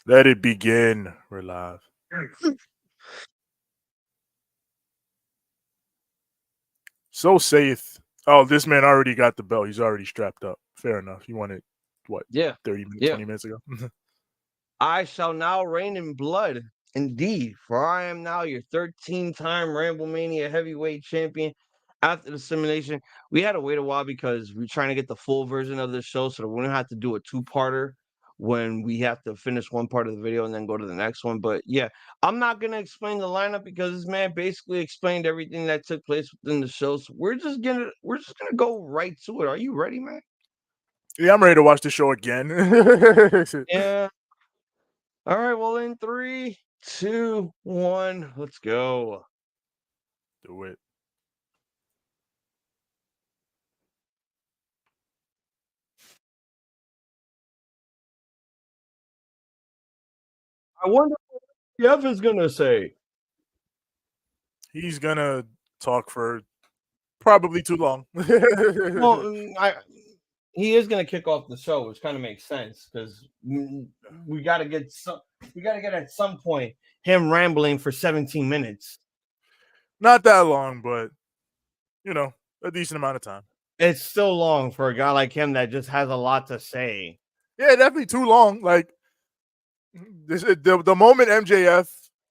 Let it begin. We're live. So safe. Oh, this man already got the belt. He's already strapped up. Fair enough. He won it, what, Yeah. 30 minutes, Yeah. 20 minutes ago? I shall now reign in blood. Indeed, for I am now your 13-time Ramblemania heavyweight champion. After the simulation, we had to wait a while because we're trying to get the full version of the show so that we don't have to do a two-parter when we have to finish one part of the video and then go to the next one. But yeah, I'm not gonna explain the lineup because this man basically explained everything that took place within the show. So we're just gonna go right to it. Are you ready, man? Yeah, I'm ready to watch the show again. Yeah. All right, well, in 3, 2, 1, let's go. Do it. I wonder what Jeff is gonna say. He's gonna talk for probably too long. Well, he is gonna kick off the show, which kind of makes sense because we got to get at some point him rambling for 17 minutes. Not that long, but a decent amount of time. It's still long for a guy like him that just has a lot to say. Yeah, definitely too long. Like the moment MJF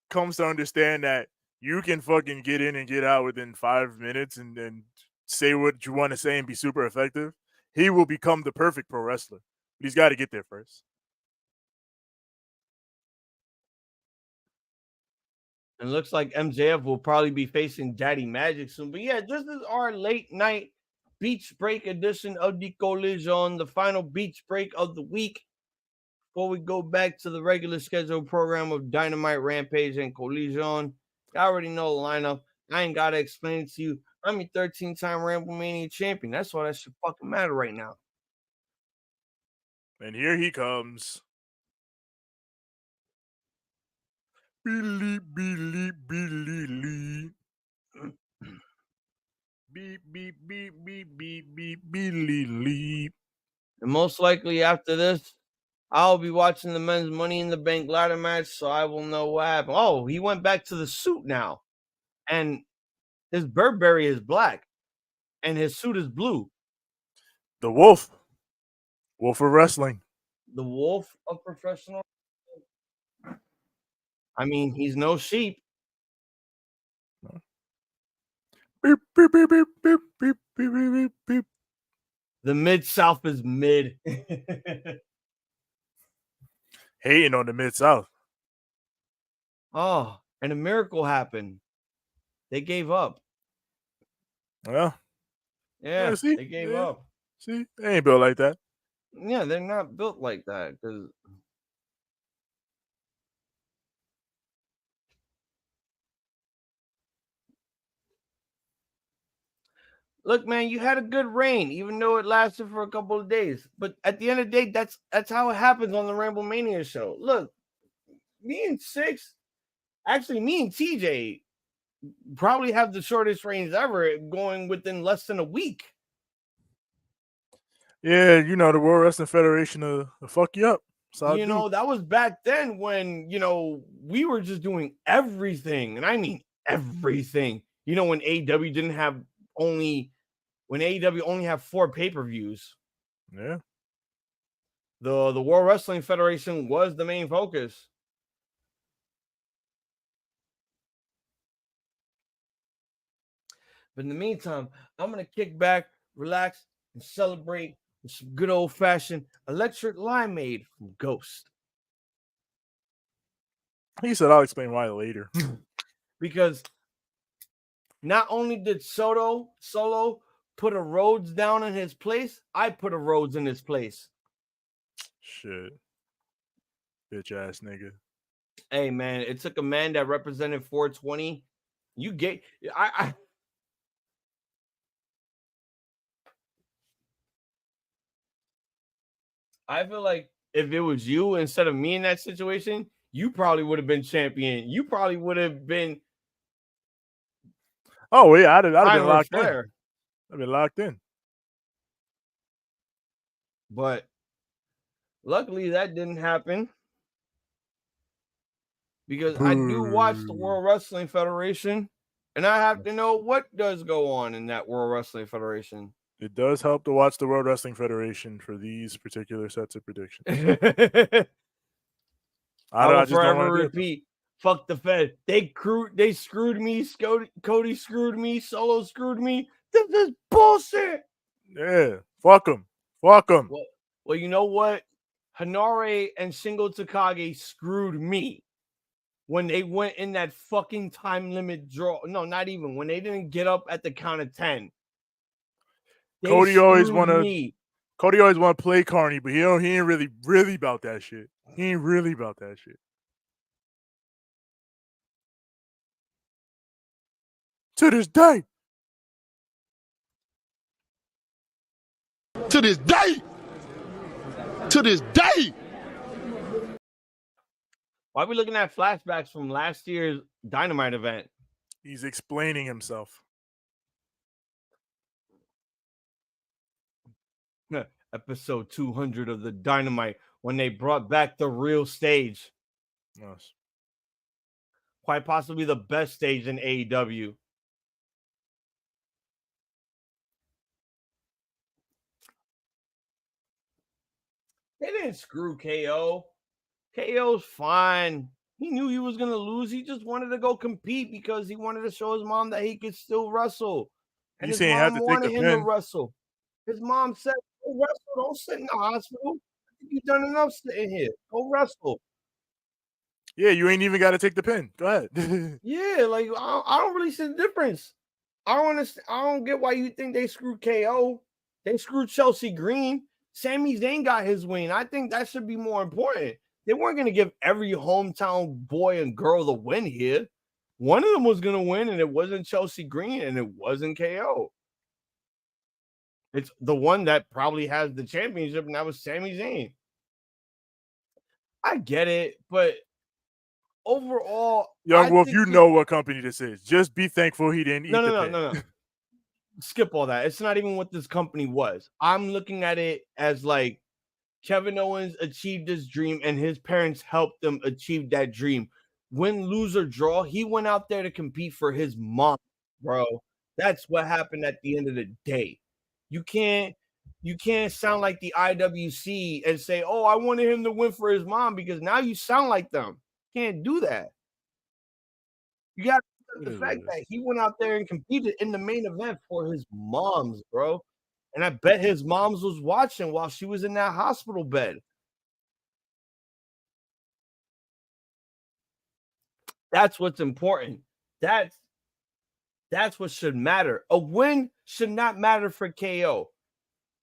comes to understand that you can fucking get in and get out within 5 minutes and then say what you want to say and be super effective, he will become the perfect pro wrestler. But he's got to get there first. And looks like MJF will probably be facing Daddy Magic soon. But yeah, this is our late night beach break edition of the Collision, the final beach break of the week. Before we go back to the regular scheduled program of Dynamite, Rampage, and Collision, I already know the lineup. I ain't got to explain it to you. I'm a 13-time Ramblemania champion. That's all that should fucking matter right now. And here he comes. Billy, Billy, Billy Lee. Beep, beep, beep, beep, beep, beep, Billy Lee. And most likely after this, I'll be watching the men's Money in the Bank ladder match, so I will know what happened. Oh, he went back to the suit now. And his Burberry is black. And his suit is blue. The Wolf. Wolf of Wrestling. The Wolf of professional. I mean, he's no sheep. Beep, beep, beep, beep, beep, beep, beep, beep, beep. The Mid-South is mid. Hating on the Mid-South. Oh, and a miracle happened. They gave up. Well, Yeah, see? they gave up. See, they ain't built like that. Yeah, they're not built like that. Because look, man, you had a good reign, even though it lasted for a couple of days. But at the end of the day, that's how it happens on the Ramblemania show. Look, me and TJ probably have the shortest reigns ever, going within less than a week. Yeah, the World Wrestling Federation will fuck you up. That was back then when, we were just doing everything. And I mean everything. When AEW only have 4 pay-per-views. Yeah. The World Wrestling Federation was the main focus. But in the meantime, I'm going to kick back, relax, and celebrate with some good old-fashioned electric limeade from Ghost. He said, I'll explain why later. Because not only did Solo put a Rhodes down in his place, I put a Rhodes in his place. Shit. Bitch ass nigga. Hey, man, it took a man that represented 420. You get... I feel like if it was you instead of me in that situation, you probably would have been champion. You probably would have been... Oh, yeah, I'd have been locked in. I've been locked in. But luckily that didn't happen. because I do watch the World Wrestling Federation, and I have to know what does go on in that World Wrestling Federation. It does help to watch the World Wrestling Federation for these particular sets of predictions. I will just don't forever want to repeat. Fuck the Fed. They screwed me. Cody screwed me. Solo screwed me. This is bullshit. Yeah, fuck them. Fuck them. Well, you know what? Hanare and Shingo Takagi screwed me when they went in that fucking time limit draw. No, not even when they didn't get up at the count of 10. Cody always want to play Carney, but he ain't really about that shit. He ain't really about that shit. To this day. To this day. To this day. Why are we looking at flashbacks from last year's Dynamite event? He's explaining himself. Episode 200 of the Dynamite, when they brought back the real stage. Yes. Quite possibly the best stage in AEW. They didn't screw KO. KO's fine. He knew he was going to lose. He just wanted to go compete because he wanted to show his mom that he could still wrestle. And his mom wanted him to wrestle. His mom said, go wrestle. Don't sit in the hospital. You've done enough sitting here. Go wrestle. Yeah, you ain't even got to take the pin. Go ahead. Yeah, like, I don't really see the difference. I don't get why you think they screwed KO. They screwed Chelsea Green. Sami Zayn got his win. I think that should be more important. They weren't going to give every hometown boy and girl the win here. One of them was going to win, and it wasn't Chelsea Green, and it wasn't KO. It's the one that probably has the championship, and that was Sami Zayn. I get it, but overall, Young Wolf, you know what company this is. Just be thankful he didn't eat the pin. No. Skip all that. It's not even what this company was. I'm looking at it as like Kevin Owens achieved his dream and his parents helped them achieve that dream. Win, lose, or draw, he went out there to compete for his mom, bro. That's what happened at the end of the day. You can't sound like the IWC and say, oh, I wanted him to win for his mom, because now you sound like them. You can't do that. You got the fact that he went out there and competed in the main event for his moms, bro. And I bet his moms was watching while she was in that hospital bed. That's what's important. That's what should matter. A win should not matter for KO.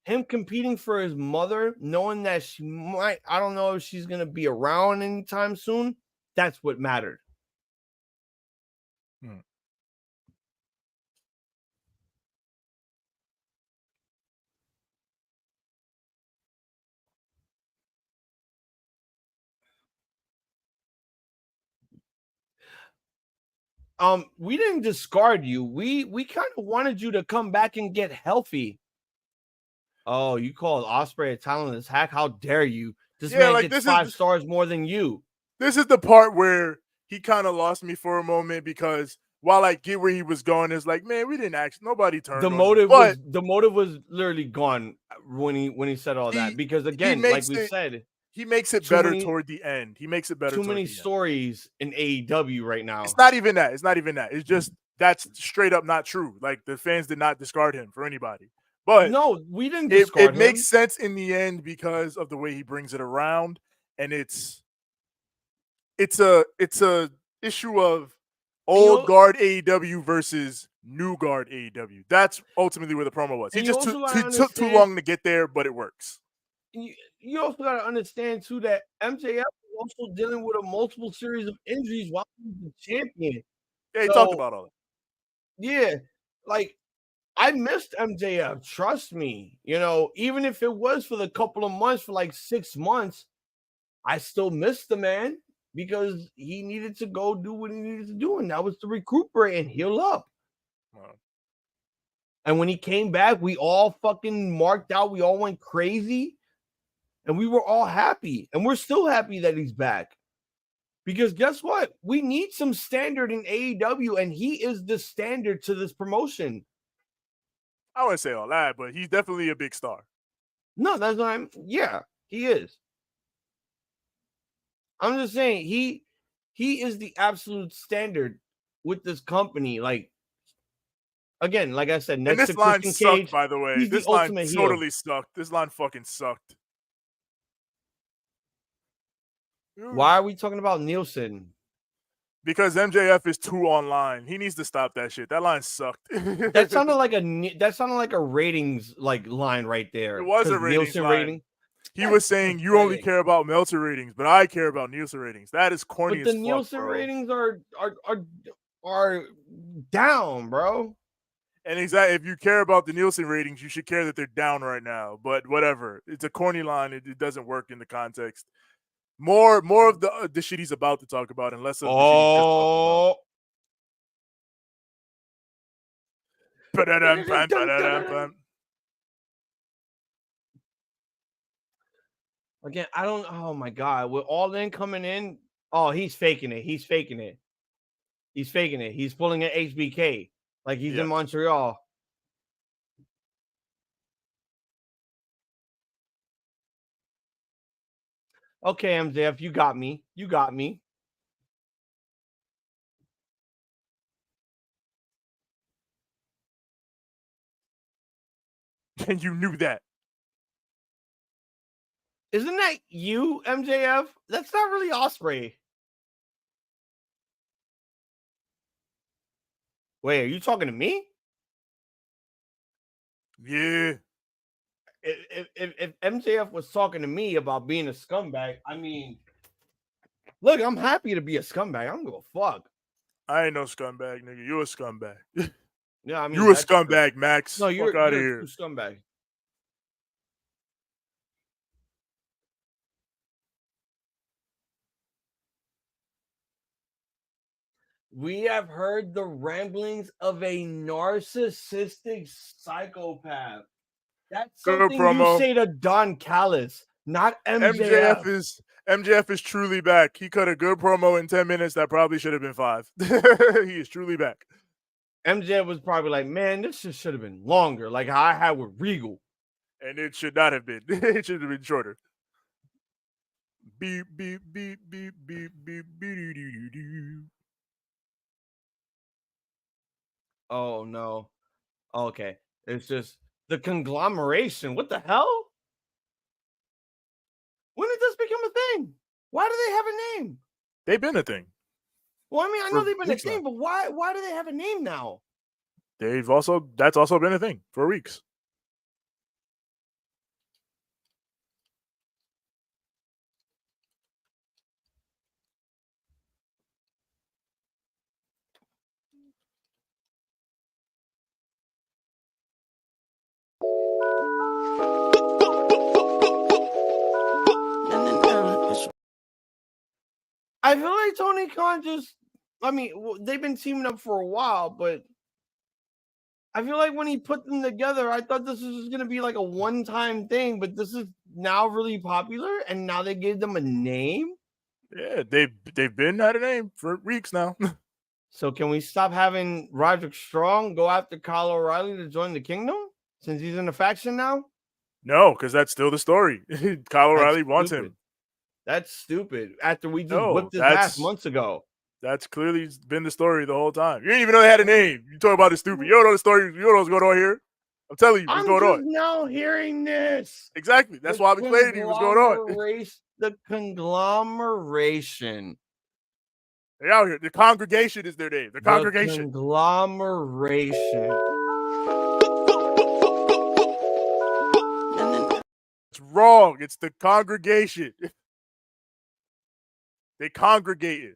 Him competing for his mother, knowing that she might, I don't know if she's going to be around anytime soon, that's what mattered. We didn't discard you. We kind of wanted you to come back and get healthy. Oh, you called Ospreay a talentless hack? How dare you? This man gets 5 stars more than you. This is the part where he kind of lost me for a moment, because while I get where he was going, it's like, man, we didn't actually, nobody turned the motive was literally gone when he said all that, because again, like we said, he makes it better toward the end. He makes it better. Too many stories in AEW right now. It's not even that. It's just that's straight up not true. Like, the fans did not discard him for anybody. But no, we didn't discard him. It makes sense in the end because of the way he brings it around, and it's a issue of old guard AEW versus new guard AEW. That's ultimately where the promo was. He took too long to get there, but it works. You also got to understand too that MJF was also dealing with a multiple series of injuries while he was the champion. Yeah, he talked about all that. Yeah, like, I missed MJF. Trust me. You know, even if it was for the couple of months, for like 6 months, I still missed the man, because he needed to go do what he needed to do, and that was to recuperate and heal up. Wow. And when he came back, we all fucking marked out. We all went crazy, and we were all happy, and we're still happy that he's back. Because guess what? We need some standard in AEW, and he is the standard to this promotion. I wouldn't say all that, but he's definitely a big star. No, that's what I'm. Yeah, he is. I'm just saying he is the absolute standard with this company. Like, again, like I said, And next to this line Christian sucked, Cage, by the way. he's This the line ultimate heel. totally sucked. This line fucking sucked. Why are we talking about Nielsen? Because MJF is too online. He needs to stop that shit. That line sucked. That sounded like a ratings like line right there. It was a ratings Nielsen line. rating. He was saying you only care about Meltzer ratings, but I care about Nielsen ratings. That is corny But as the fuck, Nielsen bro. ratings are down, bro. And exactly, if you care about the Nielsen ratings, you should care that they're down right now. But whatever, it's a corny line. It doesn't work in the context. More of the shit he's about to talk about, and less of the shit he just talked about. Again, I don't. Oh my god, with All In coming in, oh, he's faking it. He's faking it. He's faking it. He's pulling an HBK like he's in Montreal. Okay, MJF, you got me. You got me. And you knew that. Isn't that you, MJF? That's not really Ospreay. Wait, are you talking to me? Yeah. If MJF was talking to me about being a scumbag, I mean, look, I'm happy to be a scumbag. I don't give a fuck. I ain't no scumbag, nigga. You a scumbag. Yeah, I mean, you a scumbag, true. Max. No, you're out of here. You're a scumbag. We have heard the ramblings of a narcissistic psychopath. That's something you say to Don Callis, not MJF. MJF is truly back. He cut a good promo in 10 minutes that probably should have been 5. He is truly back. MJF was probably like, man, this just should have been longer, like how I had with Regal. And it should not have been. It should have been shorter. Beep, beep, beep, beep, beep, beep, beep, doo, doo. Oh, no. Okay. It's just the conglomeration. What the hell? When did this become a thing? Why do they have a name? They've been a thing. Well, I mean, I know they've been a thing, but why do they have a name now? That's also been a thing for weeks. I feel like Tony Khan they've been teaming up for a while, but I feel like when he put them together, I thought this was just going to be like a one-time thing, but this is now really popular, and now they gave them a name? Yeah, they've been at a name for weeks now. So can we stop having Roderick Strong go after Kyle O'Reilly to join the Kingdom since he's in the faction now? No, because that's still the story. Kyle O'Reilly wants him. That's stupid. After we just whipped his ass months ago. That's clearly been the story the whole time. You didn't even know they had a name. You talk about it stupid. You don't know the story. You don't know what's going on here. I'm telling you what's going on. I'm just now hearing this. Exactly. That's why I'm explaining to you what's going on. The conglomeration. They're out here. The congregation is their name. The congregation. Conglomeration. It's wrong. It's the congregation. They congregated.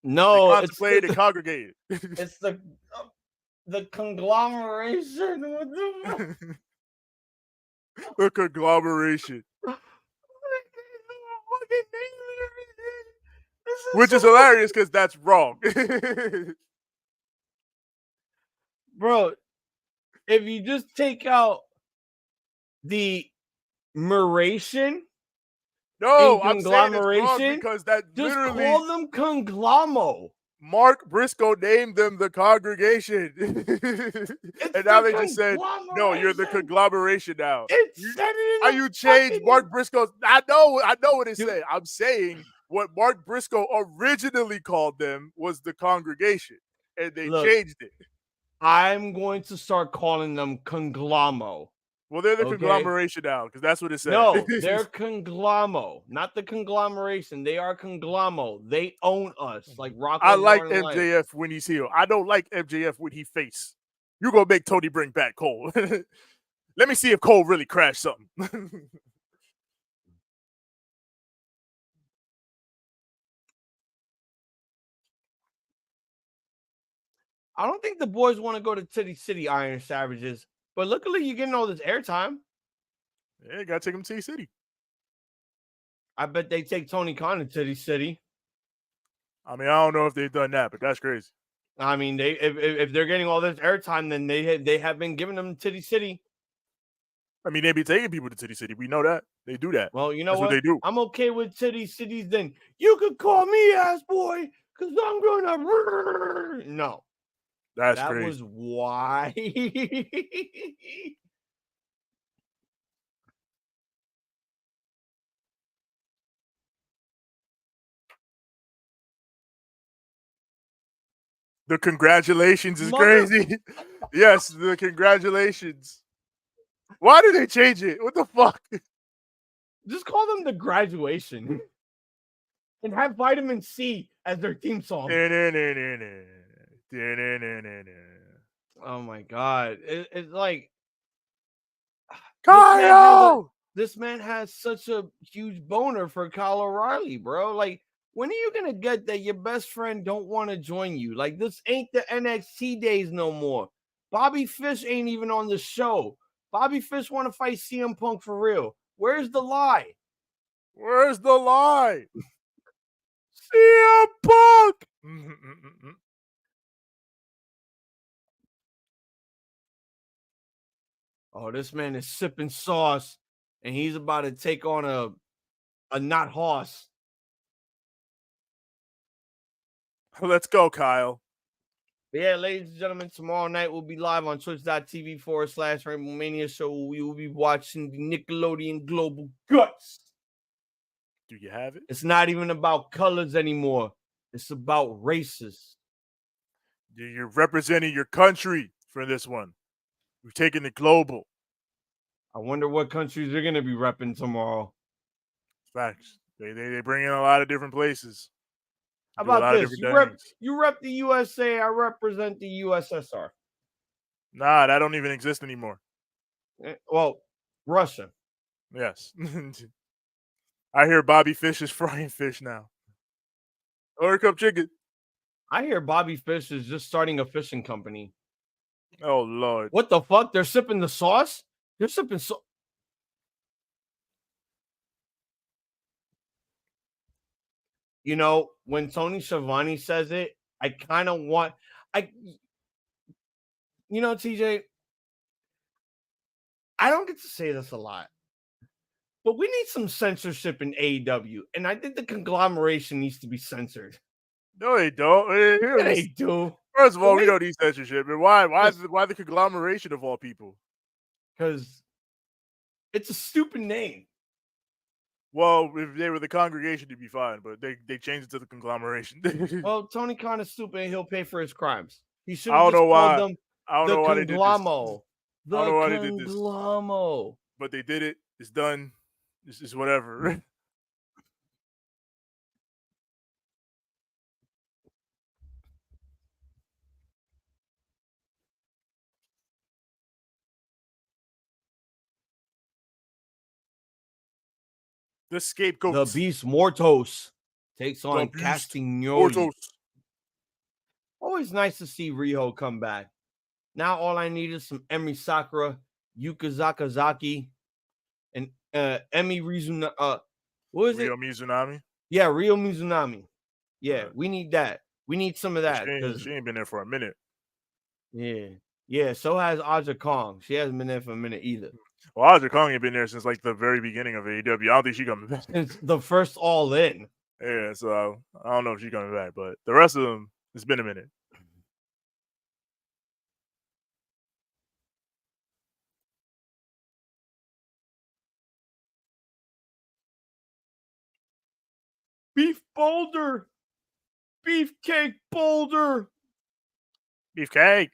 No, they contemplated and congregated. It's the conglomeration. The conglomeration. Which is hilarious because that's wrong. Bro, if you just take out the meration, No, in I'm saying it's wrong conglomeration. because that Just literally call them conglommo. Mark Briscoe named them the congregation. And now they just said, no, you're the conglomeration now. It said it How in the you change fucking- Mark Briscoe's? I know what it's Dude. saying. I'm saying what Mark Briscoe originally called them was the congregation, and they Look. changed it. I'm going to start calling them conglommo. Well, they're the Okay. conglomeration now because that's what it said. No, they're conglommo, not the conglomeration. They are conglommo. They own us, like Rocco. I like Martin Life. MJF when he's heel. I don't like MJF when he face. You're gonna make Tony bring back Cole. Let me see if Cole really crashed something. I don't think the boys want to go to Titty City, Iron Savages, but luckily you're getting all this airtime. Yeah, you gotta take him to Titty City. I bet they take Tony Khan to Titty City. I mean, I don't know if they've done that, but that's crazy. I mean, they if they're getting all this airtime, then they have been giving them Titty City. I mean, they be taking people to Titty City. We know that. They do that. Well, you know That's what they do. I'm okay with Titty Cities then. You could call me ass boy, because I'm gonna no. That's that crazy. was why. The congratulations is crazy. Yes, the congratulations. Why did they change it? What the fuck? Just call them the graduation. And have Vitamin C as their theme song. Oh my god. It's like Kyle! This man has such a huge boner for Kyle O'Reilly, bro. Like, when are you gonna get that your best friend don't want to join you? Like, this ain't the NXT days no more. Bobby Fish ain't even on the show. Bobby Fish want to fight CM Punk for real. Where's the lie? Where's the lie? CM Punk! Oh, this man is sipping sauce, and he's about to take on a not horse. Let's go, Kyle. But yeah, ladies and gentlemen, tomorrow night we'll be live on twitch.tv/Ramblemania. So we will be watching the Nickelodeon Global Guts. Do you have it? It's not even about colors anymore. It's about races. You're representing your country for this one. We're taking it global. I wonder what countries they're going to be repping tomorrow. Facts. They bring in a lot of different places. How about this? You rep the USA. I represent the USSR. Nah, that don't even exist anymore. Well, Russia. Yes. I hear Bobby Fish is frying fish now. Or cup chicken. I hear Bobby Fish is just starting a fishing company. Oh, Lord. What the fuck? They're sipping the sauce? They're sipping sauce. You know, when Tony Schiavone says it, I kind of want... You know, TJ, I don't get to say this a lot, but we need some censorship in AEW, and I think the conglomeration needs to be censored. No, they don't. They do. First of all, we don't need censorship. And why the conglomeration of all people? Because it's a stupid name. Well, if they were the congregation, it'd be fine, but they changed it to the conglomeration. Well, Tony Khan is stupid and he'll pay for his crimes. He should I have don't just know why. called them I don't the know why they did this. Conglomo. The I don't know why they did this. Conglomo. But they did it. It's done. It's just whatever. The scapegoats. The Beast Mortos takes on Castagnoli. Always nice to see Riho come back. Now all I need is some Emi Sakura, Yuka Zakazaki, and Emi Rizuna. What is Ryo it? Mizunami? Yeah, Ryo Mizunami. Yeah, we need that. We need some of that. She ain't been there for a minute. Yeah. Yeah, so has Aja Kong. She hasn't been there for a minute either. Well, Audrey Kong ain't been there since like the very beginning of AEW. I don't think she's coming back. Since the first All In. Yeah, so I don't know if she's coming back, but the rest of them, it's been a minute. Beef Boulder. Beefcake Boulder. Beefcake.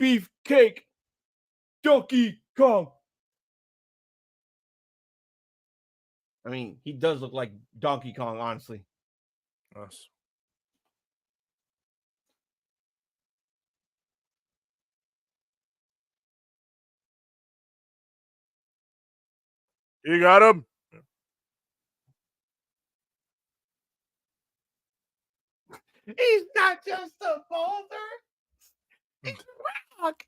Beefcake. Donkey Kong. I mean, he does look like Donkey Kong, honestly. Yes. You got him. He's not just a boulder. He's a rock.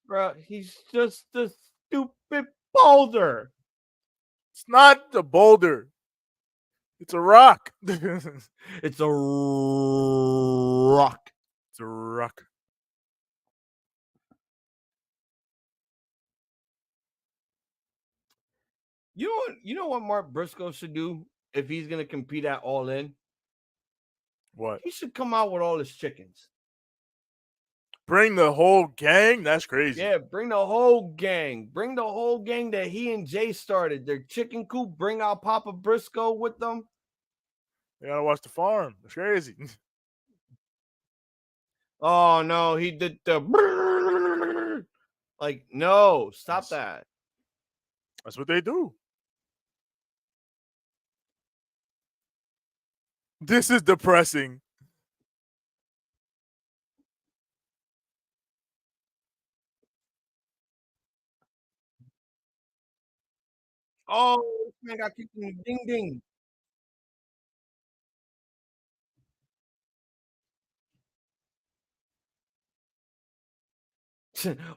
Bro, he's just a stupid boulder. It's not a boulder. It's a rock. It's a rock. It's a rock. You know what Mark Briscoe should do if he's gonna compete at All In? What? He should come out with all his chickens. Bring the whole gang? That's crazy. Yeah, bring the whole gang. Bring the whole gang that he and Jay started. Their chicken coop. Bring out Papa Briscoe with them. You gotta watch the farm. It's crazy. Oh no, he did the like no, stop that. That's what they do. This is depressing. Oh, this man got kicked in the ding ding.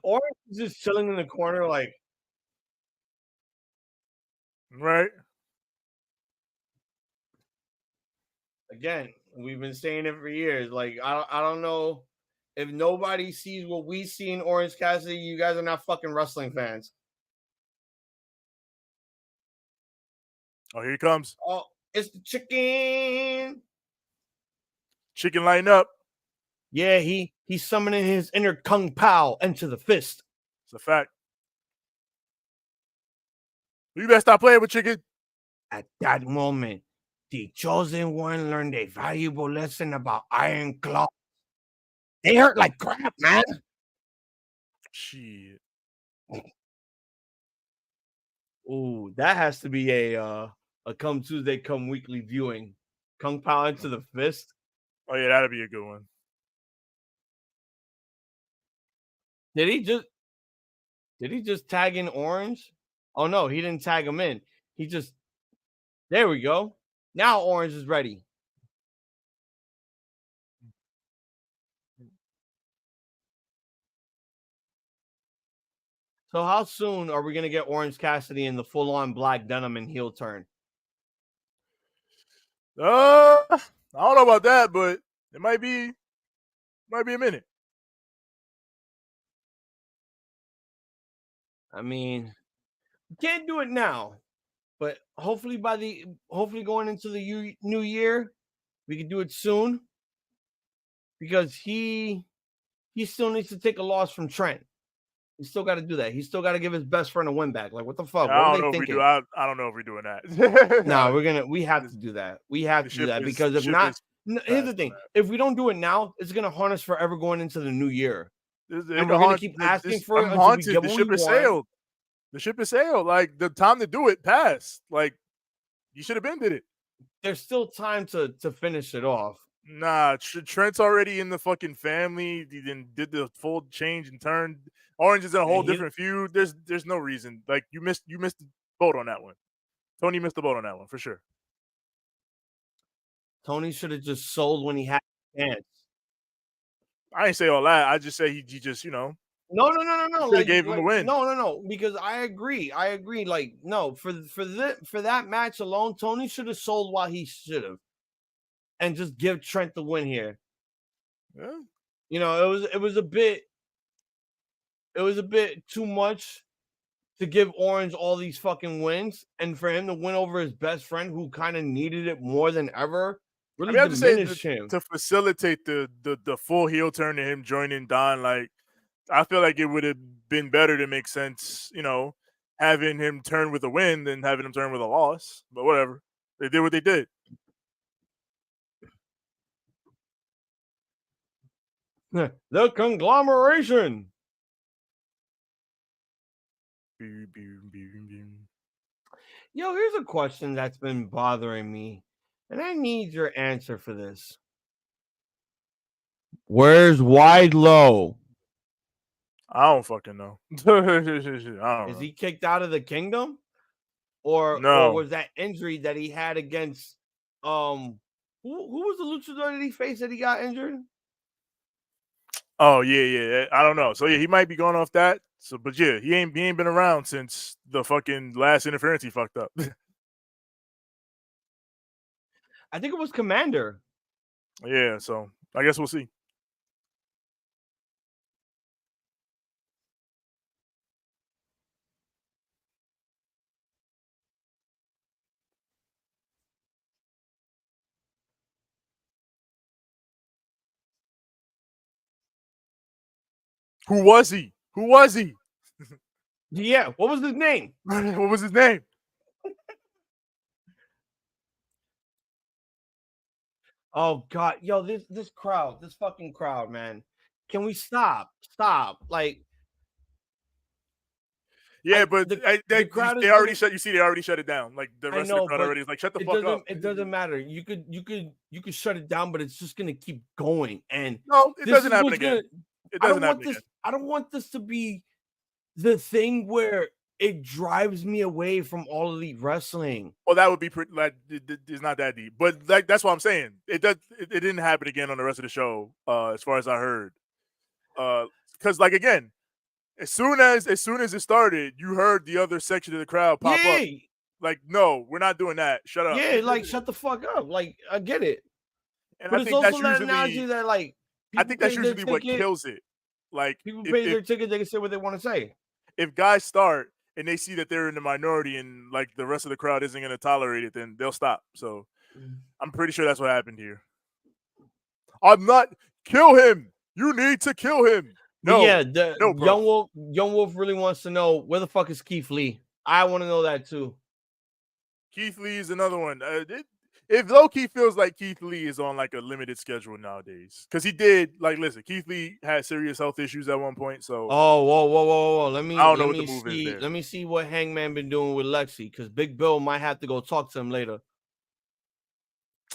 Orange is just chilling in the corner, like Right? again. We've been saying it for years. Like I don't know if nobody sees what we see in Orange Cassidy. You guys are not fucking wrestling fans. Oh, here he comes. Oh, it's the chicken. Chicken line up. Yeah, he's summoning his inner Kung Pao into the fist. It's a fact. You better stop playing with chicken. At that moment, the chosen one learned a valuable lesson about Iron Claw. They hurt like crap, man. Shit. Ooh, that has to be a Come Tuesday, Come Weekly viewing. Kung Pao into the fist. Oh yeah, that'd be a good one. Did he just tag in Orange? Oh no, he didn't tag him in. He just there we go. Now Orange is ready. So how soon are we gonna get Orange Cassidy in the full-on black denim and heel turn? I don't know about that, but it might be a minute. I mean, we can't do it now, but hopefully going into the new year, we can do it soon. Because he still needs to take a loss from Trent. He still got to do that. He still got to give his best friend a win back. Like, what the fuck? Yeah, What are they thinking? I don't know if we're doing that. No, we have to do that. We have to do that because if not, here's the thing: if we don't do it now, it's gonna haunt us forever going into the new year. And we're gonna keep asking for it until we get what we want. The ship is sailed. The ship is sailed. Like the time to do it passed. Like you should have been did it. There's still time to finish it off. Nah, Trent's already in the fucking family. He then did the full change and turn. Orange is in a whole different feud. There's no reason. Like you missed the boat on that one. Toni missed the boat on that one for sure. Toni should have just sold when he had a chance. I ain't say all that. I just say he just No. Should have gave him the win. No. Because I agree. Like, no, for that match alone, Tony should have sold while he should have, and just give Trent the win here. Yeah. You know, it was a bit too much to give Orange all these fucking wins, and for him to win over his best friend, who kind of needed it more than ever, really diminished him. To facilitate the full heel turn to him joining Don, like, I feel like it would have been better to make sense, you know, having him turn with a win than having him turn with a loss. But whatever, they did what they did. The conglomeration. Yo, here's a question that's been bothering me, and I need your answer for this. Where's Wide Low? I don't fucking know. Is he kicked out of the kingdom? Or was that injury that he had against who was the luchador that he faced that he got injured? Oh yeah. I don't know. So yeah, he might be going off that. So, but yeah, he ain't been around since the fucking last interference he fucked up. I think it was Commander. Yeah, so I guess we'll see. Who was he? Yeah, what was his name? What was his name? Oh God, yo, this fucking crowd, man. Can we stop? Like, yeah, but the crowd they already shut. You see, they already shut it down. Like the rest of the crowd already is like, shut the fuck up. It doesn't matter. You could shut it down, but it's just gonna keep going. And no, it doesn't happen again. It doesn't happen again. I don't want this to be the thing where it drives me away from all elite wrestling. Well, that would be pretty. Like, it's not that deep, but like that's what I'm saying. It didn't happen again on the rest of the show, as far as I heard. Because like again, as soon as it started, you heard the other section of the crowd pop up. Like, no, we're not doing that. Shut up. Yeah, like shut the fuck up. Like, I get it. And but I it's think also that's that analogy that like I think that's usually what kills it. Like, people pay their ticket, they can say what they want to say. If guys start and they see that they're in the minority and like the rest of the crowd isn't going to tolerate it, then they'll stop. So I'm pretty sure that's what happened here. I'm not kill him. You need to kill him. No, yeah, Young Wolf really wants to know where the fuck is Keith Lee. I want to know that too. Keith Lee is another one. If Low-key feels like Keith Lee is on like a limited schedule nowadays, because he did listen, Keith Lee had serious health issues at one point. So whoa. I don't know what the move is there. Let me see what Hangman been doing with Lexi, because Big Bill might have to go talk to him later.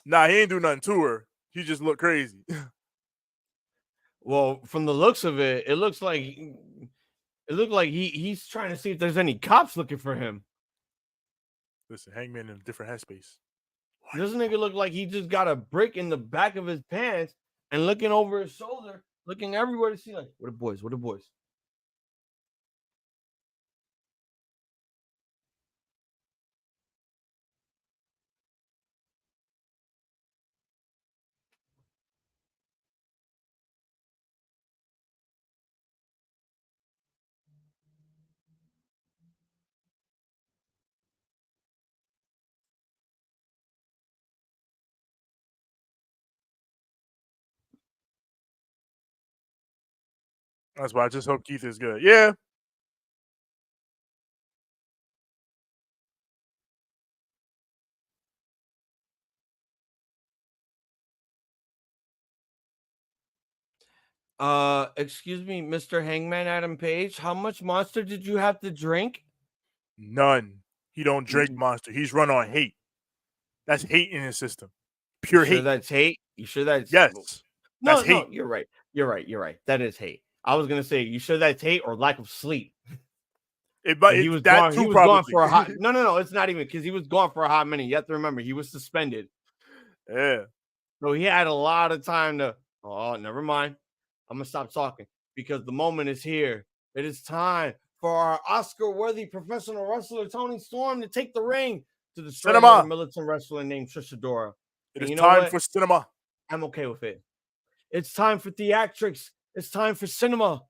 Nah, he ain't do nothing to her. He just looked crazy. Well, from the looks of it, it looked like he's trying to see if there's any cops looking for him. Listen, Hangman in a different headspace. This nigga look like he just got a brick in the back of his pants and looking over his shoulder, looking everywhere to see like, what the boys? That's why I just hope Keith is good. Yeah. Excuse me, Mr. Hangman Adam Page, how much Monster did you have to drink? None. He don't drink Monster. He's run on hate. That's hate in his system. Pure hate. That's hate? You sure that's yes? No, you're right. That is hate. I was gonna say, you sure that's hate or lack of sleep? He was gone for a hot. No, it's not even, because he was gone for a hot minute. You have to remember, he was suspended. Yeah. So he had a lot of time to. Oh, never mind. I'm gonna stop talking because the moment is here It is time for our Oscar-worthy professional wrestler, Toni Storm, to take the ring to destroy another militant wrestler named Trish Adora. It is time for cinema. I'm okay with it. It's time for theatrics. It's time for cinema.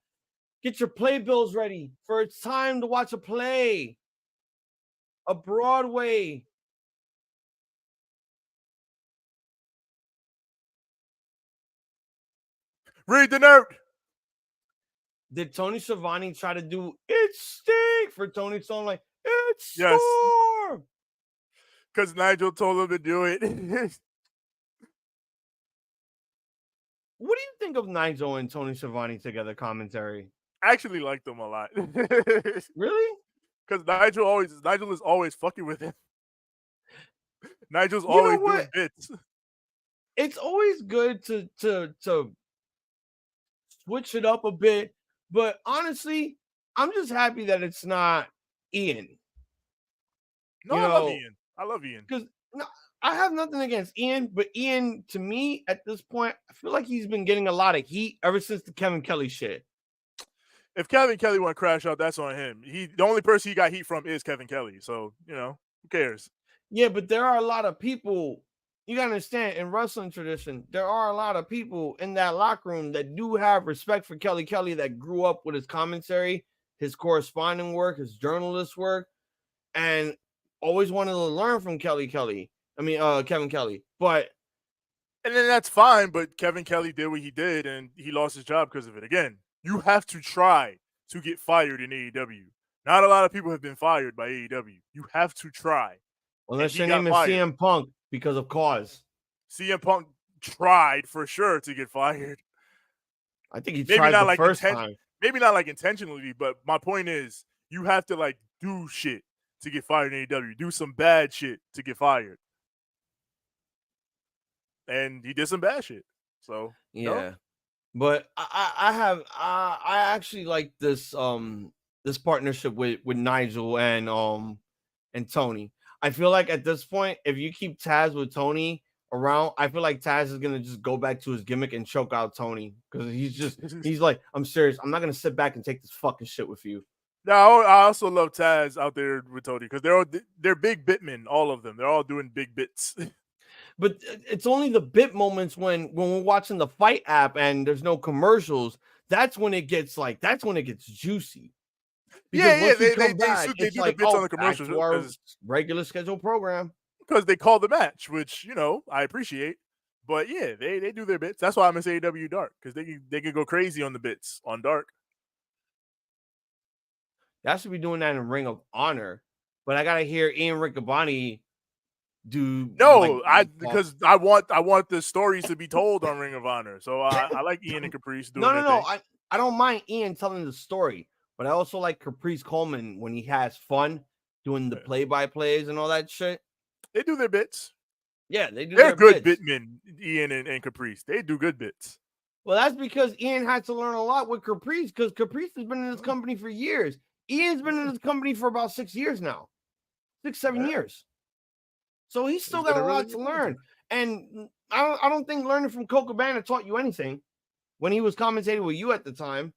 Get your playbills ready, for it's time to watch a play. A Broadway. Read the note. Did Tony Schiavone try to do It's Stink for Toni Storm? Like, it's Storm. Because Nigel told him to do it. What do you think of Nigel and Tony Schiavone together commentary? I actually like them a lot. Really? Because Nigel is always fucking with him. Nigel's always doing bits. It's always good to switch it up a bit, but honestly, I'm just happy that it's not Ian. No, I love Ian. I love Ian. Because I have nothing against Ian, but Ian, to me, at this point, I feel like he's been getting a lot of heat ever since the Kevin Kelly shit. If Kevin Kelly want to crash out, that's on him. The only person he got heat from is Kevin Kelly. So, who cares? Yeah, but there are a lot of people, you got to understand, in wrestling tradition, there are a lot of people in that locker room that do have respect for Kelly Kelly, that grew up with his commentary, his corresponding work, his journalist work, and always wanted to learn from Kevin Kelly. And then that's fine, but Kevin Kelly did what he did, and he lost his job because of it. Again, you have to try to get fired in AEW. Not a lot of people have been fired by AEW. You have to try. Unless your name is CM Punk, because of cause. CM Punk tried for sure to get fired. I think he tried the first time. Maybe not intentionally, but my point is you have to do shit to get fired in AEW. Do some bad shit to get fired. And he did some bad shit. So yeah. But I actually like this this partnership with Nigel and Tony. I feel like at this point, if you keep Taz with Tony around, I feel like Taz is gonna just go back to his gimmick and choke out Tony, because he's like, I'm serious, I'm not gonna sit back and take this fucking shit with you. No, I also love Taz out there with Tony, because they're big bitmen, all of them. They're all doing big bits. But it's only the bit moments when we're watching the Fight app and there's no commercials. That's when it gets juicy. Because they do the bits on the commercials. Our regular scheduled program. Because they call the match, which, I appreciate. But yeah, they do their bits. That's why I miss AEW Dark, because they can go crazy on the bits on Dark. That should be doing that in Ring of Honor. But I gotta hear Ian Riccaboni do because I want the stories to be told on Ring of Honor. So I like Ian and Caprice doing No. I don't mind Ian telling the story, but I also like Caprice Coleman when he has fun doing the play-by-plays and all that shit. They do their bits. Yeah, they do. They're good bitmen, Ian and Caprice. They do good bits. Well, that's because Ian had to learn a lot with Caprice, because Caprice has been in this company for years. Ian's been in this company for about 6 years now. 6-7 years. So he's still got a lot to learn. And I don't think learning from Colt Cabana taught you anything when he was commentating with you at the time.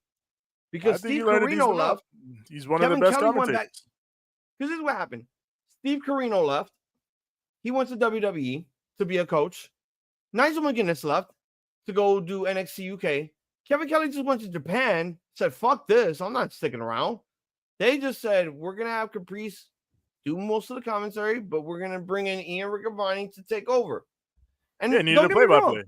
Because Steve Carino left. He's one of the best commentators. Because this is what happened. Steve Carino left. He went to WWE to be a coach. Nigel McGuinness left to go do NXT UK. Kevin Kelly just went to Japan, said, fuck this, I'm not sticking around. They just said, we're going to have Caprice do most of the commentary, but we're going to bring in Ian Riccaboni to take over. And needed a play-by-play.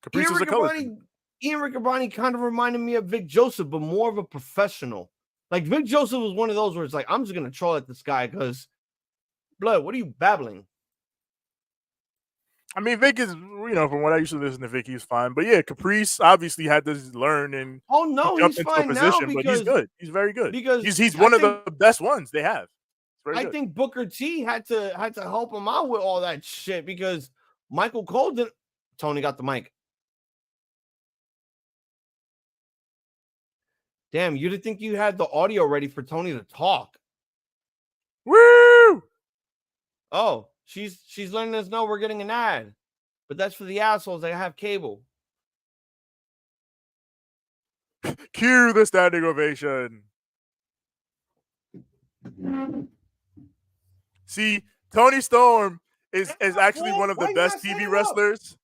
Caprice is a color. Ian Riccaboni kind of reminded me of Vic Joseph, but more of a professional. Like, Vic Joseph was one of those where it's like, I'm just going to troll at this guy because, blood, what are you babbling? I mean, Vic is, from what I used to listen to Vic, he's fine. But yeah, Caprice obviously had to learn and he's fine now because, but he's good. He's very good. Because he's one of the best ones they have. I think Booker T had to help him out with all that shit, because Michael Cole didn't. Tony got the mic. Damn, you didn't think you had the audio ready for Tony to talk. Woo! Oh, she's letting us know we're getting an ad, but that's for the assholes that have cable. Cue the standing ovation. See, Toni Storm is actually one of the Why you best not TV standing up? wrestlers.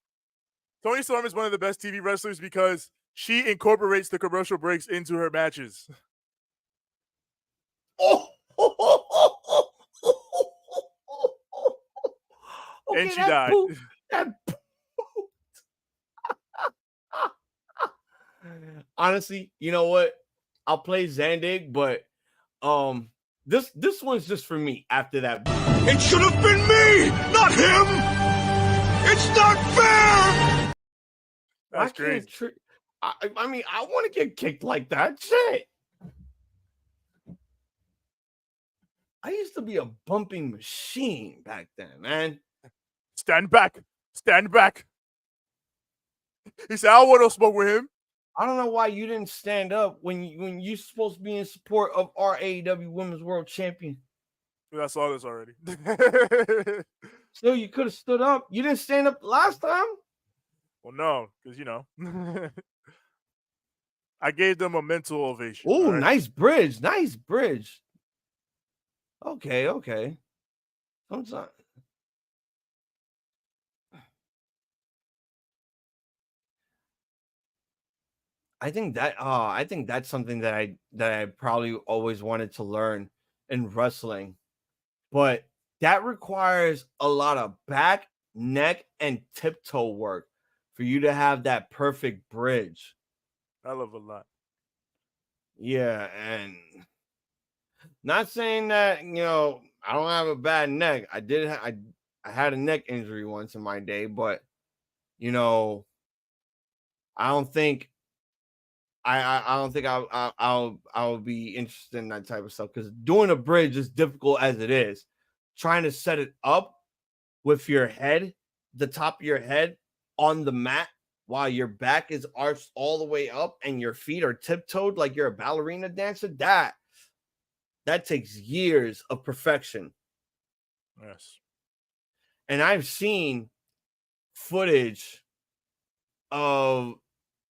Toni Storm is one of the best TV wrestlers because she incorporates the commercial breaks into her matches. Okay, And she that died. poop. That poop. Honestly, you know what? I'll play Zandig, but this one's just for me after that. It should have been me, not him. It's not fair. Why That's crazy. can't I mean, I want to get kicked like that. Shit. I used to be a bumping machine back then, man. Stand back. Stand back. He said, I don't want no smoke with him. I don't know why you didn't stand up when you're supposed to be in support of our AEW Women's World Champion. I saw this already. Still, you could have stood up. You didn't stand up last time. Well, no, because, you know, I gave them a mental ovation. Oh, right? nice bridge. Nice bridge. Okay, okay. Sometimes. I think that's something that I probably always wanted to learn in wrestling. But that requires a lot of back, neck, and tiptoe work for you to have that perfect bridge. I love a lot. Yeah, and not saying that, I don't have a bad neck. I had a neck injury once in my day, but I don't think I don't think I'll be interested in that type of stuff, because doing a bridge is difficult as it is. Trying to set it up with your head, the top of your head on the mat while your back is arched all the way up and your feet are tiptoed like you're a ballerina dancer, that takes years of perfection. Yes. And I've seen footage of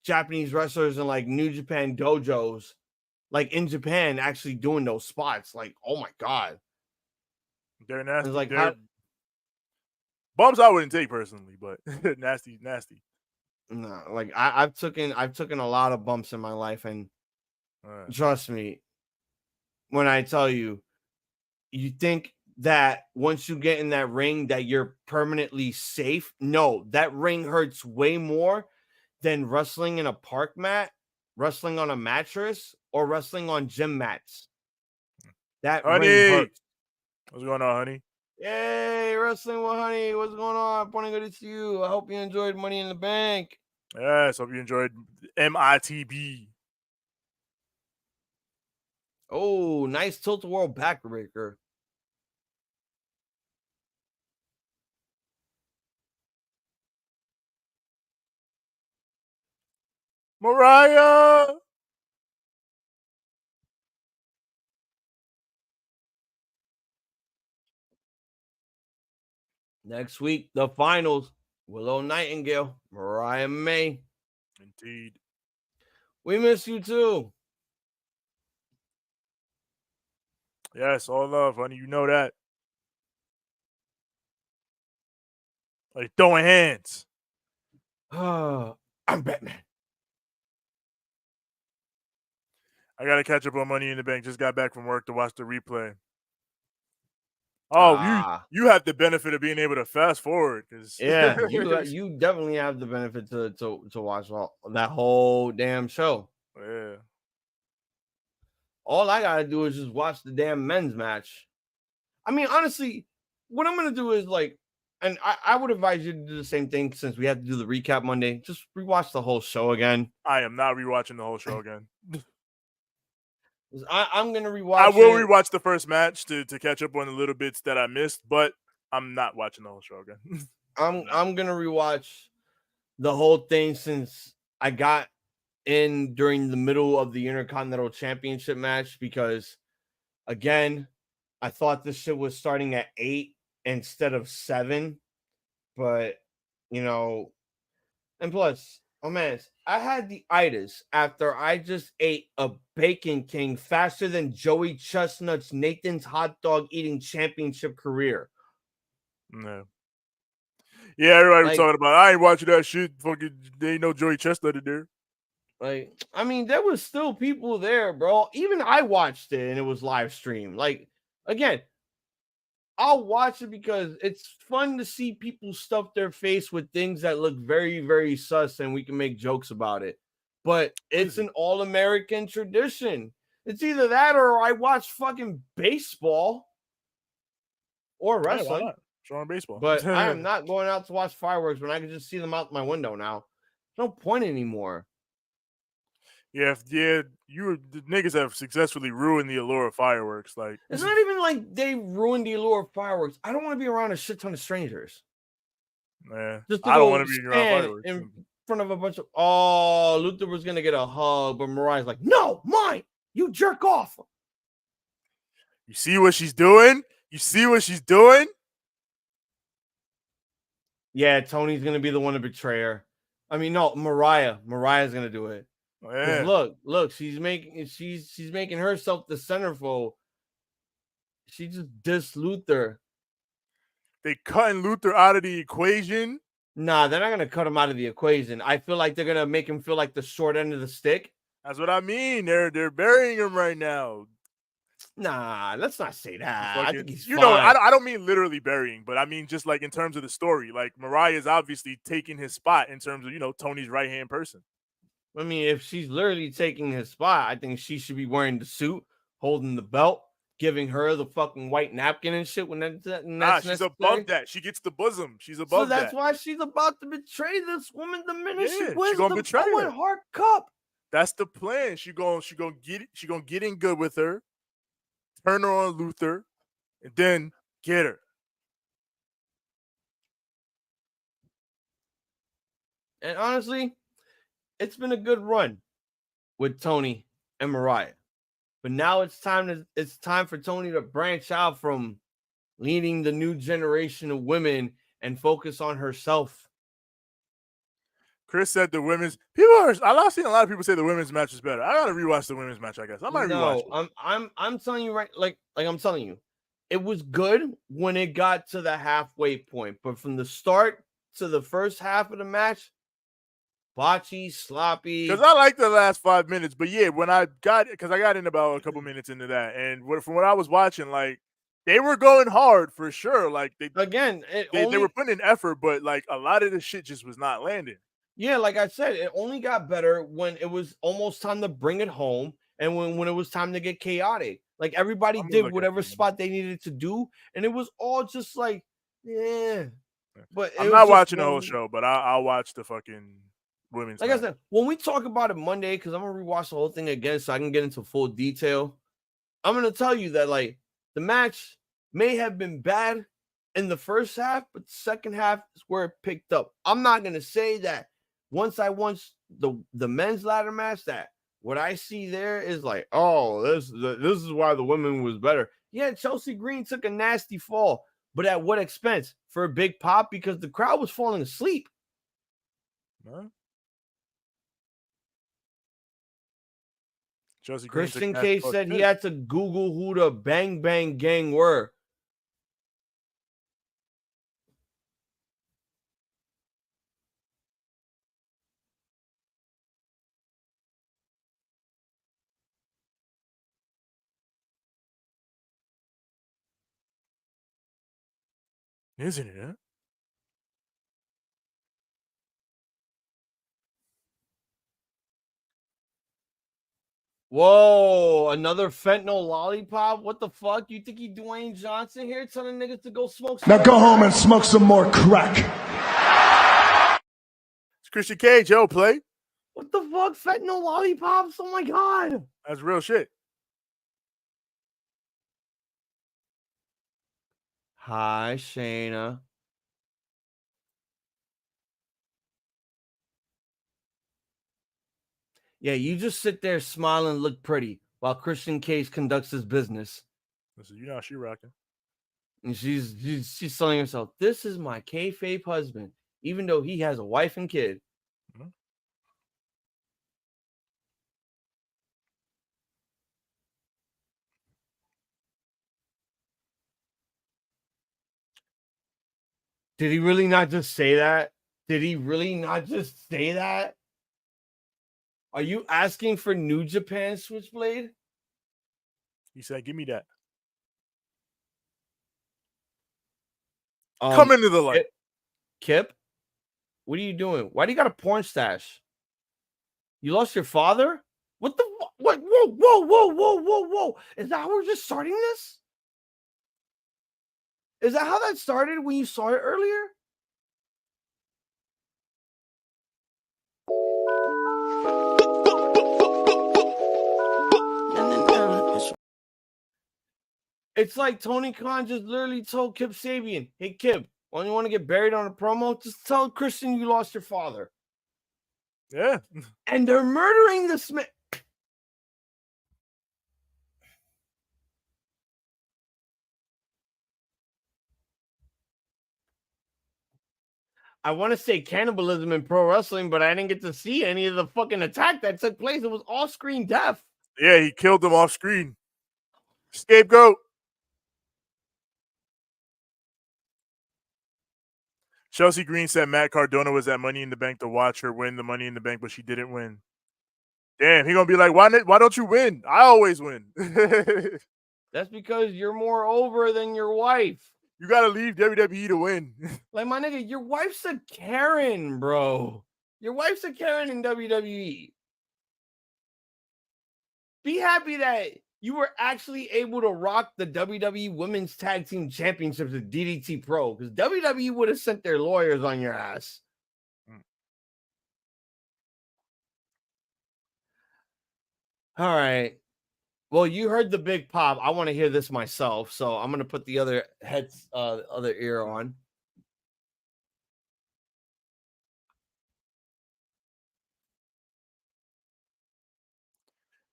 Japanese wrestlers in like New Japan dojos, like in Japan, actually doing those spots. Like, oh my God. They're nasty. It's like, They're bumps I wouldn't take personally, but nasty. No, like I've taken a lot of bumps in my life, and trust me when I tell you, you think that once you get in that ring that you're permanently safe. No, that ring hurts way more than wrestling in a park mat, wrestling on a mattress, or wrestling on gym mats. That Honey, ring hurts. What's going on, honey? Yay, wrestling with honey. What's going on? Pointing good to you. I hope you enjoyed Money in the Bank. Yes, hope you enjoyed MITB. Oh, nice tilt-a-whirl backbreaker. Mariah! Next week, the finals. Willow Nightingale, Mariah May. Indeed. We miss you too. Yes, all love, honey. You know that. Like throwing hands. I'm Batman. I gotta catch up on Money in the Bank. Just got back from work to watch the replay. Oh, you have the benefit of being able to fast forward, because yeah, you definitely have the benefit to watch that whole damn show. Yeah. All I gotta do is just watch the damn men's match. I mean, honestly, what I'm gonna do is like, and I would advise you to do the same thing, since we have to do the recap Monday. Just rewatch the whole show again. I am not rewatching the whole show again. I'm gonna rewatch. I will rewatch the first match to catch up on the little bits that I missed, but I'm not watching the whole show again. I'm gonna rewatch the whole thing, since I got in during the middle of the Intercontinental Championship match, because again, I thought this shit was starting at 8 instead of 7, but and plus Oh man, I had the itis after I just ate a Bacon King faster than Joey Chestnut's Nathan's hot dog eating championship career. No. Yeah, everybody was Like- talking about. I ain't watching that shit. Fucking, they ain't no Joey Chestnut in there. Like, I mean, there was still people there, bro. Even I watched it and it was live streamed. Like, again, I'll watch it because it's fun to see people stuff their face with things that look very, very sus and we can make jokes about it. But it's an all-American tradition. It's either that or I watch fucking baseball or Yeah, why wrestling. not? Showing baseball. But I am not going out to watch fireworks when I can just see them out my window now. There's no point anymore. Yeah, the niggas have successfully ruined the allure of fireworks. Like, It's not even like they ruined the allure of fireworks. I don't want to be around a shit ton of strangers. man, Just to I don't go want to be around stand fireworks. in front of a bunch of. Oh, Luther was gonna get a hug, but Mariah's like, "No, mine. You jerk off." You see what she's doing? You see what she's doing? Yeah, Tony's gonna be the one to betray her. I mean, no, Mariah. Mariah's gonna do it. Yeah. Look, she's making herself the centerfold. She just dissed Luther. They cutting Luther out of the equation. Nah, they're not gonna cut him out of the equation. I feel like they're gonna make him feel like the short end of the stick. That's what I mean. They're burying him right now. Nah, let's not say that. I think he's you fine. know, I don't mean literally burying, but I mean just like in terms of the story. Like Mariah is obviously taking his spot in terms of, Tony's right-hand person. I mean, if she's literally taking his spot, I think she should be wearing the suit, holding the belt, giving her the fucking white napkin and shit when that's She's necessary. above that. She gets the bosom. She's above So that's that. why she's about to betray this woman the minute Yeah, she wins gonna the betray OWEN her. HART Cup. That's the plan. She gonna get in good with her, turn her on Luther, and then get her. And honestly, it's been a good run with Toni and Mariah. But now it's time for Toni to branch out from leading the new generation of women and focus on herself. Chris said the women's I've seen a lot of people say the women's match is better. I gotta rewatch the women's match, I guess. I might rewatch it. I'm telling you like I'm telling you, it was good when it got to the halfway point, but from the start to the first half of the match, botchy, sloppy. Because I like the last 5 minutes, but yeah, when I got in about a couple minutes into that, and from what I was watching, like they were going hard for sure. Like they were putting in effort, but like a lot of the shit just was not landing. Yeah, like I said, it only got better when it was almost time to bring it home and when it was time to get chaotic. Like everybody did whatever spot they needed to do, and it was all just like, yeah. But I'm not watching the whole show, but I'll watch the fucking women's match. I said, when we talk about it Monday, because I'm gonna rewatch the whole thing again so I can get into full detail. I'm gonna tell you that like the match may have been bad in the first half, but the second half is where it picked up. I'm not gonna say that once I watched the men's ladder match, that what I see there is like, oh, this is why the women was better. Yeah, Chelsea Green took a nasty fall, but at what expense? For a big pop because the crowd was falling asleep. Huh? Christian K said he had to Google who the Bang Bang Gang were. Isn't it? Huh? Whoa, another fentanyl lollipop? What the fuck? You think he Dwayne Johnson here telling niggas to go smoke some Now go home and smoke some more crack. It's Christian Cage, yo, play. What the fuck? Fentanyl lollipops? Oh my god. That's real shit. Hi, Shayna. Yeah, you just sit there, smile, and look pretty while Christian Cage conducts his business. Listen, you know how she rocking. And she's telling herself, "This is my kayfabe husband, even though he has a wife and kid." Mm-hmm. Did he really not just say that? Did he really not just say that? Are you asking for New Japan Switchblade? He said, "Give me that." Um, Come into the light. Kip, what are you doing? Why do you got a porn stash? You lost your father? What the what? Whoa. Is that how we're just starting this? Is that how that started when you saw it earlier? It's like Tony Khan just literally told Kip Sabian, "Hey Kip, when you want to get buried on a promo, just tell Christian you lost your father." Yeah. And they're murdering this man. I want to say cannibalism in pro wrestling, but I didn't get to see any of the fucking attack that took place. It was off-screen death. Yeah, he killed him off screen. Scapegoat. Chelsea Green said Matt Cardona was at Money in the Bank to watch her win the Money in the Bank, but she didn't win. Damn, he gonna be like, why don't you win? I always win. That's because you're more over than your wife. You gotta leave WWE to win. Like, my nigga, your wife's a Karen, bro. Your wife's a Karen in WWE. Be happy that you were actually able to rock the WWE Women's Tag Team Championships at DDT Pro, because WWE would have sent their lawyers on your ass. All right. Well, you heard the big pop. I want to hear this myself, so I'm gonna put the other other ear on.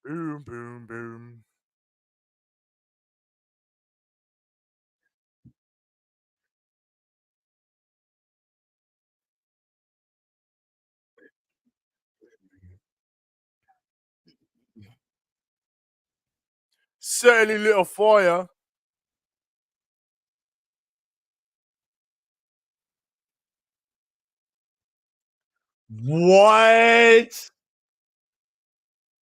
Boom, boom, boom. Silly little fire. What?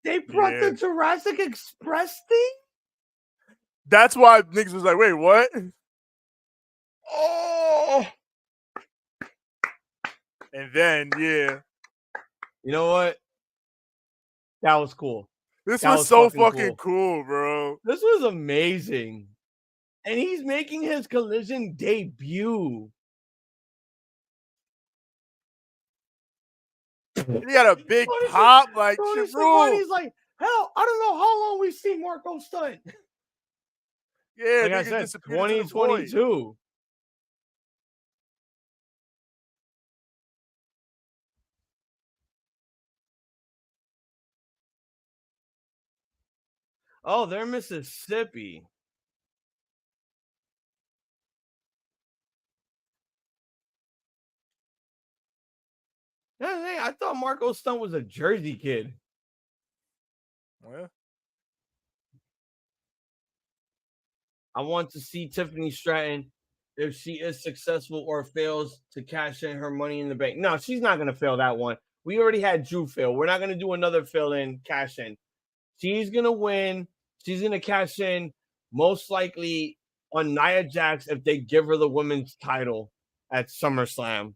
They brought the Jurassic Express thing? That's why niggas was like, wait, what? Oh. And then, yeah. You know what? That was cool. This was so fucking cool, bro. This was amazing. And he's making his Collision debut. He got a big pop, like, Tony bro. He's like, hell, I don't know how long we've seen Marco stunt. Yeah, like I said, 2022. Oh, they're Mississippi. Yeah, I thought Marco Stunt was a Jersey kid. Well, I want to see Tiffany Stratton, if she is successful or fails to cash in her Money in the Bank. No, she's not going to fail that one. We already had Drew fail. We're not going to do another fill in, cash in. She's going to win. She's going to cash in most likely on Nia Jax if they give her the women's title at SummerSlam.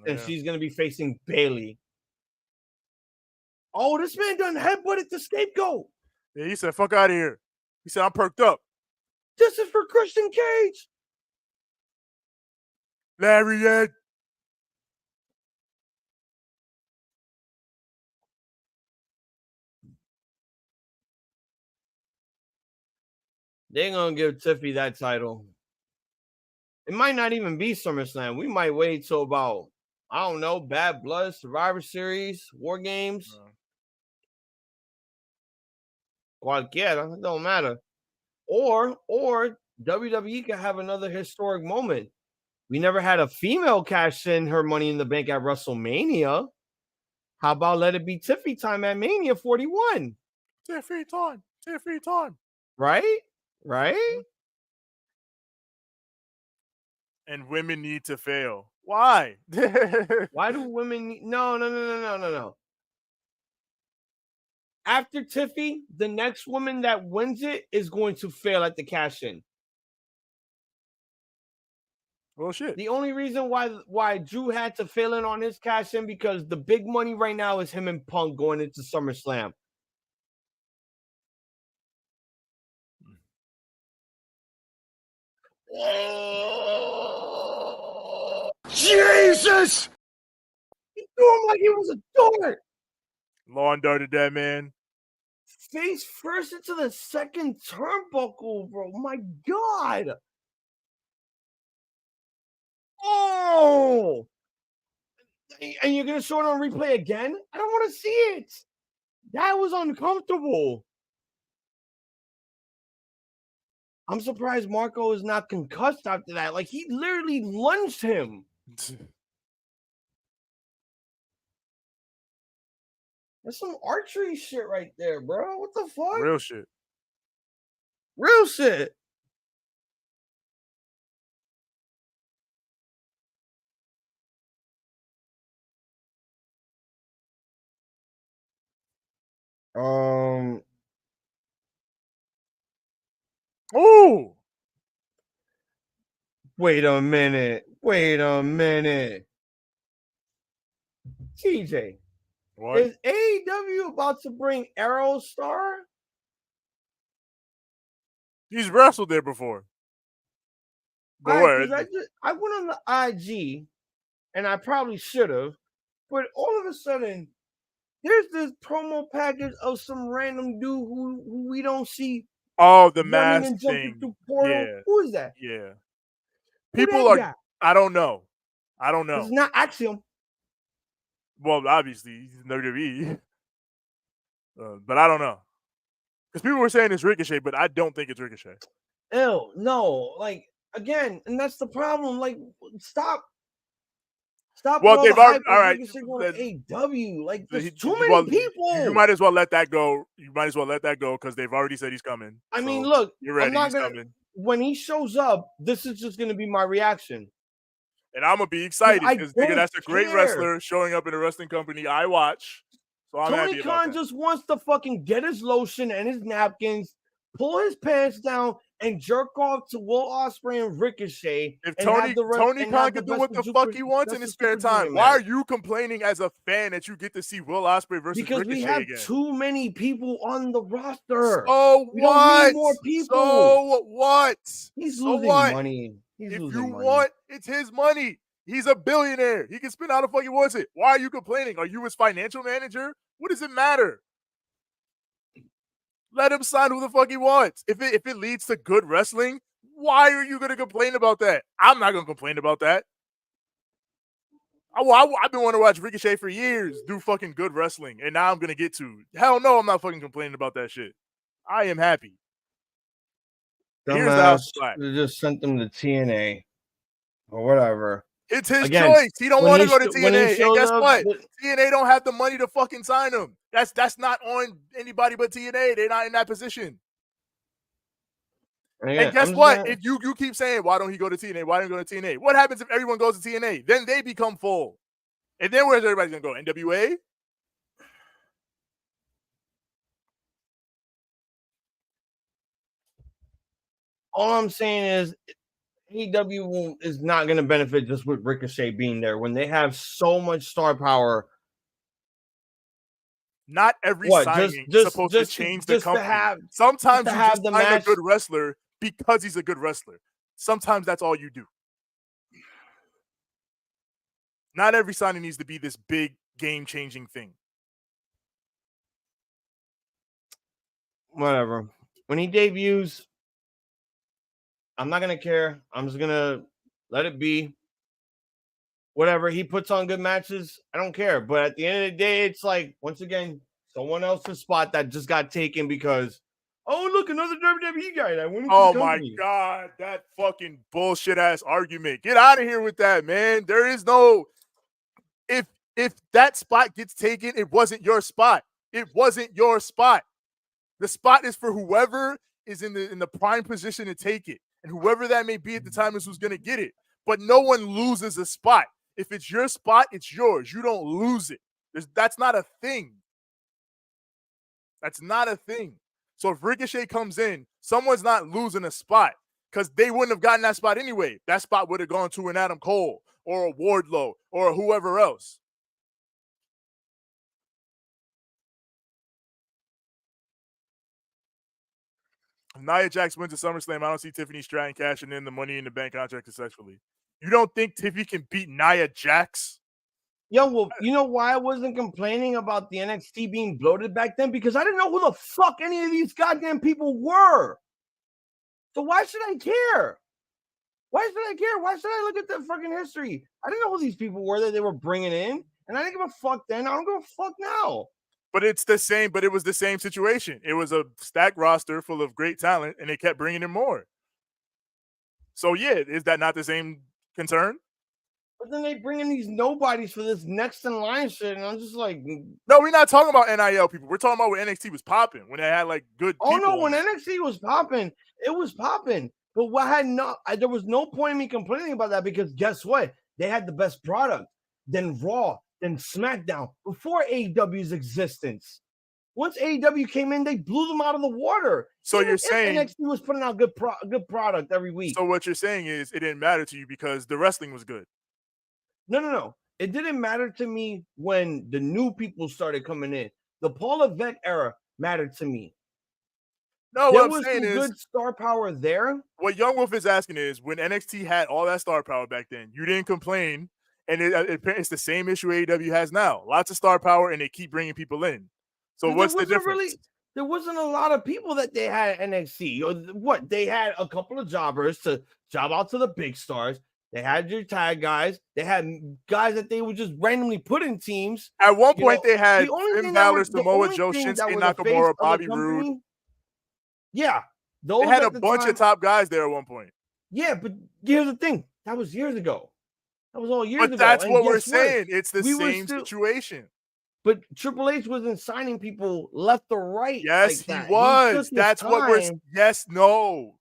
And she's going to be facing Bayley. Oh, this man done headbutted the Scapegoat. Yeah, he said, fuck out of here. He said, I'm perked up. This is for Christian Cage. Lariat. They ain't going to give Tiffy that title. It might not even be SummerSlam. We might wait till about, I don't know, Bad Blood, Survivor Series, War Games. Cualquiera, it don't matter. Or WWE could have another historic moment. We never had a female cash in her Money in the Bank at WrestleMania. How about let it be Tiffy time at Mania 41? Tiffy time. Right? and women need to fail. Why? Why do women need... No. After Tiffy, the next woman that wins it is going to fail at the cash-in. Well, shit. The only reason why Drew had to fill in on his cash in because the big money right now is him and Punk going into SummerSlam. Jesus! He threw him like he was a dart. Lawn darted that man. Face first into the second turnbuckle, bro. My God. Oh! And you're going to show it on replay again? I don't want to see it. That was uncomfortable. I'm surprised Marco is not concussed after that. Like, he literally lunged him. That's some archery shit right there, bro. What the fuck? Real shit. Real shit. Oh! Wait a minute. TJ. What? Is AEW about to bring Aerostar? He's wrestled there before. But Right, I went on the IG, and I probably should have, but all of a sudden, there's this promo package of some random dude who we don't see. Oh, the running mask and jumping thing. through portal. Yeah. Who is that? Yeah. Who People that are. guy? I don't know. I don't know. It's not Axiom. Well, obviously, he's in WWE. But I don't know. Because people were saying it's Ricochet, but I don't think it's Ricochet. Ew, no. Like, again, and that's the problem. Like, stop. Well, with they've all the already. hype All of right. Ricochet going to AEW. Like, there's too Well, many people. You might as well let that go. You might as well let that go because they've already said he's coming. I mean, So look, you're ready. I'm not He's gonna. coming. When he shows up, this is just gonna be my reaction. And I'm gonna be excited because that's a great care. wrestler showing up in a wrestling company I watch. So I'm Tony happy about Khan that. just wants to fucking get his lotion and his napkins, pull his pants down, and jerk off to Will Ospreay and Ricochet. If and Tony have the Tony Khan can do what the fuck he wants in his spare time, why are you complaining as a fan that you get to see Will Ospreay versus because Ricochet we have again? too many people on the roster. So we what? Don't need more people. So what? He's so losing what? money. He's if losing you money. want, it's his money. He's a billionaire. He can spend how the fuck he wants it. Why are you complaining? Are you his financial manager? What does it matter? Let him sign who the fuck he wants. If it leads to good wrestling, why are you going to complain about that? I'm not going to complain about that. I've been wanting to watch Ricochet for years do fucking good wrestling, and now I'm going to get to. Hell no, I'm not fucking complaining about that shit. I am happy. Here's the house black. They just sent them to TNA or whatever. It's his choice. He don't want to go to TNA. And guess what? TNA don't have the money to fucking sign him. That's not on anybody but TNA. They're not in that position. And guess what? If you keep saying, why don't he go to TNA? Why don't he go to TNA? What happens if everyone goes to TNA? Then they become full. And then where's everybody going to go? NWA? All I'm saying is AEW is not going to benefit just with Ricochet being there when they have so much star power. Not every signing is supposed to change the company. Sometimes you just sign a good wrestler because he's a good wrestler. Sometimes that's all you do. Not every signing needs to be this big game-changing thing. Whatever. When he debuts, I'm not going to care. I'm just going to let it be. Whatever. He puts on good matches. I don't care. But at the end of the day, it's like, once again, someone else's spot that just got taken because, oh, look, another WWE guy that went into the company. My God. That fucking bullshit-ass argument. Get out of here with that, man. There is no... If that spot gets taken, it wasn't your spot. It wasn't your spot. The spot is for whoever is in the prime position to take it. And whoever that may be at the time is who's going to get it. but no one loses a spot. If it's your spot, it's yours. You don't lose it. That's not a thing. That's not a thing. So if Ricochet comes in, someone's not losing a spot because they wouldn't have gotten that spot anyway. That spot would have gone to an Adam Cole or a Wardlow or whoever else. If Nia Jax wins at SummerSlam, I don't see Tiffany Stratton cashing in the Money in the Bank contract successfully. You don't think Tiffany can beat Nia Jax? Yo, well, you know why I wasn't complaining about the NXT being bloated back then? Because I didn't know who the fuck any of these goddamn people were. So why should I care? Why should I care? Why should I look at the fucking history? I didn't know who these people were that they were bringing in, and I didn't give a fuck then. I don't give a fuck now. But it's the same. But it was the same situation. It was a stacked roster full of great talent, and they kept bringing in more. So yeah, is that not the same concern? But then they bring in these nobodies for this next in line shit, and I'm just like, no, we're not talking about NIL people. We're talking about when NXT was popping, when they had like good. Oh no, when NXT was popping, it was popping. But what there was no point in me complaining about that because guess what? They had the best product, then Raw, then SmackDown before AEW's existence. Once AEW came in, they blew them out of the water. So you're saying NXT was putting out good product every week. So what you're saying is it didn't matter to you because the wrestling was good. No. It didn't matter to me when the new people started coming in. The Paul Levesque era mattered to me. No, there what was I'm saying some is good star power there. What Young Wolf is asking is when NXT had all that star power back then, you didn't complain, and it's the same issue AEW has now. Lots of star power, and they keep bringing people in. So what's the difference? There wasn't a lot of people that they had at NXT. Or what? They had a couple of jobbers to job out to the big stars. They had your tag guys. They had guys that they would just randomly put in teams. At one point, they had Finn Balor, Samoa Joe, Shinsuke Nakamura, Bobby Roode. Yeah. They had a bunch of top guys there at one point. Yeah, but here's the thing. That was years ago. That was all years ago. But that's what we're saying. It's the same situation. But Triple H wasn't signing people left or right. Yes, like he was. That's what we're. Yes, no.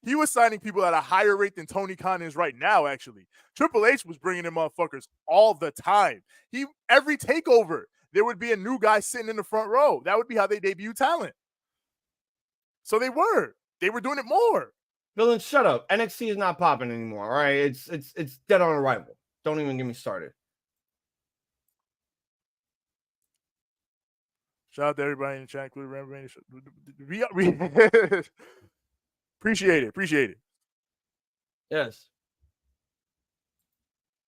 He was signing people at a higher rate than Tony Khan is right now, actually. Triple H was bringing in motherfuckers all the time. Every takeover, there would be a new guy sitting in the front row. That would be how they debut talent. So they were doing it more. Villain, shut up. NXT is not popping anymore. All right, it's dead on arrival. Don't even get me started. Shout out to everybody in the chat, including Ramblemania. Appreciate it. Yes.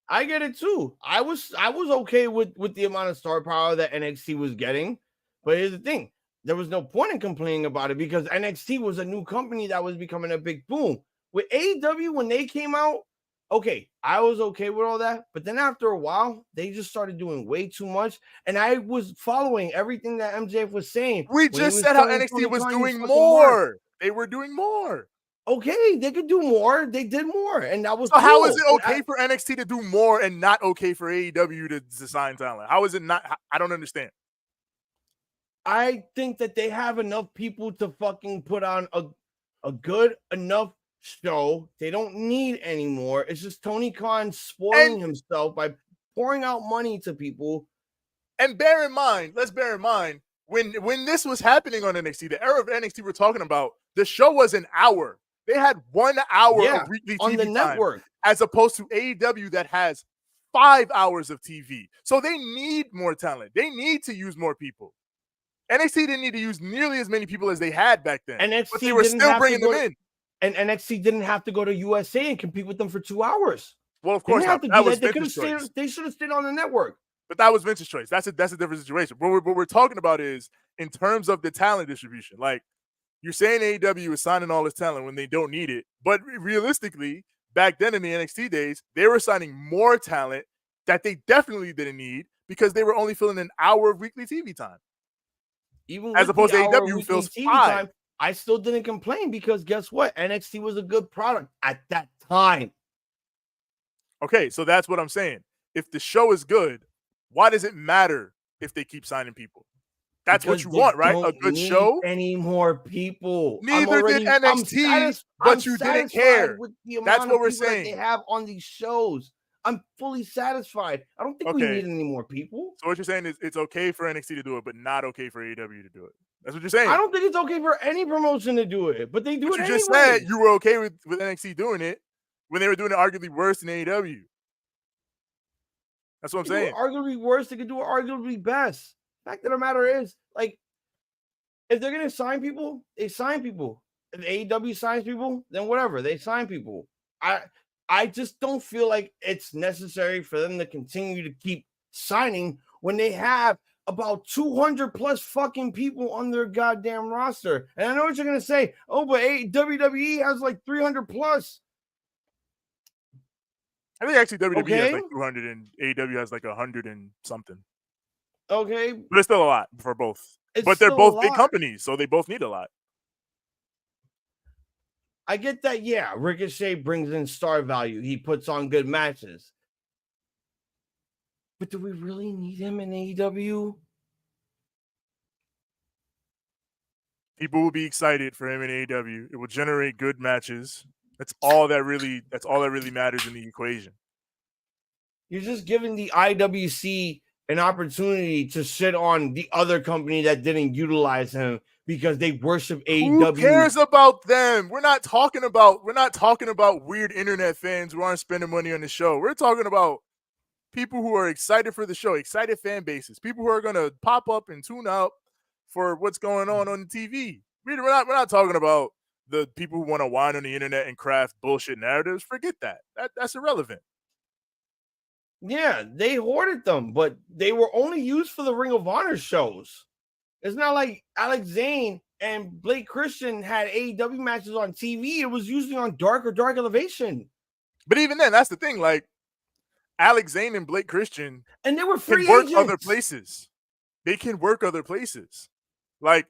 I get it too. I was okay with the amount of star power that NXT was getting. But here's the thing. There was no point in complaining about it because NXT was a new company that was becoming a big boom. With AEW, when they came out, okay, I was okay with all that. But then after a while, they just started doing way too much. And I was following everything that MJF was saying. We just said how NXT was doing more. They were doing more. Okay, they could do more. They did more. And that was so cool. How is it okay for NXT to do more and not okay for AEW to sign talent? How is it not? I don't understand. I think that they have enough people to fucking put on a good enough show. They don't need any more. It's just Tony Khan spoiling himself by pouring out money to people. And let's bear in mind, when this was happening on NXT, the era of NXT we're talking about, the show was an hour. They had 1 hour of weekly TV on the network, as opposed to AEW that has 5 hours of TV. So they need more talent. They need to use more people. NXT didn't need to use nearly as many people as they had back then. But they were still bringing them in. And NXT didn't have to go to USA and compete with them for 2 hours. Well, of course not. That was Vince's choice. They should have stayed on the network. But that was Vince's choice. That's a different situation. What we're talking about is in terms of the talent distribution. Like, you're saying AEW is signing all this talent when they don't need it. But realistically, back then in the NXT days, they were signing more talent that they definitely didn't need because they were only filling an hour of weekly TV time. Even as opposed to AEW fills 5. I still didn't complain because guess what? NXT was a good product at that time. Okay, so that's what I'm saying. If the show is good, why does it matter if they keep signing people? That's what you want, right? A good show. Any more people? Neither did NXT, but you didn't care. With the amount That's what of we're people that saying. they have on these shows. I'm fully satisfied. I don't think we need any more people. So what you're saying is it's okay for NXT to do it, but not okay for AEW to do it. That's what you're saying. I don't think it's okay for any promotion to do it, but they do it anyway. You just said you were okay with NXT doing it when they were doing it arguably worse than AEW. That's what I'm saying. Arguably worse, they could do it arguably best. Fact of the matter is, like, if they're gonna sign people, they sign people. If AEW signs people, then whatever, they sign people. I just don't feel like it's necessary for them to continue to keep signing when they have about 200 plus fucking people on their goddamn roster. And I know what you're gonna say. Oh, but WWE has like 300 plus. I think actually WWE has like 200 and AEW has like 100 and something. Okay, but it's still a lot for both. But they're both big companies, so they both need a lot. I get that. Yeah, Ricochet brings in star value. He puts on good matches. But do we really need him in AEW? People will be excited for him in AEW. It will generate good matches. That's all that really matters in the equation. You're just giving the IWC an opportunity to shit on the other company that didn't utilize him because they worship AEW. Who cares about them? We're not talking about weird internet fans who aren't spending money on the show. We're talking about people who are excited for the show, excited fan bases, people who are going to pop up and tune out for what's going on the TV. We're not talking about the people who want to whine on the internet and craft bullshit narratives. Forget that. That's irrelevant. Yeah, they hoarded them, but they were only used for the Ring of Honor shows. It's not like Alex Zane and Blake Christian had AEW matches on TV. It was usually on Dark or Dark Elevation. But even then, that's the thing. Like, Alex Zane and Blake Christian and they were free can work agents. other places. They can work other places. Like,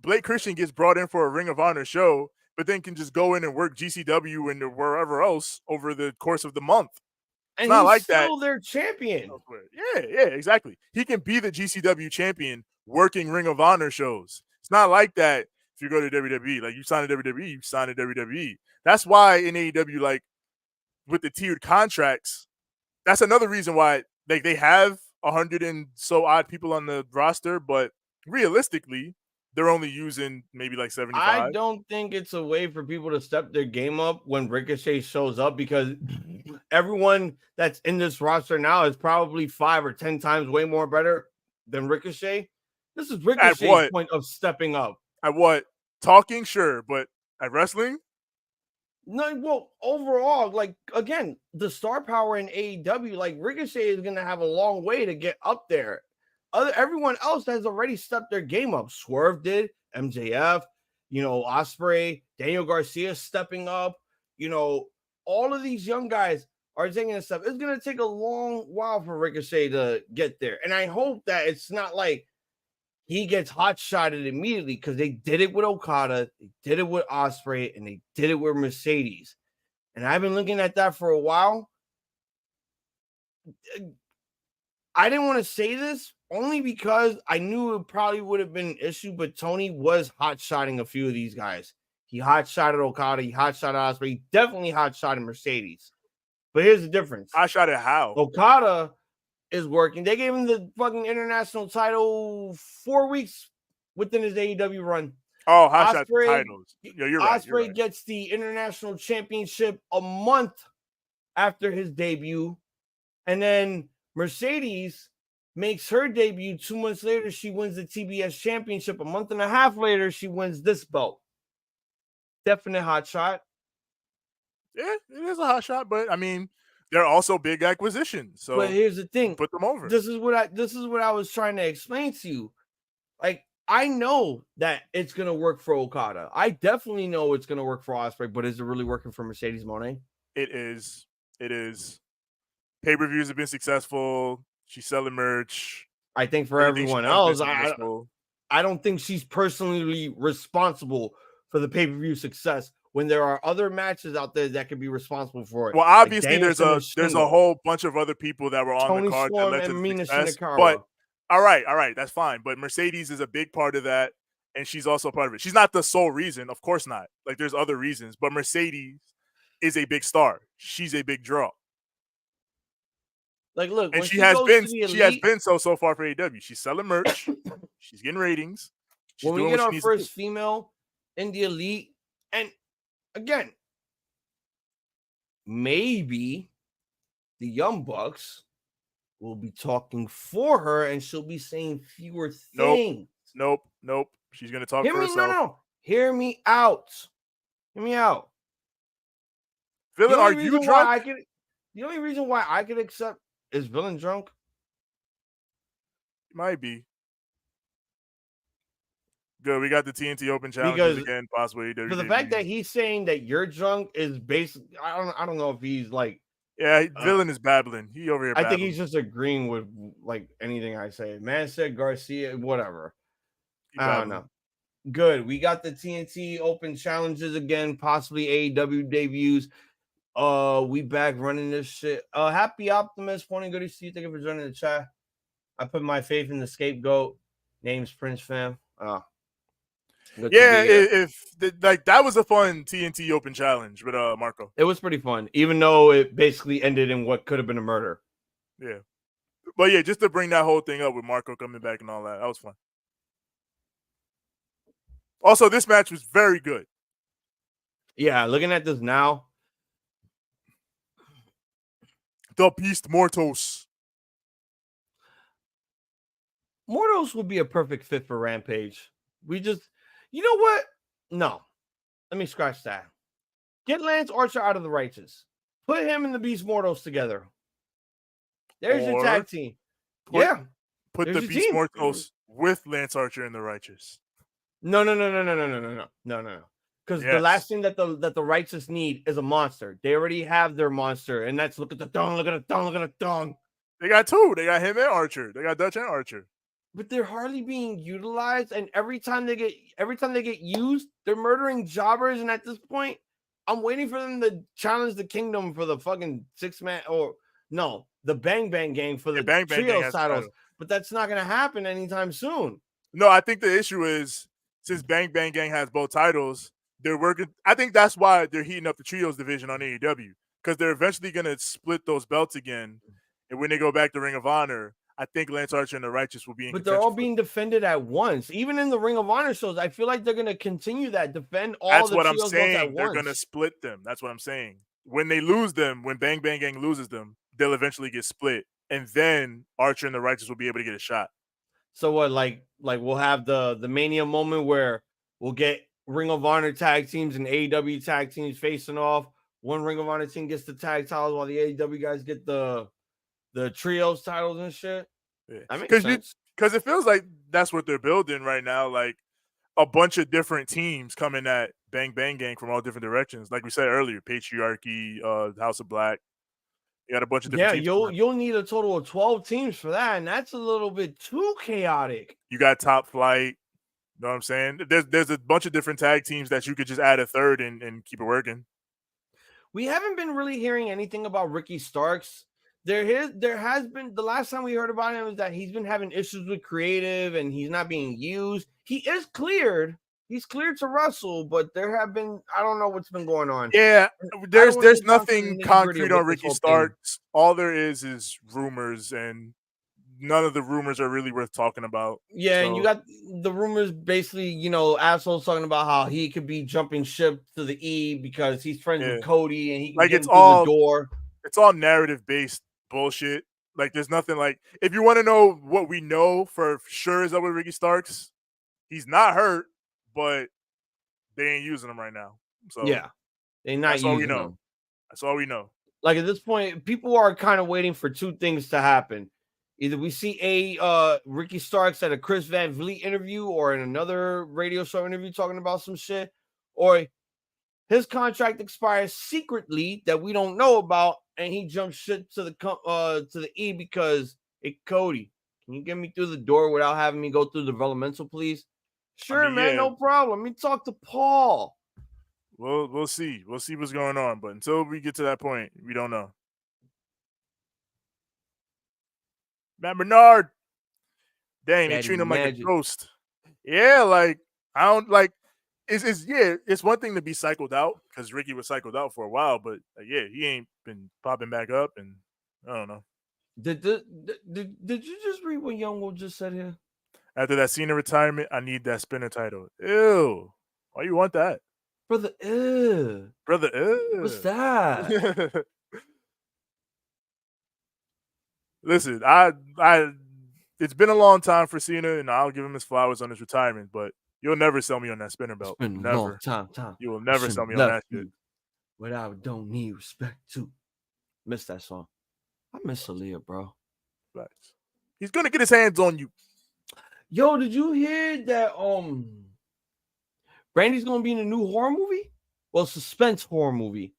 Blake Christian gets brought in for a Ring of Honor show, but then can just go in and work GCW and wherever else over the course of the month. And not he's like still that. their champion. Yeah, exactly. He can be the GCW champion working Ring of Honor shows. It's not like that if you go to WWE. Like, you sign to WWE, you sign to WWE. That's why in AEW, like, with the tiered contracts, that's another reason why they have 100 and so odd people on the roster, but realistically, they're only using maybe like 75. I don't think it's a way for people to step their game up when Ricochet shows up, because everyone that's in this roster now is probably 5 or 10 times way more better than Ricochet. This is Ricochet's point of stepping up. At what? Talking, sure, but at wrestling? No, well, overall, like, again, the star power in AEW, like, Ricochet is going to have a long way to get up there. Everyone else has already stepped their game up. Swerve did, MJF, Ospreay, Daniel Garcia stepping up. All of these young guys are taking a step. It's going to take a long while for Ricochet to get there. And I hope that it's not like he gets hot-shotted immediately, because they did it with Okada, they did it with Ospreay, and they did it with Mercedes. And I've been looking at that for a while. I didn't want to say this only because I knew it probably would have been an issue, but Toni was hot-shotting a few of these guys. He hot-shotted Okada, he hot-shotted Ospreay, he definitely hot-shotted Mercedes. But here's the difference. Hot-shotted how? Okada is working. They gave him the fucking international title 4 weeks within his AEW run. Oh, hot-shot titles. Yeah, you're right. Ospreay gets the international championship a month after his debut. And then Mercedes makes her debut 2 months later. She wins the TBS championship. A month and a half later, she wins this belt. Definite hot shot. Yeah, it is a hot shot, but I mean, they're also big acquisitions. So, but here's the thing: put them over. This is what I was trying to explain to you. Like, I know that it's gonna work for Okada. I definitely know it's gonna work for Ospreay. But is it really working for Mercedes Moné? It is. Pay-per-views have been successful. She's selling merch. I think for everyone else, I don't think she's personally responsible for the pay-per-view success when there are other matches out there that could be responsible for it. Well, obviously, like there's a whole bunch of other people that were on the card that led to the success. All right, that's fine. But Mercedes is a big part of that, and she's also part of it. She's not the sole reason, of course not. Like there's other reasons, but Mercedes is a big star. She's a big draw. Like, look, And when she she has goes been to the she has elite, been so far for AEW. She's selling merch, she's getting ratings, she's when we doing get what she our needs to do. first female in the elite, and again, maybe the Young Bucks will be talking for her, and she'll be saying fewer things. Nope. She's gonna talk Hear for me, herself. no. Hear me out. Hear me out. Villain, are you drunk? The only reason why I could accept is Villain drunk. Might be. Good. We got the TNT Open challenges Because again, possibly AEW. for the fact that he's saying that you're drunk is basically, I don't know if he's like, yeah, Villain is babbling. He over here. I babbling. think he's just agreeing with like anything I say. Man said Garcia, whatever. I don't know. Good. We got the TNT Open challenges again, possibly AEW debuts. We back running this shit. Happy Optimus, morning, good to see you. Thank you for joining the chat. I put my faith in the scapegoat. Name's Prince Fam. Yeah, like that was a fun TNT Open challenge with Marco. It was pretty fun, even though it basically ended in what could have been a murder. Yeah, but yeah, just to bring that whole thing up with Marco coming back and all that was fun. Also, this match was very good. Yeah, looking at this now, the Beast Mortos would be a perfect fit for Rampage. You know what? No, let me scratch that. Get Lance Archer out of the Righteous. Put him and the Beast Mortals together. There's your tag team. Put the Beast Mortals with Lance Archer and the Righteous. No. Because the last thing that the Righteous need is a monster. They already have their monster, and that's look at the thong, look at the thong. They got two. They got him and Archer. They got Dutch and Archer. But they're hardly being utilized, and every time they get used, they're murdering jobbers. And at this point, I'm waiting for them to challenge the Kingdom for the fucking 6-man the Bang Bang Gang for the Trios titles. But that's not going to happen anytime soon. No, I think the issue is since Bang Bang Gang has both titles, they're working. I think that's why they're heating up the Trios division on AEW because they're eventually going to split those belts again. And when they go back to Ring of Honor, I think Lance Archer and the Righteous will be in But they're all being defended at once. Even in the Ring of Honor shows, I feel like they're going to continue that, defend all That's the what I'm trios saying. at once. They're going to split them. That's what I'm saying. When they lose them, when Bang Bang Gang loses them, they'll eventually get split. And then Archer and the Righteous will be able to get a shot. So what, like we'll have the Mania moment where we'll get Ring of Honor tag teams and AEW tag teams facing off. One Ring of Honor team gets the tag titles while the AEW guys get the trios titles and shit. Yeah. That makes sense. Because it feels like that's what they're building right now. Like a bunch of different teams coming at Bang Bang Gang from all different directions. Like we said earlier, Patriarchy, House of Black. You got a bunch of different teams. You'll need a total of 12 teams for that, and that's a little bit too chaotic. You got Top Flight. You know what I'm saying? There's a bunch of different tag teams that you could just add a third and keep it working. We haven't been really hearing anything about Ricky Starks. There has been, the last time we heard about him is that he's been having issues with creative and he's not being used. He is cleared. He's cleared to wrestle, but there have been, I don't know what's been going on. Yeah, there's nothing concrete on Ricky Starks. All there is rumors, and none of the rumors are really worth talking about. Yeah, and you got the rumors basically, assholes talking about how he could be jumping ship to the E because he's friends with Cody and he can get him through the door. It's all narrative-based bullshit. Like, there's nothing like, if you want to know what we know for sure is up with Ricky Starks, he's not hurt, but they ain't using him right now. So yeah, they're not using him. That's all we know. Like, at this point, people are kind of waiting for two things to happen. Either we see Ricky Starks at a Chris Van Vliet interview or in another radio show interview talking about some shit, or his contract expires secretly that we don't know about, and he jumps shit to the E because, hey, Cody, can you get me through the door without having me go through developmental, please? Sure, man, no problem. Let me talk to Paul. Well, we'll see. We'll see what's going on, but until we get to that point, we don't know. Matt Bernard, Dang, they Daddy treat him like a Magic. ghost. Yeah, like I don't like. It's one thing to be cycled out because Ricky was cycled out for a while, but yeah, he ain't been popping back up, and I don't know. Did you just read what Young Wolf just said here? After that Cena retirement, I need that spinner title. Ew, why you want that, Brother, ew. brother? Ew. What's that? Listen, it's been a long time for Cena, and I'll give him his flowers on his retirement, but you'll never sell me on that spinner It's belt. been a Never. long time. You will I never shouldn't sell have me on that left shit. you, but I don't need respect too. Miss that song. I miss Aaliyah, bro. Facts. He's gonna get his hands on you. Yo, did you hear that? Brandy's gonna be in a new horror movie. Well, suspense horror movie.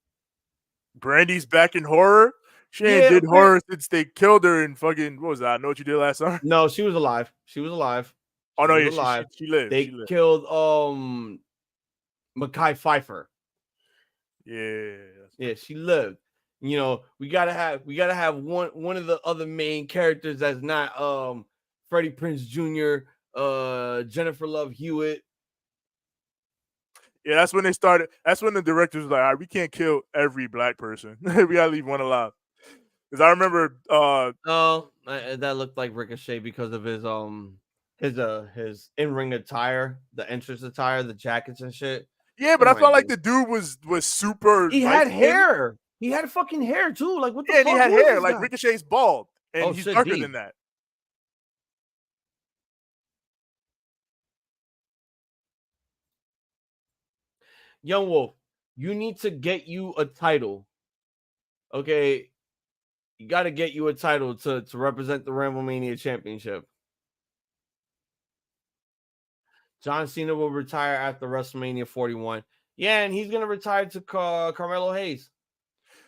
Brandy's back in horror. She ain't did horror since they killed her in fucking what was that? I Know What You Did Last Summer. No, she was alive. She was alive. Oh no, yeah, alive. she lived. They she lived. killed Mekhi Phifer. Yeah, she lived. You know, we gotta have one of the other main characters that's not Freddie Prinze Jr., Jennifer Love Hewitt. Yeah, that's when they started. That's when the directors was like, all right, we can't kill every black person. We gotta leave one alive. Because I remember that looked like Ricochet because of his in-ring attire, the entrance attire, the jackets and shit. Yeah, but I felt like the dude was super. He had hair. He had fucking hair too. Like what the fuck? And he had hair. Like Ricochet's bald, and he's darker than that. Young Wolf, you need to get you a title. Okay, you got to get you a title to represent the Ramblemania Championship. John Cena will retire after WrestleMania 41. Yeah, and he's gonna retire to Carmelo Hayes.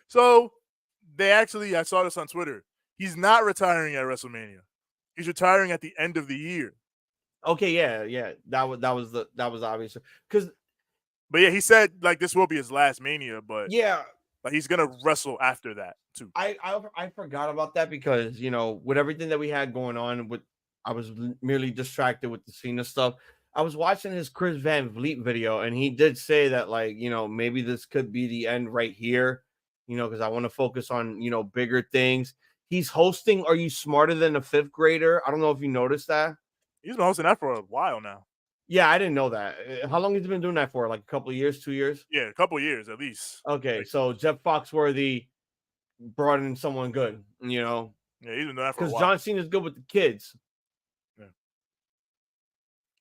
So I saw this on Twitter. He's not retiring at WrestleMania. He's retiring at the end of the year. Okay, yeah. That was obvious. But yeah, he said like this will be his last Mania, but yeah, like he's gonna wrestle after that too. I forgot about that because with everything that we had going on, I was merely distracted with the Cena stuff. I was watching his Chris Van Vliet video, and he did say that maybe this could be the end right here. Because I want to focus on bigger things. He's hosting Are You Smarter Than a Fifth Grader? I don't know if you noticed that. He's been hosting that for a while now. Yeah, I didn't know that. How long has he been doing that for? Like a couple of years, 2 years? Yeah, a couple of years at least. Okay, so Jeff Foxworthy brought in someone good, Yeah, he's been doing that for a while. Because John Cena's good with the kids. Yeah.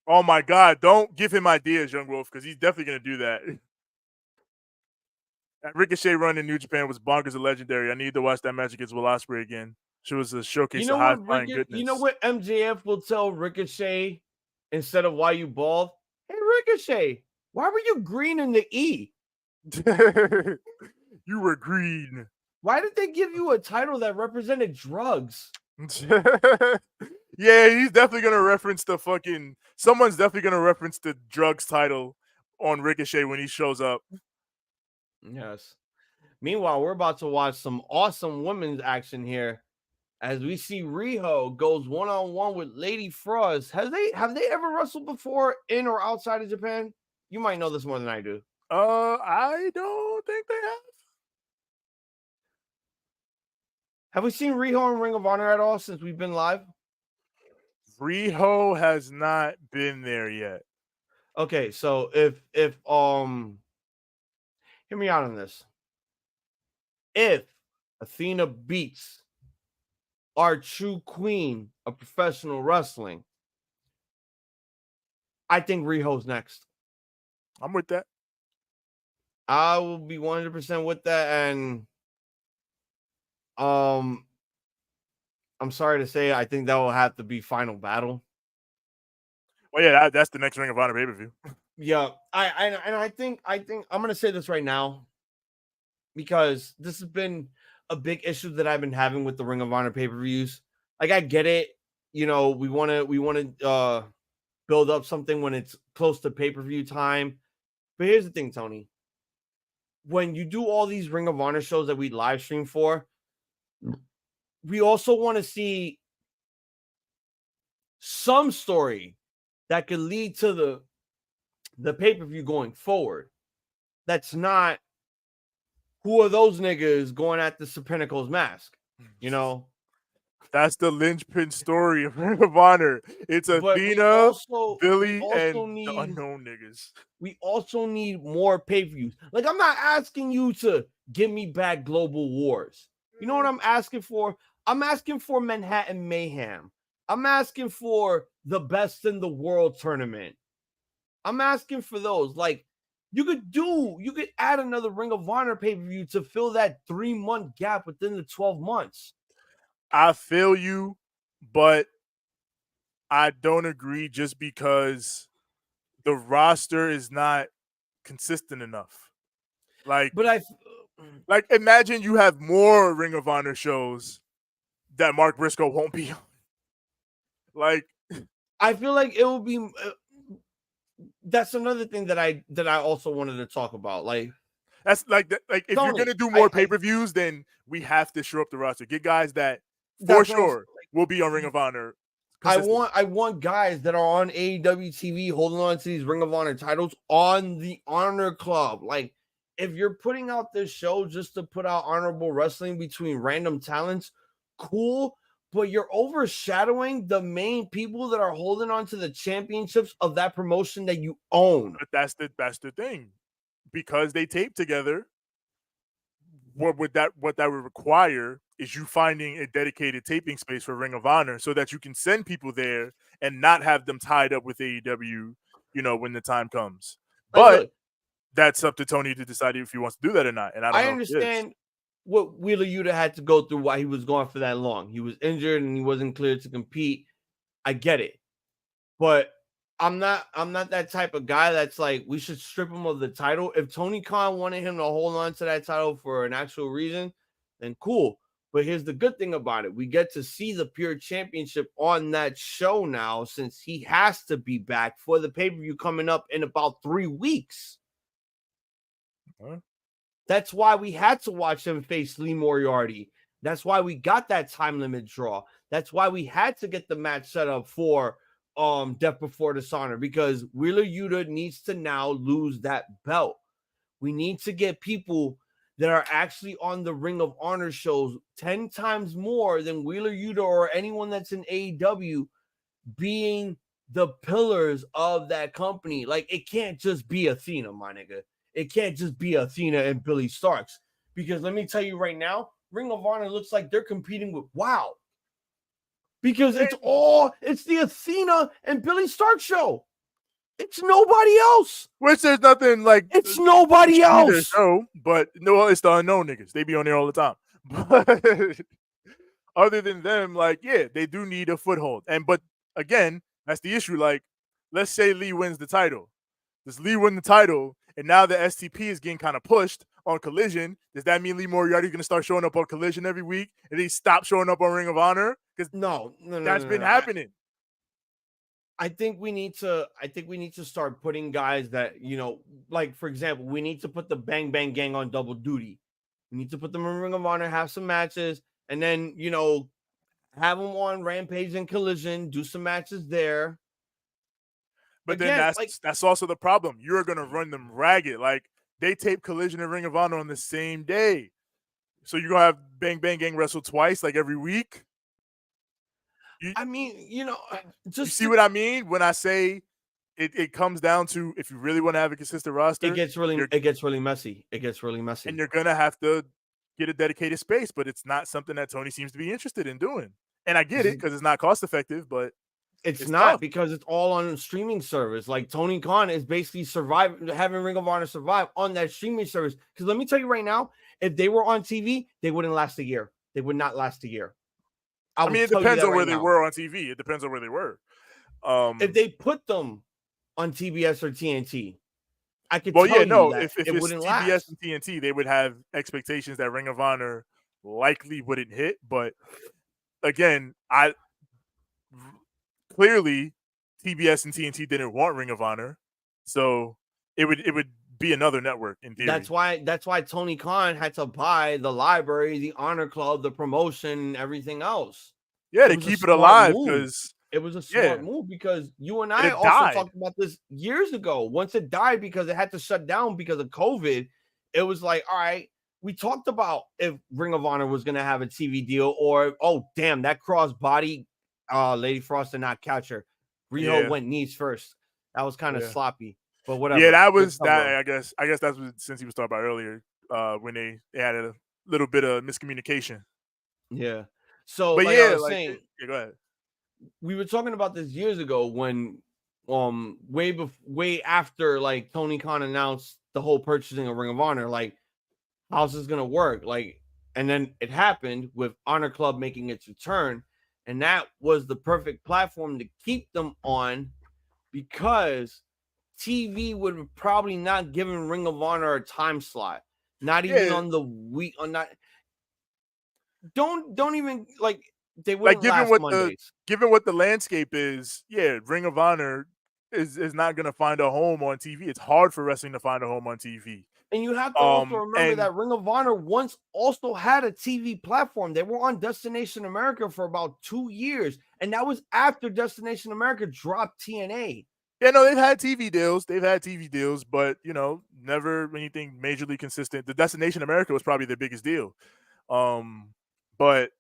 Oh my God, don't give him ideas, Young Wolf, because he's definitely going to do that. That Ricochet run in New Japan was bonkers and legendary. I need to watch that match against Will Ospreay again. She was a showcase of high-flying goodness. You know what MJF will tell Ricochet instead of why you bald? Hey, Ricochet, why were you green in the E? You were green. Why did they give you a title that represented drugs? Yeah, he's definitely going to reference someone's definitely going to reference the drugs title on Ricochet when he shows up. Yes. Meanwhile, we're about to watch some awesome women's action here as we see Riho goes one-on-one with Lady Frost. Have they ever wrestled before in or outside of Japan? You might know this more than I do. I don't think they have. Have we seen Riho in Ring of Honor at all since we've been live? Riho has not been there yet. Okay, so if hear me out on this. If Athena beats our true queen of professional wrestling, I think Riho's next. I'm with that. I will be 100% with that, and I'm sorry to say, I think that will have to be Final Battle. Well, yeah, that's the next Ring of Honor pay-per-view. Yeah, I think I'm gonna say this right now because this has been a big issue that I've been having with the Ring of Honor pay-per-views. Like, I get it, we want to build up something when it's close to pay-per-view time. But here's the thing, Tony. When you do all these Ring of Honor shows that we live stream for, we also want to see some story that could lead to the pay-per-view going forward. That's not who are those niggas going at the Pinnacle's mask, you know? That's the linchpin story of Ring of Honor. It's Athena, Billy, and the unknown niggas. We also need more pay-per-views. Like, I'm not asking you to give me back Global Wars. You know what I'm asking for? I'm asking for Manhattan Mayhem. I'm asking for the Best in the World tournament. I'm asking for those. Like, you could add another Ring of Honor pay-per-view to fill that 3-month gap within the 12 months. I feel you, but I don't agree just because the roster is not consistent enough. Like, imagine you have more Ring of Honor shows that Mark Briscoe won't be on. Like, I feel like it will be. That's another thing that I also wanted to talk about. Like, that's like if Toni, you're gonna do more pay-per-views, then we have to shore up the roster. Get guys that for sure will be on Ring of Honor. I want guys that are on AEW TV holding on to these Ring of Honor titles on the Honor Club. Like, if you're putting out this show just to put out honorable wrestling between random talents, cool, but you're overshadowing the main people that are holding on to the championships of that promotion that you own. But that's the thing. Because they tape together, what that would require is you finding a dedicated taping space for Ring of Honor so that you can send people there and not have them tied up with AEW, you know, when the time comes. But that's up to Toni to decide if he wants to do that or not. And I understand what Wheeler Yuta had to go through, why he was gone for that long. He was injured and he wasn't cleared to compete. I get it. But I'm not that type of guy that's like, we should strip him of the title. If Tony Khan wanted him to hold on to that title for an actual reason, then cool. But here's the good thing about it. We get to see the Pure Championship on that show now, since he has to be back for the pay-per-view coming up in about 3 weeks. Huh? That's why we had to watch him face Lee Moriarty. That's why we got that time limit draw. That's why we had to get the match set up for Death Before Dishonor, because Wheeler Yuta needs to now lose that belt. We need to get people that are actually on the Ring of Honor shows 10 times more than Wheeler Yuta or anyone that's in AEW being the pillars of that company. Like, it can't just be Athena, my nigga. It can't just be Athena and Billy Starks, because let me tell you right now, Ring of Honor looks like they're competing with WoW. Because it's the Athena and Billy Stark show. It's nobody else. Which there's nothing like. It's nobody else. Show, but no, it's the unknown niggas. They be on there all the time. But other than them, like, yeah, they do need a foothold. But again, that's the issue. Like, let's say Lee wins the title. Does Lee win the title? And now the STP is getting kind of pushed on Collision. Does that mean Lee Moriarty is going to start showing up on Collision every week and he stop showing up on Ring of Honor? Because that's been happening. I think we need to start putting guys that, you know, like, for example, we need to put the Bang Bang Gang on double duty. We need to put them in Ring of Honor, have some matches, and then, you know, have them on Rampage and Collision, do some matches there. But again, then that's also the problem. You're going to run them ragged. Like, they tape Collision and Ring of Honor on the same day. So you're going to have Bang Bang Gang wrestle twice, like every week? You see what I mean when I say it comes down to, if you really want to have a consistent roster, it gets really messy. It gets really messy. And you're going to have to get a dedicated space, but it's not something that Tony seems to be interested in doing. And I get it because it's not cost effective, but it's not tough. Because it's all on a streaming service. Like, Tony Khan is basically having Ring of Honor survive on that streaming service. Because let me tell you right now, if they were on TV, they wouldn't last a year. They would not last a year. I mean, it depends on where they were on TV. It depends on where they were. If they put them on TBS or TNT, I could tell you that if it wouldn't TBS last. and TNT, they would have expectations that Ring of Honor likely wouldn't hit. But again, clearly TBS and TNT didn't want Ring of Honor, so it would be another network in theory. That's why Tony Khan had to buy the library, the Honor Club, the promotion, and everything else. Yeah, to keep it alive, because It was a smart move because you and I also talked about this years ago. Once it died because it had to shut down because of COVID, it was like, all right, we talked about if Ring of Honor was going to have a TV deal or, oh, damn, that crossbody, Lady Frost did not catch her. Riho went knees first. That was kind of sloppy, but whatever. Yeah, that was that. I guess that's what, since he was talking about earlier, when they had a little bit of miscommunication. Yeah. So, but like I was saying, go ahead. We were talking about this years ago when, way after like Tony Khan announced the whole purchasing of Ring of Honor, like, how's this gonna work? Like, and then it happened with Honor Club making its return, and that was the perfect platform to keep them on because TV would have probably not given Ring of Honor a time slot, not even on the week, on not. Don't even like they wouldn't last Mondays. Given what the landscape is, Ring of Honor is not going to find a home on TV. It's hard for wrestling to find a home on TV. And you have to also remember that Ring of Honor once also had a TV platform. They were on Destination America for about 2 years, and that was after Destination America dropped TNA. Yeah, no, they've had TV deals, but never anything majorly consistent. The Destination America was probably their biggest deal. But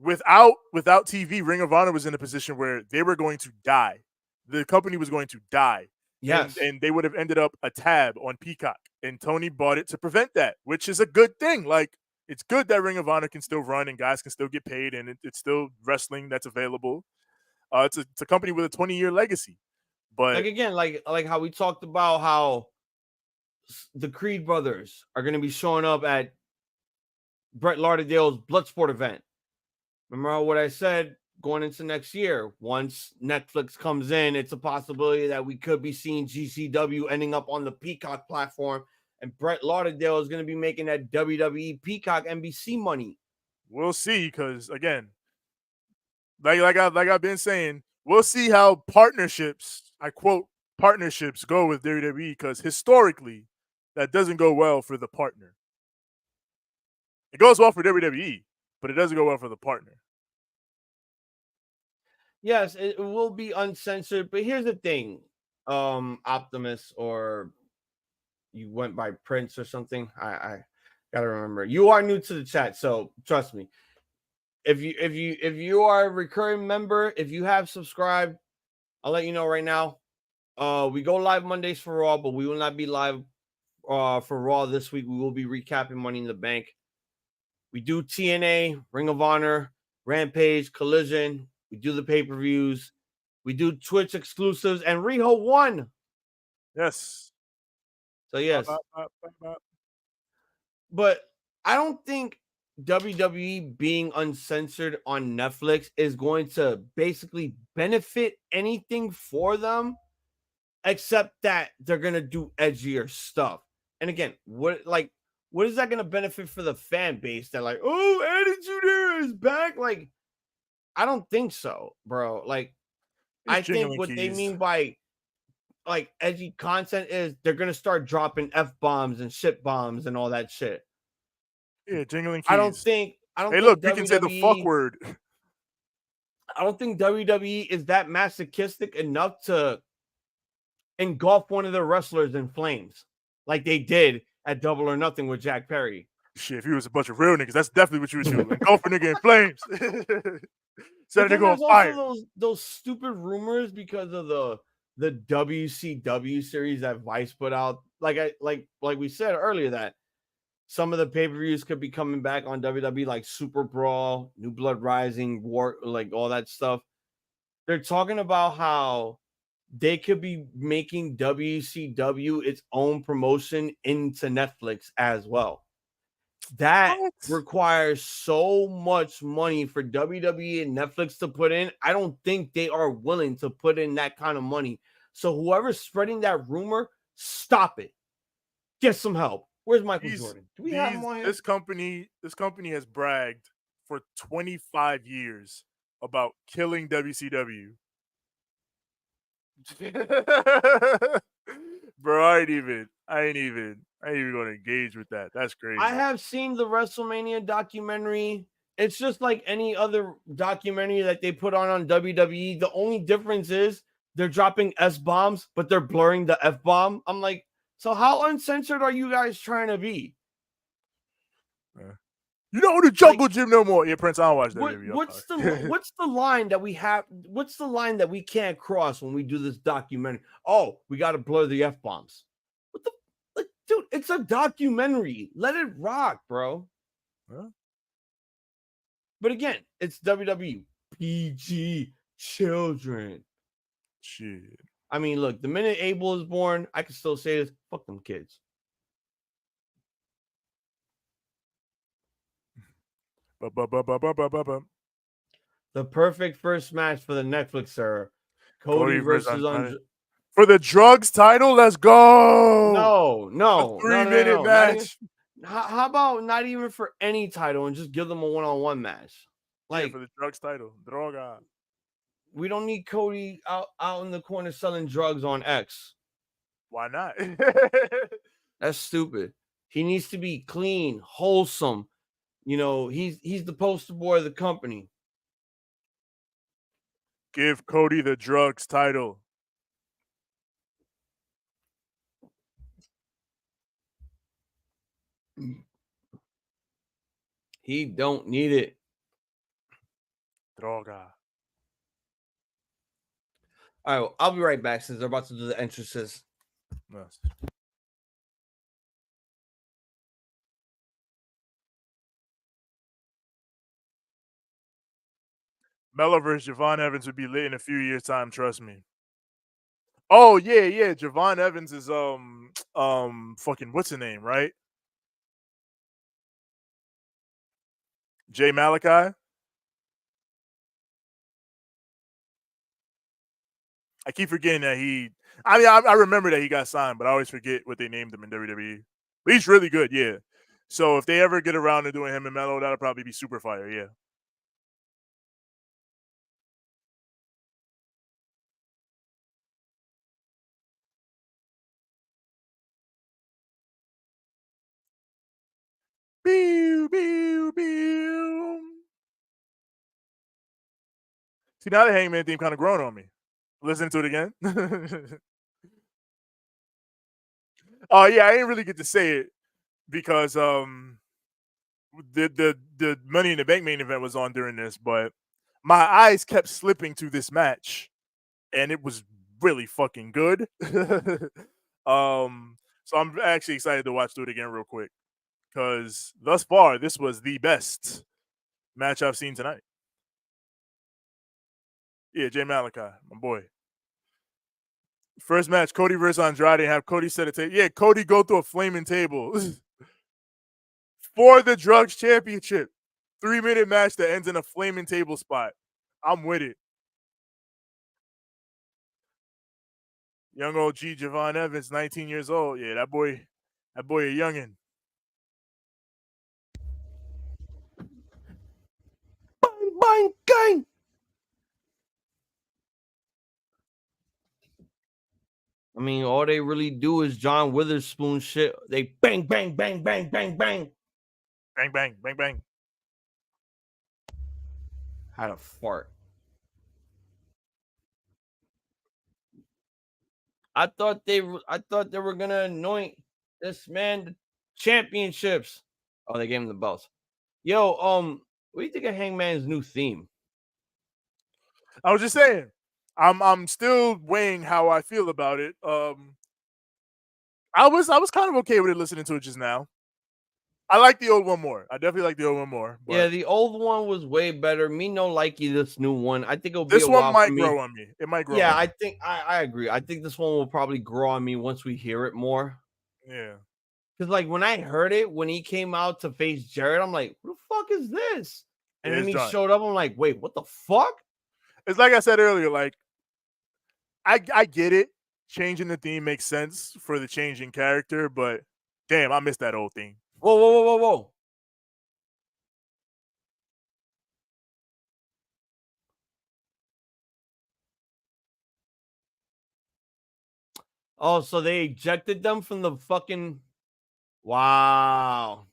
without TV, Ring of Honor was in a position where they were going to die. The company was going to die. Yes. And they would have ended up a tab on Peacock. And Tony bought it to prevent that, which is a good thing. Like, it's good that Ring of Honor can still run and guys can still get paid and it's still wrestling that's available. It's a company with a 20-year legacy. But like again, like how we talked about how the Creed brothers are going to be showing up at Brett Lauderdale's Bloodsport event. Remember what I said going into next year? Once Netflix comes in, it's a possibility that we could be seeing GCW ending up on the Peacock platform, and Brett Lauderdale is going to be making that WWE Peacock NBC money. We'll see, because again, like I've been saying, we'll see how partnerships, I quote, partnerships go with WWE, because historically, that doesn't go well for the partner. It goes well for WWE, but it doesn't go well for the partner. Yes, it will be uncensored, but here's the thing, Optimus, or you went by Prince or something. I gotta remember. You are new to the chat, so trust me. If you are a recurring member, if you have subscribed, I'll let you know right now. We go live Mondays for Raw, but we will not be live for Raw this week. We will be recapping Money in the Bank. We do TNA, Ring of Honor, Rampage, Collision. We do the pay-per-views. We do Twitch exclusives, and Riho won. Yes. So, yes. But I don't think WWE being uncensored on Netflix is going to basically benefit anything for them, except that they're going to do edgier stuff. And again, what is that going to benefit for the fan base? That like, oh, Attitude Era is back. Like, I don't think so, bro. Like, I think what they mean by like edgy content is they're going to start dropping F-bombs and shit bombs and all that shit. Yeah, jingling keys. I don't think look, you can say the fuck word. I don't think WWE is that masochistic enough to engulf one of their wrestlers in flames like they did at Double or Nothing with Jack Perry. Shit, if he was a bunch of real niggas, that's definitely what you would do. Engulf a nigga in flames. Set a nigga on fire. Those stupid rumors because of the WCW series that Vice put out. Like we said earlier, that some of the pay-per-views could be coming back on WWE, like Super Brawl, New Blood Rising, War, like all that stuff. They're talking about how they could be making WCW its own promotion into Netflix as well. That requires so much money for WWE and Netflix to put in. I don't think they are willing to put in that kind of money. So whoever's spreading that rumor, stop it. Get some help. Where's Michael Jordan? Do we have him on here? This company has bragged for 25 years about killing WCW. Bro, I ain't even going to engage with that. That's crazy. I have seen the WrestleMania documentary. It's just like any other documentary that they put on WWE. The only difference is they're dropping S-bombs, but they're blurring the F-bomb. I'm like, so how uncensored are you guys trying to be? You don't the jungle gym no more. Yeah, Prince, I don't watch WWE. What's the line that we have? What's the line that we can't cross when we do this documentary? Oh, we got to blur the F-bombs. What the, like, dude? It's a documentary. Let it rock, bro. Huh? But again, it's WWE. PG children. Shit. I mean, look, the minute Abel is born, I can still say this. Fuck them kids. The perfect first match for the Netflix era. Cody versus Andre. For the drugs title, let's go. No. A 3-minute match. How about not even for any title and just give them a one-on-one match? Like, for the drugs title. Droga. We don't need Cody out in the corner selling drugs on X. Why not? That's stupid. He needs to be clean, wholesome. You know, he's the poster boy of the company. Give Cody the drugs title. He don't need it. Droga. All right, well, I'll be right back since they're about to do the entrances. Nice. Mello versus Javon Evans would be lit in a few years' time, trust me. Oh, yeah. Javon Evans is fucking what's the name, right? Jay Malachi. I keep forgetting that I remember that he got signed, but I always forget what they named him in WWE. But he's really good, yeah. So if they ever get around to doing him and Mello, that'll probably be super fire, yeah. Pew, pew, pew. See, now the Hangman theme kind of grown on me. Listen to it again. Oh yeah, I didn't really get to say it because the Money in the Bank main event was on during this, but my eyes kept slipping to this match, and it was really fucking good. So I'm actually excited to watch it again real quick because thus far this was the best match I've seen tonight. Yeah, Jay Malachi, my boy. First match, Cody versus Andrade. Have Cody set a table. Yeah, Cody go through a flaming table for the Drugs Championship. 3-minute match that ends in a flaming table spot. I'm with it. Young OG Javon Evans, 19 years old. Yeah, that boy a youngin'. Bang, bang, gang. I mean, all they really do is John Witherspoon shit. They bang, bang, bang, bang, bang, bang. Bang, bang, bang, bang. Had a fart. I thought they were gonna anoint this man the championships. Oh, they gave him the belts. Yo, what do you think of Hangman's new theme? I was just saying, I'm still weighing how I feel about it. I was kind of okay with it listening to it just now. I like the old one more. I definitely like the old one more. But yeah, the old one was way better. Me no likey this new one. I think it'll be this a one while might for me. grow on me. It might grow. Yeah, on me. I think I agree. I think this one will probably grow on me once we hear it more. Yeah. Because like when I heard it when he came out to face Jarrett, I'm like, "What the fuck is this?" And then he showed up. I'm like, "Wait, what the fuck?" It's like I said earlier. Like I get it. Changing the theme makes sense for the changing character, but damn, I missed that old theme. Whoa. Oh, so they ejected them from the fucking... Wow.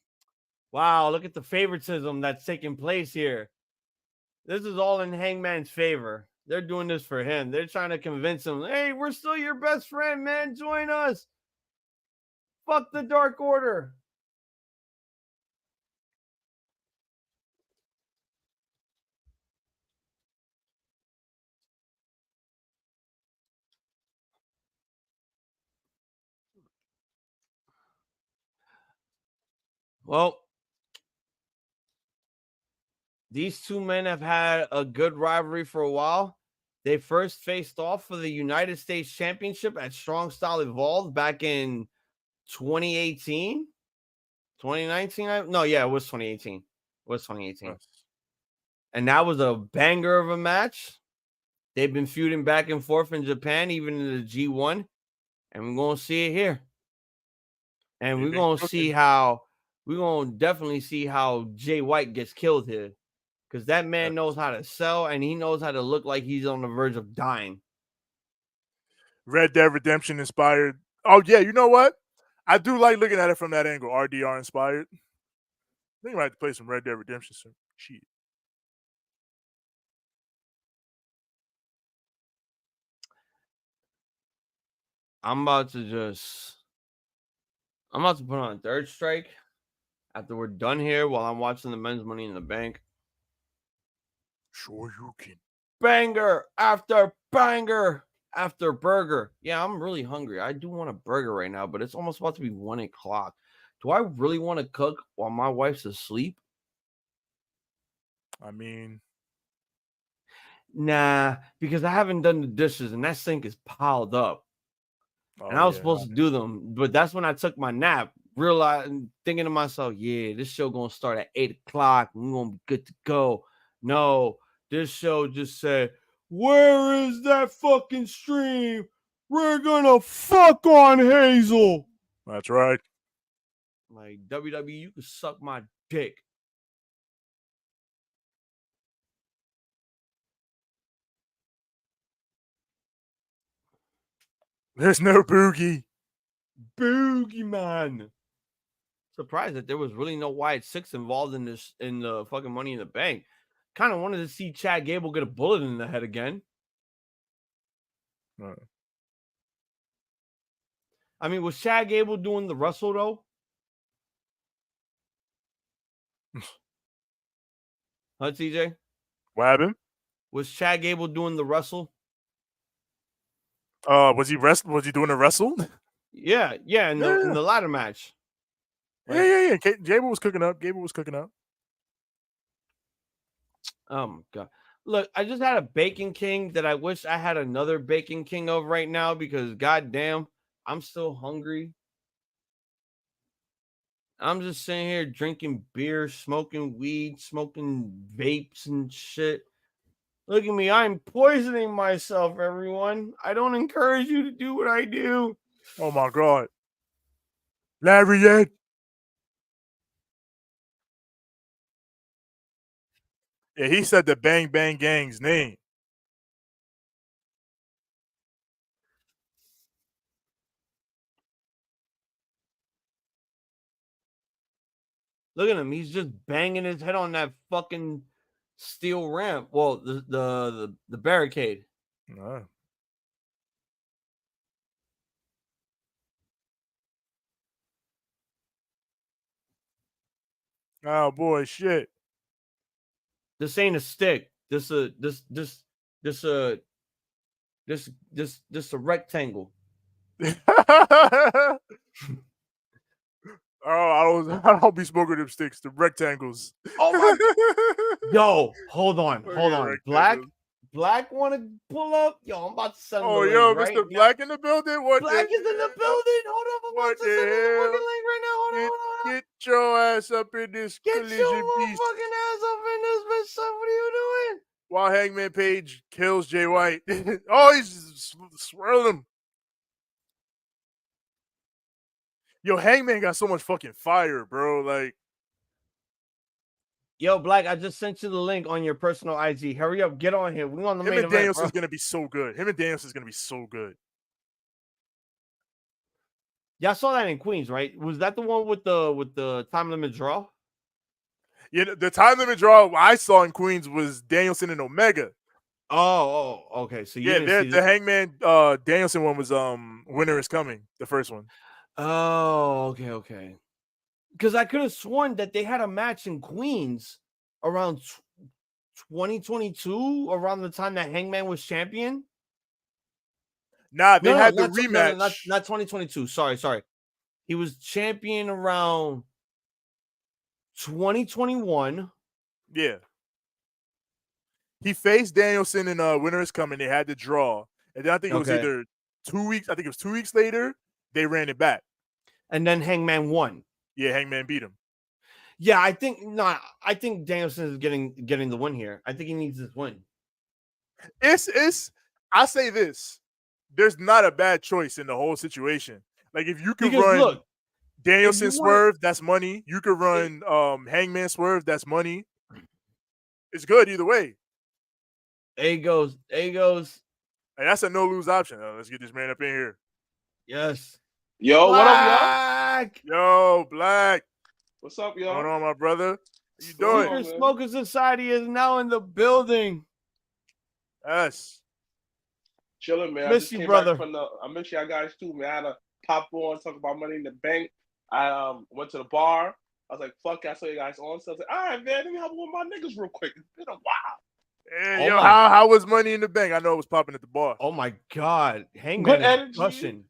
Wow, look at the favoritism that's taking place here. This is all in Hangman's favor. They're doing this for him. They're trying to convince him, hey, we're still your best friend, man. Join us. Fuck the Dark Order. Well, these two men have had a good rivalry for a while. They first faced off for the United States Championship at Strong Style Evolved back in 2018, 2019. No, yeah, it was 2018. It was 2018. Yes. And that was a banger of a match. They've been feuding back and forth in Japan, even in the G1. And we're going to see it here. And we're going to see how, we're going to definitely see how Jay White gets killed here. Because that man knows how to sell, and he knows how to look like he's on the verge of dying. Red Dead Redemption inspired. Oh, yeah, you know what? I do like looking at it from that angle. RDR inspired. I think I might have to play some Red Dead Redemption soon. Shit. I'm about to put on a third strike after we're done here while I'm watching the men's Money in the Bank. Sure you can. Banger after banger after burger. Yeah, I'm really hungry. I do want a burger right now, but it's almost about to be 1 o'clock. Do I really want to cook while my wife's asleep? I mean, nah, because I haven't done the dishes and that sink is piled up. And I was supposed to do them, but that's when I took my nap, realizing, thinking to myself, yeah, this show going to start at 8 o'clock. We're going to be good to go. No, this show just said, where is that fucking stream? We're going to fuck on Hazel. That's right. Like, WWE, you can suck my dick. There's no Boogie. Boogeyman. Surprised that there was really no Wyatt Six involved in this, in the fucking Money in the Bank. Kind of wanted to see Chad Gable get a bullet in the head again. I mean, was Chad Gable doing the wrestle though? Huh, TJ? What happened? Was Chad Gable doing the wrestle? Was he doing a wrestle? Yeah, in the ladder match. Like, yeah. Gable was cooking up. Oh my god! Look, I just had a Bacon King that I wish I had another Bacon King of right now because goddamn, I'm still hungry. I'm just sitting here drinking beer, smoking weed, smoking vapes and shit. Look at me, I'm poisoning myself, everyone. I don't encourage you to do what I do. Oh my god. Lariat. Yeah, he said the Bang Bang Gang's name. Look at him. He's just banging his head on that fucking steel ramp. Well, the barricade. Oh boy, shit. This ain't a stick. This a rectangle. I don't be smoking them sticks, the rectangles. Oh my! Yo, hold on. Black want to pull up? Yo, I'm about to send Oh, the yo, link Mr. Black in the building? What? Black is in the building. Hold up, I'm about to send the fucking link right now. Hold on. Get your ass up in this Get collision your beast. motherfucking ass up in this bitch, son. What are you doing? While Hangman Page kills Jay White. Oh, he's swirling him. Yo, Hangman got so much fucking fire, bro. Like, yo, Black, I just sent you the link on your personal IG. Hurry up, get on here. We on the main event, Danielson's gonna be so good. Y'all saw that in Queens, right? Was that the one with the time limit draw? The time limit draw I saw in Queens was Danielson and Omega. Okay. So you didn't see the Hangman Danielson one was Winter is Coming, the first one. Oh, okay. Because I could have sworn that they had a match in Queens around 2022, around the time that Hangman was champion. Nah, they had the rematch. Not 2022. Sorry. He was champion around 2021. Yeah. He faced Danielson in Winter is Coming. They had the draw. And then I think it was either 2 weeks. I think it was 2 weeks later. They ran it back. And then Hangman won. Yeah, Hangman beat him. Yeah, I think Danielson is getting the win here. I think he needs this win. I say this. There's not a bad choice in the whole situation. Like if you can run Danielson swerve, that's money. You could run Hangman swerve, that's money. It's good either way. A goes. Hey, that's a no-lose option. Let's get this man up in here. Yes. Yo, Black! What up, y'all? Yo, Black. What's up, y'all? What's going on, my brother? How you doing? Secret Smoker Society is now in the building. Yes. Chilling, man. Miss you, brother. I miss y'all guys too, man. I had to pop on, talk about Money in the Bank. I went to the bar. I was like, fuck, I saw you guys on. So I was like, all right, man, let me help with my niggas real quick. It's been a while. Hey, how was Money in the Bank? I know it was popping at the bar. Oh my God. Hangman. Good energy.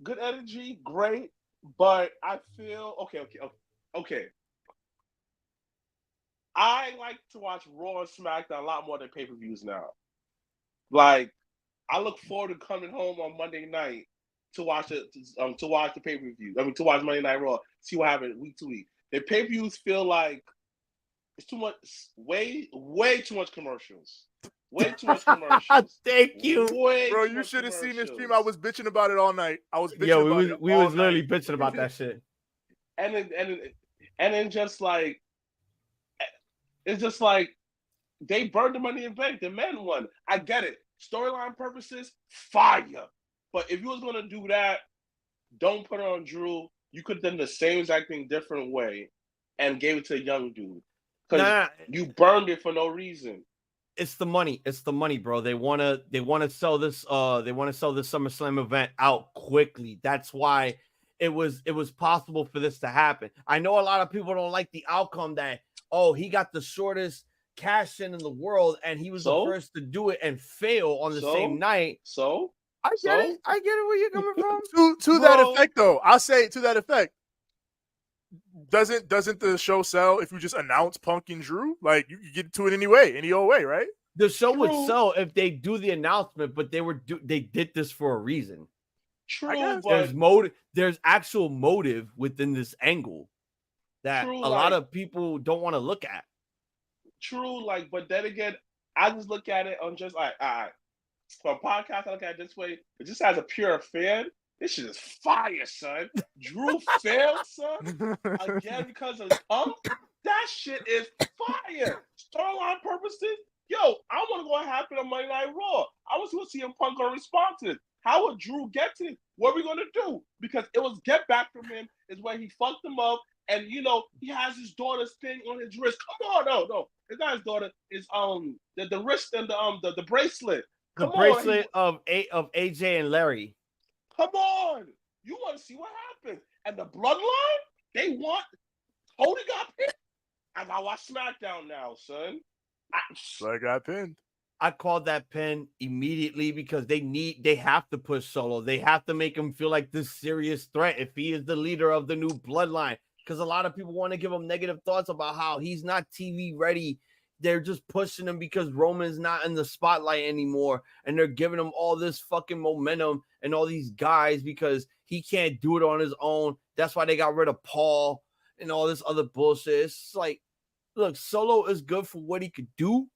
Good energy, great. But I feel okay. I like to watch Raw and SmackDown a lot more than pay-per-views now. Like, I look forward to coming home on Monday night to watch the pay-per-view. I mean, to watch Monday Night Raw, see what happens week to week. The pay-per-views feel like it's too much, way too much commercials. Way too much commercials. Thank you, bro. You should have seen this stream. I was bitching about it all night. We was literally bitching about that shit. And then just like it's just like they burned the Money in the Bank. The men won. I get it. Storyline purposes, fire. But if you was gonna do that, don't put it on Drew. You could have done the same exact thing different way and gave it to a young dude. Because you burned it for no reason. It's the money. It's the money, bro. They wanna sell this. They want to sell this SummerSlam event out quickly. That's why it was possible for this to happen. I know a lot of people don't like the outcome that he got the shortest cash in the world and he was the first to do it and fail on the same night. So I get it. I get it where you're coming from. to that effect, though, I'll say to that effect. Doesn't the show sell if you just announce Punk and Drew? Like you get to it anyway, any old way, right? The show would sell if they do the announcement, but they did this for a reason. True, but there's actual motive within this angle that a lot of people don't want to look at. True, but then again, I just look at it on just for a podcast, I look at it this way, but just as a pure fan, this shit is fire, son. Drew failed, son. Again, because of Punk. That shit is fire. Storyline purposes, yo, I want to go and happen on Monday Night Raw. I was going to see him Punk on responses. How would Drew get to it? What are we going to do? Because it was get back from him is where he fucked him up. And, he has his daughter's thing on his wrist. Come on, no. It's not his daughter. It's the wrist and the bracelet. The bracelet of AJ and Larry. Come on. You want to see what happens. And the bloodline, they want Toni got pinned. I gotta watch SmackDown now, son. I got pinned. I called that pin immediately because they have to push Solo. They have to make him feel like this serious threat if he is the leader of the new bloodline. Because a lot of people want to give him negative thoughts about how he's not TV ready. They're just pushing him because Roman's not in the spotlight anymore. And they're giving him all this fucking momentum and all these guys because he can't do it on his own. That's why they got rid of Paul and all this other bullshit. It's like, look, Solo is good for what he could do.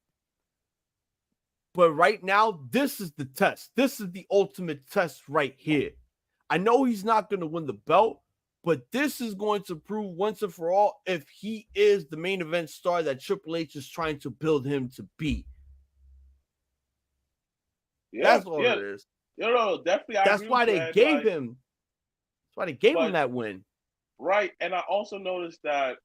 But right now, this is the test. This is the ultimate test right here. I know he's not going to win the belt, but this is going to prove once and for all if he is the main event star that Triple H is trying to build him to be. Yeah, that's all it is. No, definitely. That's why they gave him. That's why they gave him that win. Right, and I also noticed that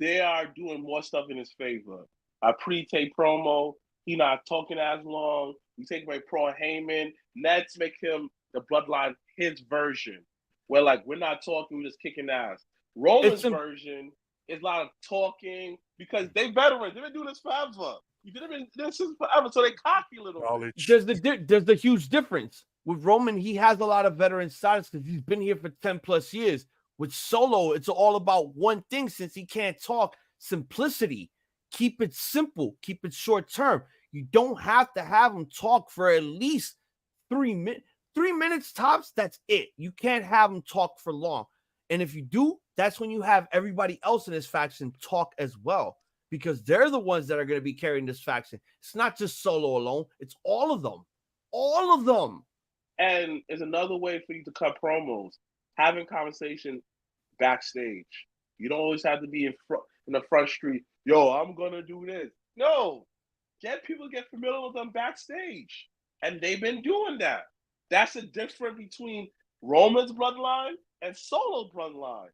they are doing more stuff in his favor. A pre-tape promo. He not talking as long. We take away Pro Heyman. Let's make him the Bloodline his version. Where like we're not talking, we're just kicking ass. Roman's version is a lot of talking because they veterans. They've been doing this forever. You've been doing this forever, so they cocky a little bit. There's the huge difference. With Roman, he has a lot of veteran status because he's been here for 10 plus years. With Solo, it's all about one thing since he can't talk. Simplicity. Keep it simple. Keep it short term. You don't have to have him talk for at least 3 minutes. 3 minutes tops, that's it. You can't have him talk for long. And if you do, that's when you have everybody else in this faction talk as well. Because they're the ones that are going to be carrying this faction. It's not just Solo alone. It's all of them. All of them. And it's another way for you to cut promos. Having conversation backstage. You don't always have to be in the front street. Yo, I'm going to do this. No. Get people to get familiar with them backstage. And they've been doing that. That's the difference between Roman's bloodline and Solo's bloodline.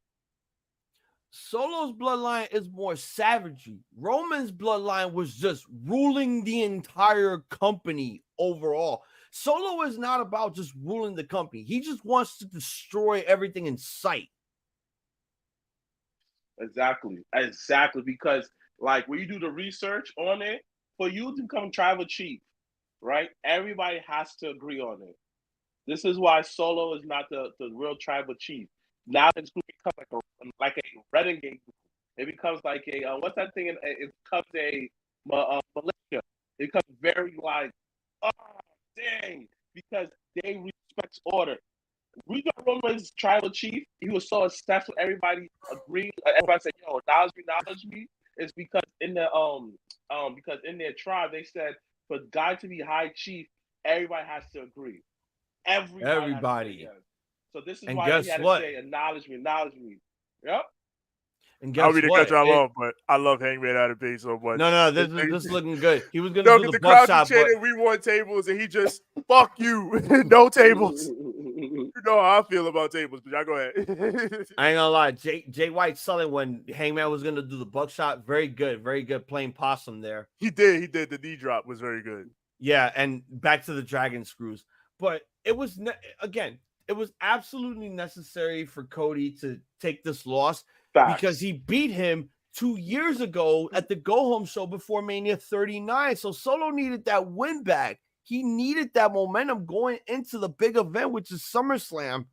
Solo's bloodline is more savagery. Roman's bloodline was just ruling the entire company overall. Solo is not about just ruling the company. He just wants to destroy everything in sight. Exactly. Because like when you do the research on it, for you to become tribal chief, right? Everybody has to agree on it. This is why Solo is not the real tribal chief. Now it's going to become like a renegade group. It becomes like a what's that thing? It becomes a militia. It becomes very like, oh dang, because they respect order. We got Roman's tribal chief. He was so obsessed with everybody agreeing. Everybody said, "Yo, acknowledge me." It's because in their tribe they said for guy to be high chief, everybody has to agree. Everybody. Yes. So this is why he had to say, acknowledge me. Yep. And guess what? Cut y'all off, but I love Hangman out of base so much. No, this is looking good. He was going to do the buckshot, but we want tables, and he just, fuck you, no tables. You know how I feel about tables, but y'all go ahead. I ain't gonna lie, Jay White selling when Hangman was going to do the buckshot, very good playing possum there. He did. The knee drop was very good. Yeah, and back to the dragon screws. But it was, it was absolutely necessary for Cody to take this loss. Because he beat him 2 years ago at the go-home show before Mania 39. So Solo needed that win back. He needed that momentum going into the big event, which is SummerSlam.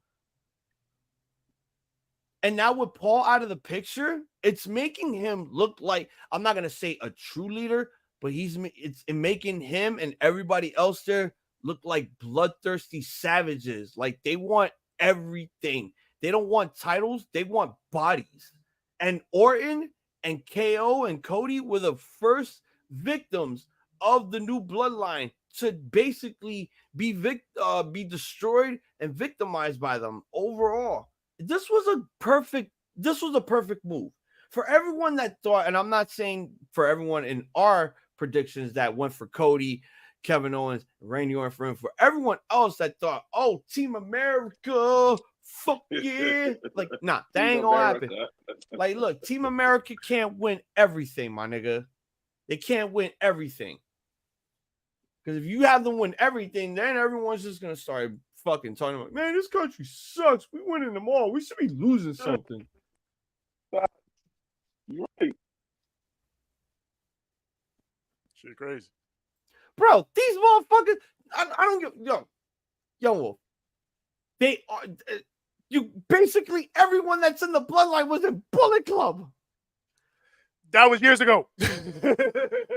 And now with Paul out of the picture, it's making him look like, I'm not going to say a true leader, but it's making him and everybody else there look like bloodthirsty savages. Like they want everything. They don't want titles. They want bodies. And Orton and KO and Cody were the first victims of the new bloodline to basically be destroyed and victimized by them overall. This was a perfect move. For everyone that thought, and I'm not saying for everyone in our predictions that went for Cody, Kevin Owens, Randy Orton, for everyone else that thought, oh, Team America, fuck yeah. Like, nah, that ain't gonna happen. Like, look, Team America can't win everything, my nigga. They can't win everything. Because if you have them win everything, then everyone's just gonna start fucking talking about, man, this country sucks. We winning them all. We should be losing something. Right. Shit crazy. Bro, these motherfuckers, I don't get, yo, Wolf. They are, you basically everyone that's in the bloodline was in Bullet Club. That was years ago. I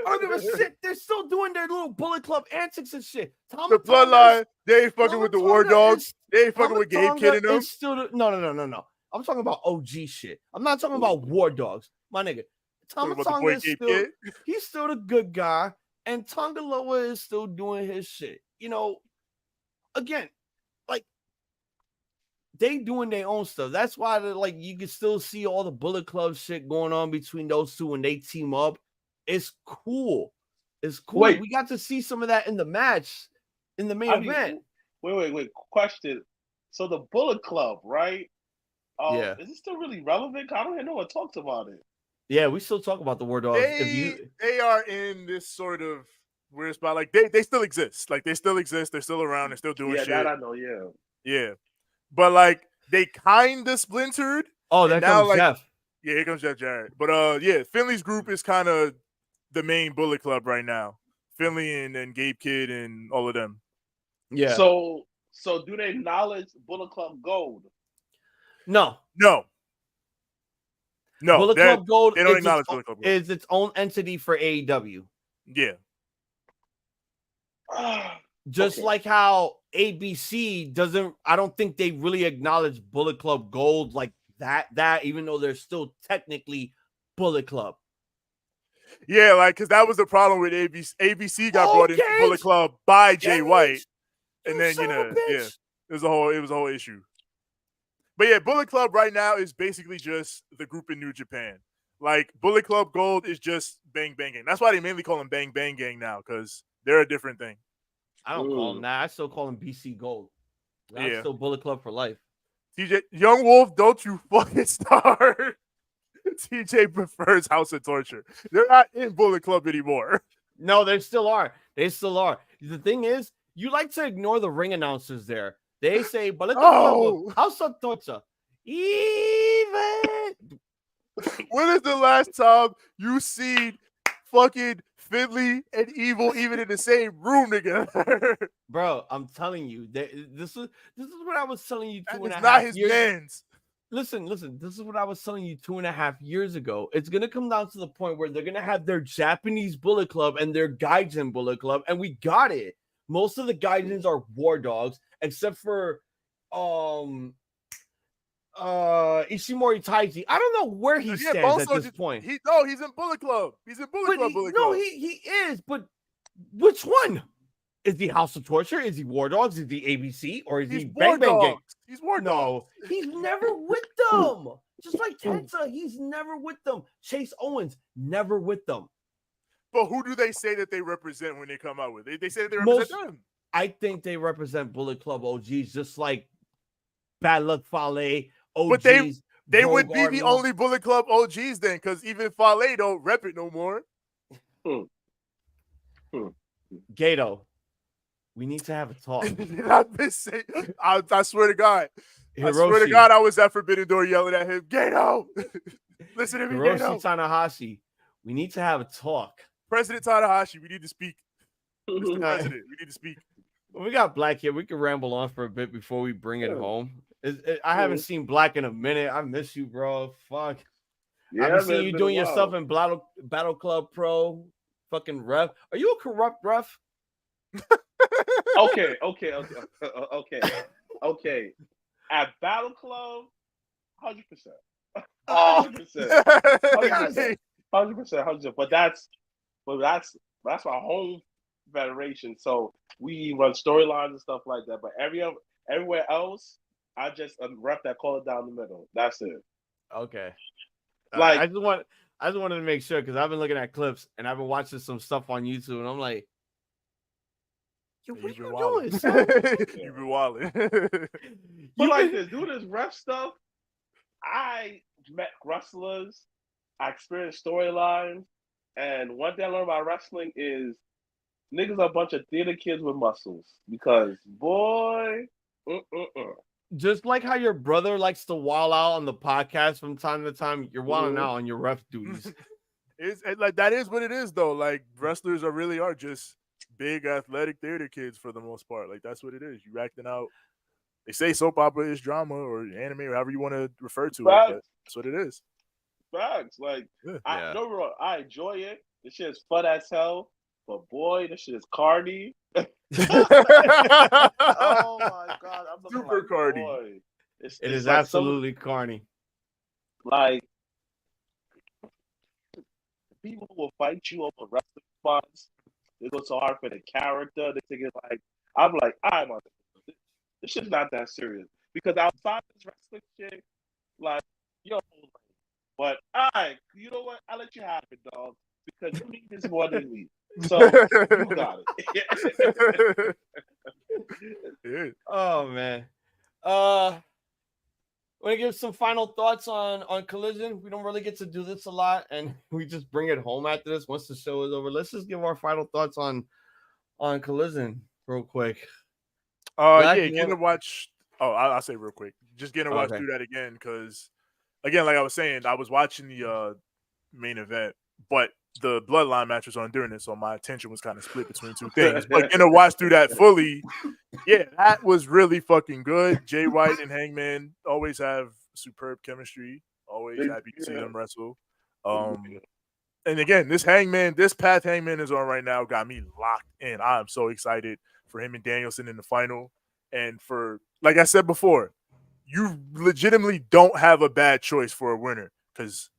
don't give a shit. They're still doing their little Bullet Club antics and shit. The bloodline, they ain't fucking with the War Dogs. They ain't fucking with Gabe Kidd and them. No. I'm talking about OG shit. I'm not talking about War Dogs, my nigga. Tama Tonga is still, he's still the good guy, and Tonga Loa is still doing his shit. You know, again, like, they doing their own stuff. That's why, like, you can still see all the Bullet Club shit going on between those two when they team up. It's cool. It's cool. Wait. We got to see some of that in the match, in the main event. Wait. Question. So the Bullet Club, right? Yeah. Is it still really relevant? I don't even know what talks about it. Yeah, we still talk about the War Dogs. They are in this sort of weird spot. Like they still exist. Like they still exist. They're still around. They're still doing shit. Yeah, that I know. Yeah. Yeah. But like they kind of splintered. Oh, there now, comes Jeff. Yeah, here comes Jeff Jarrett. But yeah, Finley's group is kind of the main Bullet Club right now. Finley and Gabe Kidd and all of them. Yeah. So do they acknowledge Bullet Club Gold? No. Bullet Club Gold they don't acknowledge Bullet Club Gold. Is its own entity for AEW. Yeah. Just like how ABC doesn't, I don't think they really acknowledge Bullet Club Gold like that, even though they're still technically Bullet Club. Yeah, like, because that was the problem with ABC. ABC got brought into Bullet Club by Jay White. And then, it was a whole issue. But yeah, Bullet Club right now is basically just the group in New Japan. Like, Bullet Club Gold is just Bang Bang Gang. That's why they mainly call them Bang Bang Gang now, because they're a different thing. I don't call them that. I still call them BC Gold. That's still Bullet Club for life. TJ, Young Wolf, don't you fucking start. TJ prefers House of Torture. They're not in Bullet Club anymore. No, they still are. The thing is, you like to ignore the ring announcers there. They say Bullet Club, House of Torture. Even. When is the last time you seen fucking Finley and Evil even in the same room together? Bro, I'm telling you, this is what I was telling you 2.5 years. It's not his man's. Listen, this is what I was telling you 2.5 years ago. It's going to come down to the point where they're going to have their Japanese Bullet Club and their Gaijin Bullet Club, and we got it. Most of the Gaijins are War Dogs, except for Ishimori Taiji. I don't know where he stands at this point. He's in Bullet Club. He's in Bullet Club. No, he is, but which one? Is he House of Torture? Is he War Dogs? Is he ABC? Or is he Bang Bang Gang? He's War Dogs. No, he's never with them. Just like Tensa, he's never with them. Chase Owens, never with them. But who do they say that they represent when they come out with it? They say that they represent them. I think they represent Bullet Club OGs, just like Bad Luck Fale, OGs. But they would be the only Bullet Club OGs then, because even Fale don't rep it no more. Gato. We need to have a talk. I swear to God. I swear to God, I was at Forbidden Door yelling at him, Gato! Listen to me, Gato! Tanahashi, we need to have a talk. President Tanahashi, we need to speak. Mr. President, we need to speak. We got Black here. We can ramble on for a bit before we bring it home. I haven't seen Black in a minute. I miss you, bro. Fuck. I haven't seen you doing your stuff in Battle Club Pro. Fucking ref. Are you a corrupt ref? Okay. At Battle Club, 100%. 100%. But that's my home federation. So we run storylines and stuff like that. But everywhere else, I just rep that, call it down the middle. That's it. Okay. Like I just wanted to make sure because I've been looking at clips and I've been watching some stuff on YouTube and I'm like, yo, what are you doing? You've been wilding. But like this, do this ref stuff. I met wrestlers. I experienced storylines. And one thing I learned about wrestling is niggas are a bunch of theater kids with muscles. Because, boy, just like how your brother likes to wall out on the podcast from time to time, you're walling out on your ref duties. It's like that is what it is, though. Like wrestlers are just big athletic theater kids for the most part. Like that's what it is. You acting out. They say soap opera is drama or anime, or however you want to refer to it. But that's what it is. Facts. Like I enjoy it. This shit is fun as hell. But boy, this shit is carny. Oh my God. I'm super carny. Boy. It is like absolutely carny. Like people will fight you over wrestling spots. They go so hard for the character. They think it's like, I'm like, this shit's not that serious. Because outside this wrestling shit, like, yo, but you know what? I'll let you have it, dog. Because you need this more than me. So you got it. Oh man. Want to give some final thoughts on Collision? We don't really get to do this a lot, and we just bring it home after this once the show is over. Let's just give our final thoughts on Collision real quick. Yeah, getting to watch. Oh, I'll say real quick. Just getting to watch through that again because, again, like I was saying, I was watching the main event, but the Bloodline match was on during it, so my attention was kind of split between two things. But getting to watch through that fully, yeah, that was really fucking good. Jay White and Hangman always have superb chemistry. Always happy to see them wrestle. And again, this path Hangman is on right now got me locked in. I'm so excited for him and Danielson in the final. And for, like I said before, you legitimately don't have a bad choice for a winner because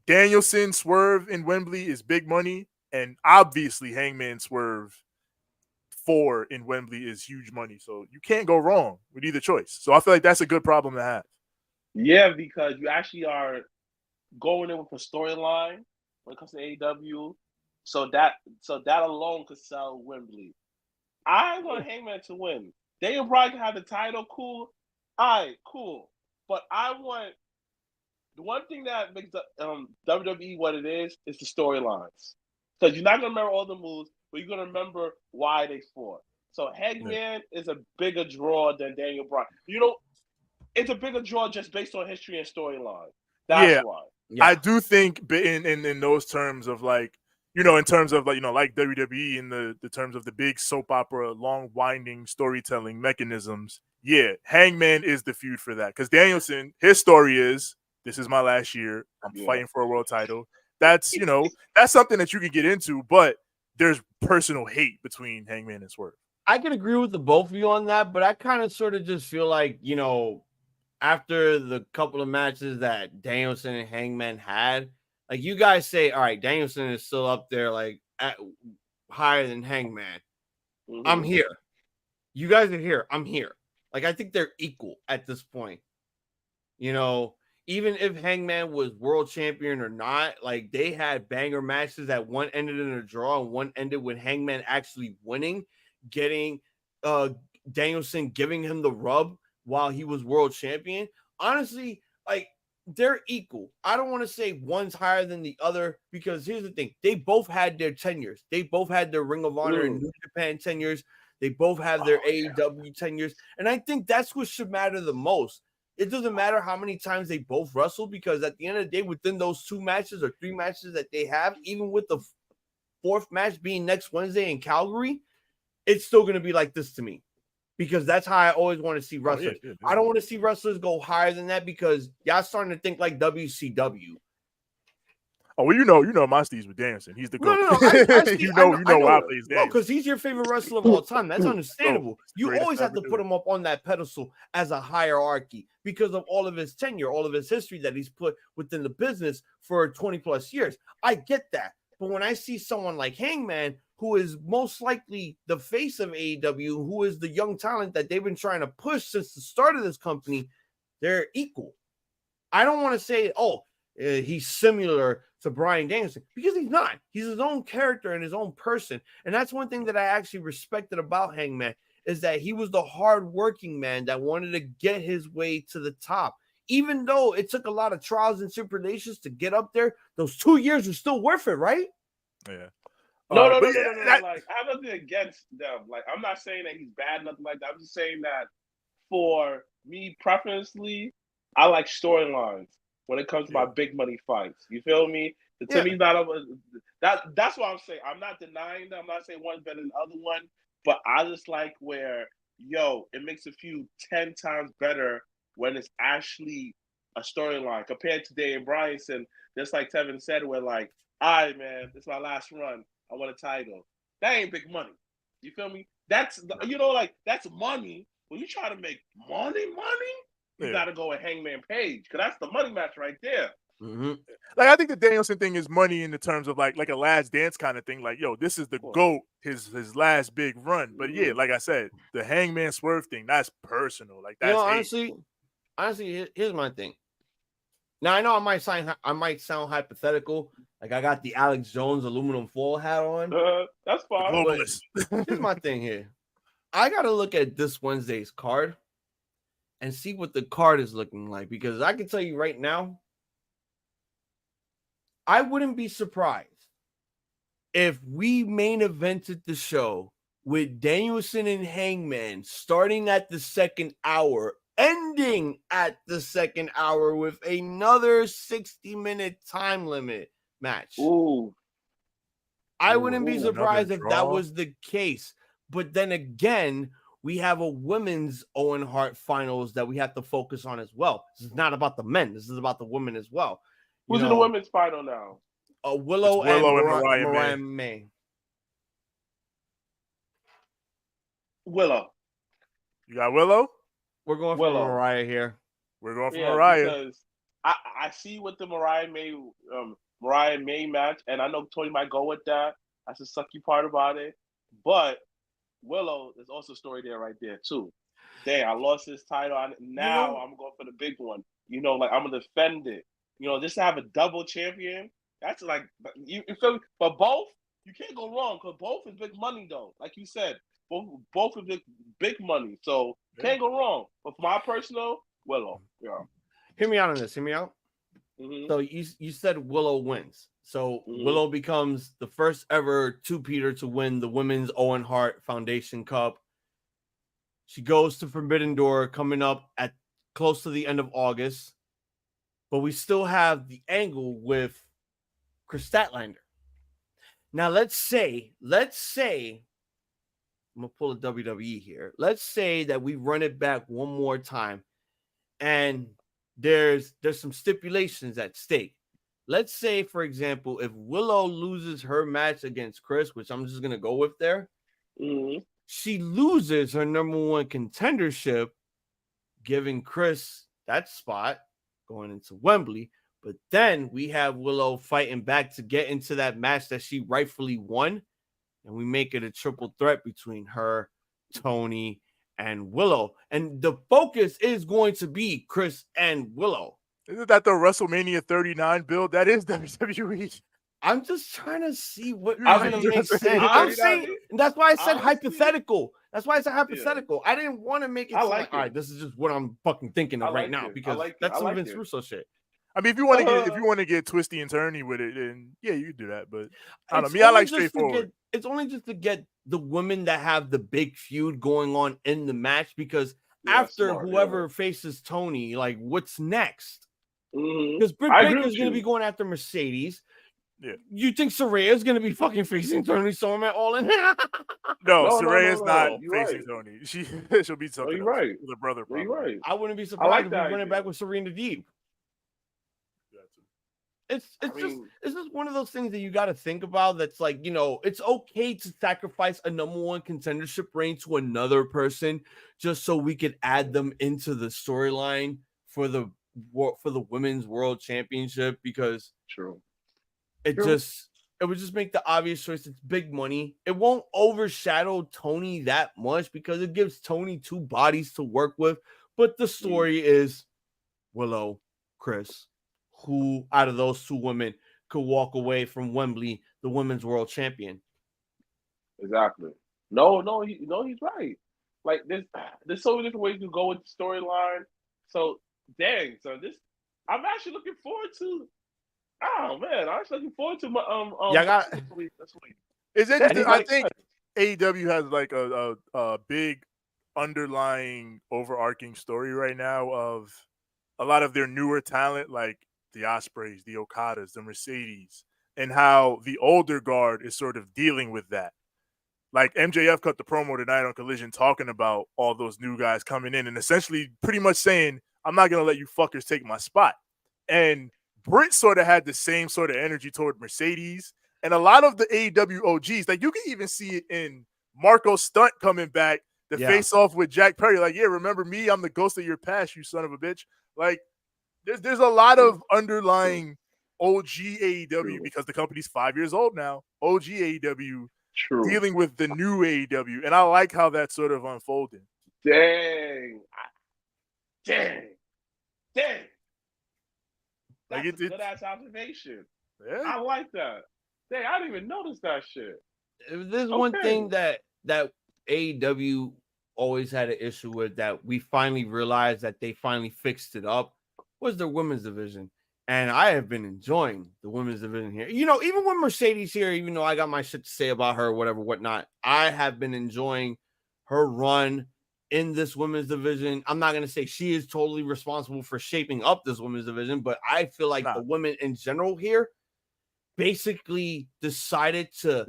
Danielson Swerve in Wembley is big money. And obviously Hangman Swerve 4 in Wembley is huge money. So you can't go wrong with either choice. So I feel like that's a good problem to have. Yeah, because you actually are going in with a storyline when it comes to AEW. So that alone could sell Wembley. I want Hangman to win. Daniel Bryan can have the title, cool. All right, cool. But I want the one thing that makes the WWE what it is the storylines. Because you're not gonna remember all the moves, but you're gonna remember why they fought. So Hangman is a bigger draw than Daniel Bryan. You know, it's a bigger draw just based on history and storyline. That's why. Yeah. I do think in those terms of like, you know, in terms of like, you know, like WWE in the terms of the big soap opera, long winding storytelling mechanisms. Yeah, Hangman is the feud for that. Because Danielson, his story is, this is my last year. I'm fighting for a world title. That's, you know, that's something that you can get into, but there's personal hate between Hangman and Swerve. I can agree with the both of you on that, but I kind of sort of just feel like, you know, after the couple of matches that Danielson and Hangman had, like you guys say, all right, Danielson is still up there, like higher than Hangman. Mm-hmm. I'm here. You guys are here. I'm here. Like, I think they're equal at this point. You know, even if Hangman was world champion or not, like they had banger matches that one ended in a draw and one ended with Hangman actually winning, getting Danielson giving him the rub while he was world champion. Honestly, like they're equal. I don't want to say one's higher than the other because here's the thing. They both had their tenures. They both had their Ring of Honor and New Japan tenures. They both have their AEW tenures. And I think that's what should matter the most. It doesn't matter how many times they both wrestle because at the end of the day, within those 2 matches or 3 matches that they have, even with the 4th match being next Wednesday in Calgary, it's still going to be like this to me. Because that's how I always want to see wrestlers. I don't want to see wrestlers go higher than that because y'all starting to think like WCW. Oh, well, you know my Steve's with Danielson. He's the GOAT. No, you know why I play Danielson. Because he's your favorite wrestler of all time. That's understandable. You always have to put him up on that pedestal as a hierarchy because of all of his tenure, all of his history that he's put within the business for 20 plus years. I get that. But when I see someone like Hangman, who is most likely the face of AEW, who is the young talent that they've been trying to push since the start of this company, they're equal. I don't want to say, he's similar to Bryan Danielson because he's not. He's his own character and his own person. And that's one thing that I actually respected about Hangman is that he was the hardworking man that wanted to get his way to the top. Even though it took a lot of trials and tribulations to get up there, those 2 years were still worth it, right? Yeah. No. Like, I have nothing against them. Like, I'm not saying that he's bad, nothing like that. I'm just saying that for me, preferentially, I like storylines when it comes to my big money fights. You feel me? To me, that's what I'm saying. I'm not denying that. I'm not saying one's better than the other one, but I just like where, it makes a few 10 times better when it's actually a storyline compared to Daniel Bryanson. Just like Tevin said, where like, all right, man, it's my last run. I want a title. That ain't big money. You feel me? That's that's money. When you try to make money, you got to go with Hangman Page because that's the money match right there. Mm-hmm. Like I think the Danielson thing is money in the terms of like a last dance kind of thing. Like, this is the GOAT, his last big run. But yeah, like I said, the Hangman Swerve thing, that's personal. Like that's honestly, here's my thing. Now I know I might sound hypothetical. Like I got the Alex Jones aluminum foil hat on. That's fine. Here's my thing here. I gotta look at this Wednesday's card. and see what the card is looking like, because I can tell you right now, I wouldn't be surprised if we main evented the show with Danielson and Hangman starting at the second hour, ending at the second hour with another 60-minute time limit match. Ooh. I wouldn't be surprised if that draw. was the case. But then again, we have a women's Owen Hart finals that we have to focus on as well. This is not about the men. This is about the women as well. Who's in the women's final now? Willow and Mariah May. Willow. You got Willow? We're going for Mariah here. We're going for Mariah. Because I see what the Mariah May match, and I know Toni might go with that. That's the sucky part about it. But Willow, there's also a story there right there too. Dang, I lost this title. Now I'm going for the big one. I'm gonna defend it. Just to have a double champion, that's like you feel me? But both, you can't go wrong because both is big money though. Like you said, both is big money. So can't go wrong. But for my personal, Willow. Yeah. Hear me out on this. Hear me out. Mm-hmm. So you said Willow wins. So Willow becomes the first ever two-peater to win the Women's Owen Hart Foundation Cup. She goes to Forbidden Door coming up at close to the end of August. But we still have the angle with Chris Statlander. Now let's say, I'm gonna pull a WWE here. Let's say that we run it back one more time, and there's some stipulations at stake. Let's say, for example, if Willow loses her match against Chris, which I'm just gonna go with there, she loses her number one contendership, giving Chris that spot going into Wembley. But then we have Willow fighting back to get into that match that she rightfully won, and we make it a triple threat between her, Toni, and Willow. And the focus is going to be Chris and Willow. Isn't that the WrestleMania 39 build? That is WWE. I'm just trying to see what makes sense. I'm saying that's why I said hypothetical. That's why I said hypothetical. I didn't want to make it all right, this is just what I'm fucking thinking of right now, because that's some Vince Russo shit. I mean, if you want to get twisty and turny with it, then yeah, you can do that. But I don't know. Me, I like straightforward. It's only just to get the women that have the big feud going on in the match, because after whoever faces Toni, like, what's next? Because Britt Baker's going to be going after Mercedes. Yeah. You think Saraya's going to be fucking facing Toni Storm at All In? No, Saraya's not facing Toni. She'll be something else. Right. With her brother. You're right. I wouldn't be surprised if we run it back with Serena Deeb. It's just one of those things that you got to think about. That's like, it's okay to sacrifice a number one contendership reign to another person just so we could add them into the storyline for the Women's World Championship, because it would just make the obvious choice. It's big money. It won't overshadow Toni that much because it gives Toni two bodies to work with. But the story is Willow, Chris. Who out of those two women could walk away from Wembley the Women's World Champion? Exactly. No, he's right. Like there's so many different ways to go with the storyline. So dang, so I'm actually looking forward to. Oh man, I'm actually looking forward to my this week. Is it? I think AEW has like a big underlying overarching story right now of a lot of their newer talent, like the Ospreys, the Okadas, the Mercedes, and how the older guard is sort of dealing with that. Like MJF cut the promo tonight on Collision talking about all those new guys coming in and essentially pretty much saying, I'm not going to let you fuckers take my spot. And Britt sort of had the same sort of energy toward Mercedes. And a lot of the AEW OGs, like you can even see it in Marco Stunt coming back to face off with Jack Perry. Like, yeah, remember me? I'm the ghost of your past, you son of a bitch. Like, there's a lot of underlying OG AEW because the company's 5 years old now. OG AEW dealing with the new AEW, and I like how that's sort of unfolding. Dang. That's a good-ass observation. Yeah. I like that. Dang, I didn't even notice that shit. There's one thing that AEW always had an issue with that we finally realized that they finally fixed it up was their women's division. And I have been enjoying the women's division here. You know, even when Mercedes here, even though I got my shit to say about her, whatever, whatnot, I have been enjoying her run in this women's division. I'm not going to say she is totally responsible for shaping up this women's division, but I feel like the women in general here basically decided to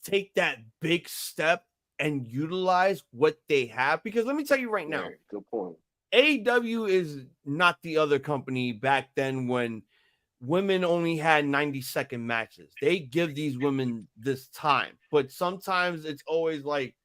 take that big step and utilize what they have. Because let me tell you right now, good point. AEW is not the other company back then when women only had 90-second matches. They give these women this time, but sometimes it's always like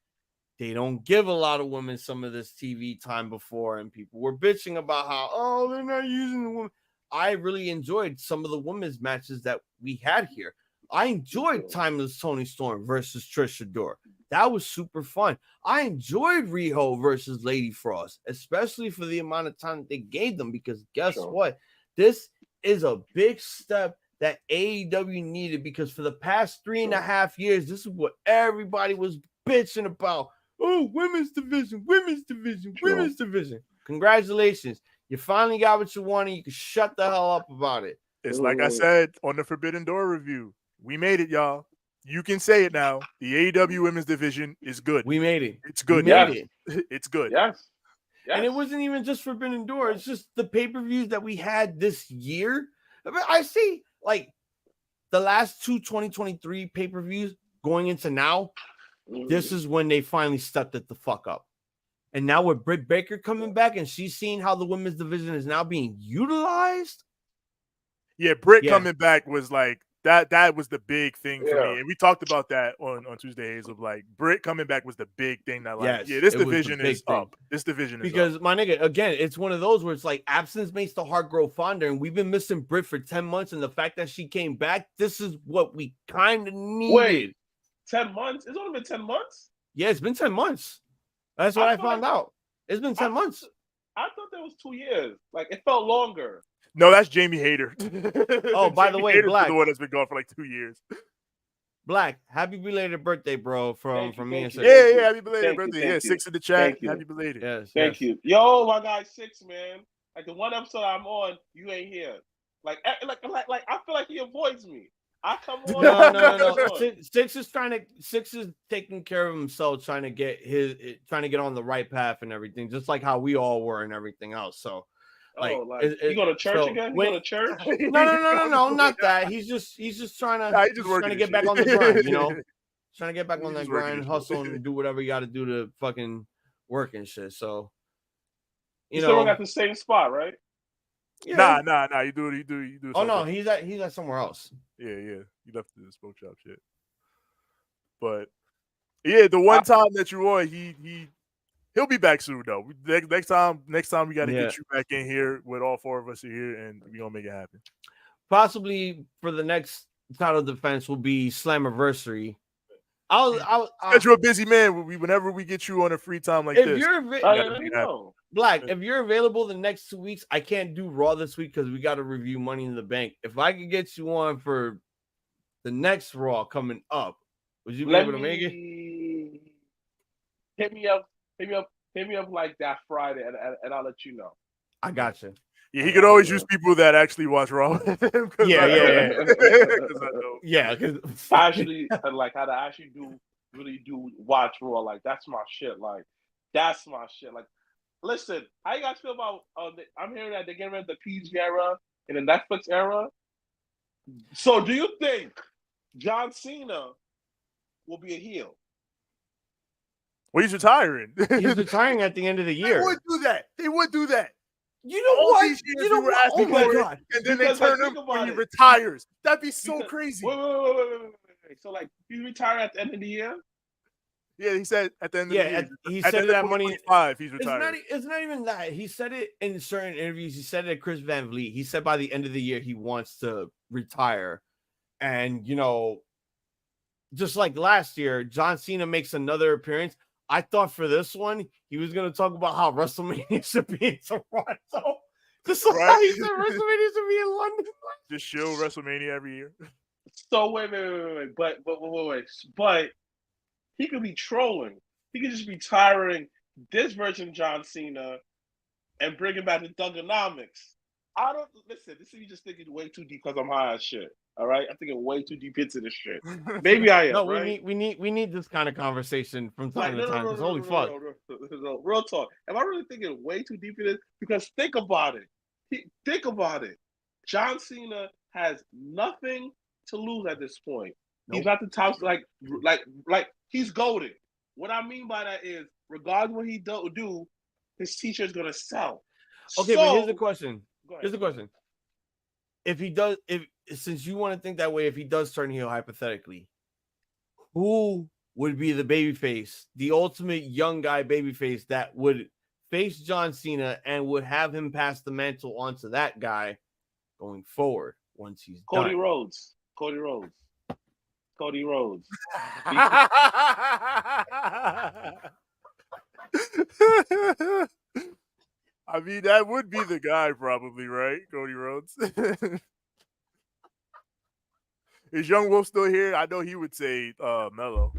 they don't give a lot of women some of this TV time before, and people were bitching about how, oh, they're not using the women. I really enjoyed some of the women's matches that we had here. I enjoyed Timeless Toni Storm versus Trish Adora. That was super fun. I enjoyed Riho versus Lady Frost, especially for the amount of time that they gave them, because guess what? This is a big step that AEW needed, because for the past 3.5 years, this is what everybody was bitching about. Oh, women's division. Congratulations. You finally got what you wanted. You can shut the hell up about it. It's like I said on the Forbidden Door review. We made it, y'all. You can say it now. The AEW women's division is good. We made it. It's good. We made it. It's good. Yes. And it wasn't even just Forbidden Door. It's just the pay-per-views that we had this year. I see, like, the last two 2023 pay-per-views going into now, this is when they finally stepped it the fuck up. And now with Britt Baker coming back and she's seeing how the women's division is now being utilized. Yeah, Britt coming back was like, that was the big thing for me. And we talked about that on Tuesday, Hazel. Like, Britt coming back was the big thing that, like, this division is up. This division is up. Because, my nigga, again, it's one of those where it's like absence makes the heart grow fonder. And we've been missing Britt for 10 months. And the fact that she came back, this is what we kind of needed. Wait, 10 months? It's only been 10 months? Yeah, it's been 10 months. That's what I found out. It's been 10 months. I thought that was 2 years. Like, it felt longer. No, that's Jamie Hayter. Oh, by the way, Hayter's Black, the one that's been gone for like 2 years. Black, happy belated birthday, bro, from me and Six. Yeah, happy belated birthday. Yeah, Six in the chat. Happy belated. Yes, thank you. Yo, my guy Six, man. Like, the one episode I'm on, you ain't here. Like I feel like he avoids me. I come on. No. Six is taking care of himself, trying to get on the right path and everything, just like how we all were and everything else. So. Like, you go to church again? You go to church? No, not that. He's just trying to get back on the grind, you know? Trying to get back on that grind, hustle, and do whatever you got to do to fucking work and shit. So, you still at the same spot, right? Yeah. Nah. You do. Oh no, he's at somewhere else. Yeah. You left the smoke shop shit. But yeah, the one time that you were, he'll be back soon though. Next time we got to get you back in here with all four of us here, and we gonna make it happen. Possibly for the next title defense will be Slammiversary. I'll you're a busy man. Whenever we get you on a free time like this, Black, if you're available the next 2 weeks, I can't do Raw this week because we got to review Money in the Bank. If I could get you on for the next Raw coming up, would you be able to make it? Hit me up like that Friday, and I'll let you know. I got you. Yeah, he could always use people that actually watch Raw. Yeah. Because actually, like, how to actually really do watch Raw. Like, that's my shit. Like, that's my shit. Like, listen, how you guys feel about? I'm hearing that they're getting rid of the PG era and the Netflix era. So, do you think John Cena will be a heel? Well, he's retiring. He's retiring at the end of the year. They would do that. You know all what? These years we were asking for it, and then they turn him when he retires. That'd be so crazy. Wait. So, like, he retired at the end of the year? Yeah, he said at the end of the year. He said that Money. He's retired. It's not even that. He said it in certain interviews. He said it at Chris Van Vliet. He said by the end of the year he wants to retire, and just like last year, John Cena makes another appearance. I thought for this one, he was going to talk about how WrestleMania should be in Toronto. Just like how he said WrestleMania should be in London. Just show WrestleMania every year. So, wait. But he could be trolling. He could just be tiring this version of John Cena and bringing back the Thugonomics. I don't listen. This is me just thinking way too deep because I'm high as shit. All right, I'm thinking way too deep into this shit. Maybe I am. No, right? we need this kind of conversation from time to time. Because holy fuck, no, real talk. Am I really thinking way too deep in this? Because think about it. Think about it. John Cena has nothing to lose at this point. Nope. He's at the top, like he's goated. What I mean by that is, regardless of what he do, his t-shirt's gonna sell. Okay, but here's the question. Here's the question. If he does, since you want to think that way, if he does turn heel hypothetically, who would be the babyface, the ultimate young guy babyface that would face John Cena and would have him pass the mantle onto that guy going forward once he's Cody done? Rhodes. Cody Rhodes. I mean, that would be the guy, probably, right? Cody Rhodes. Is Young Wolf still here? I know he would say Mello.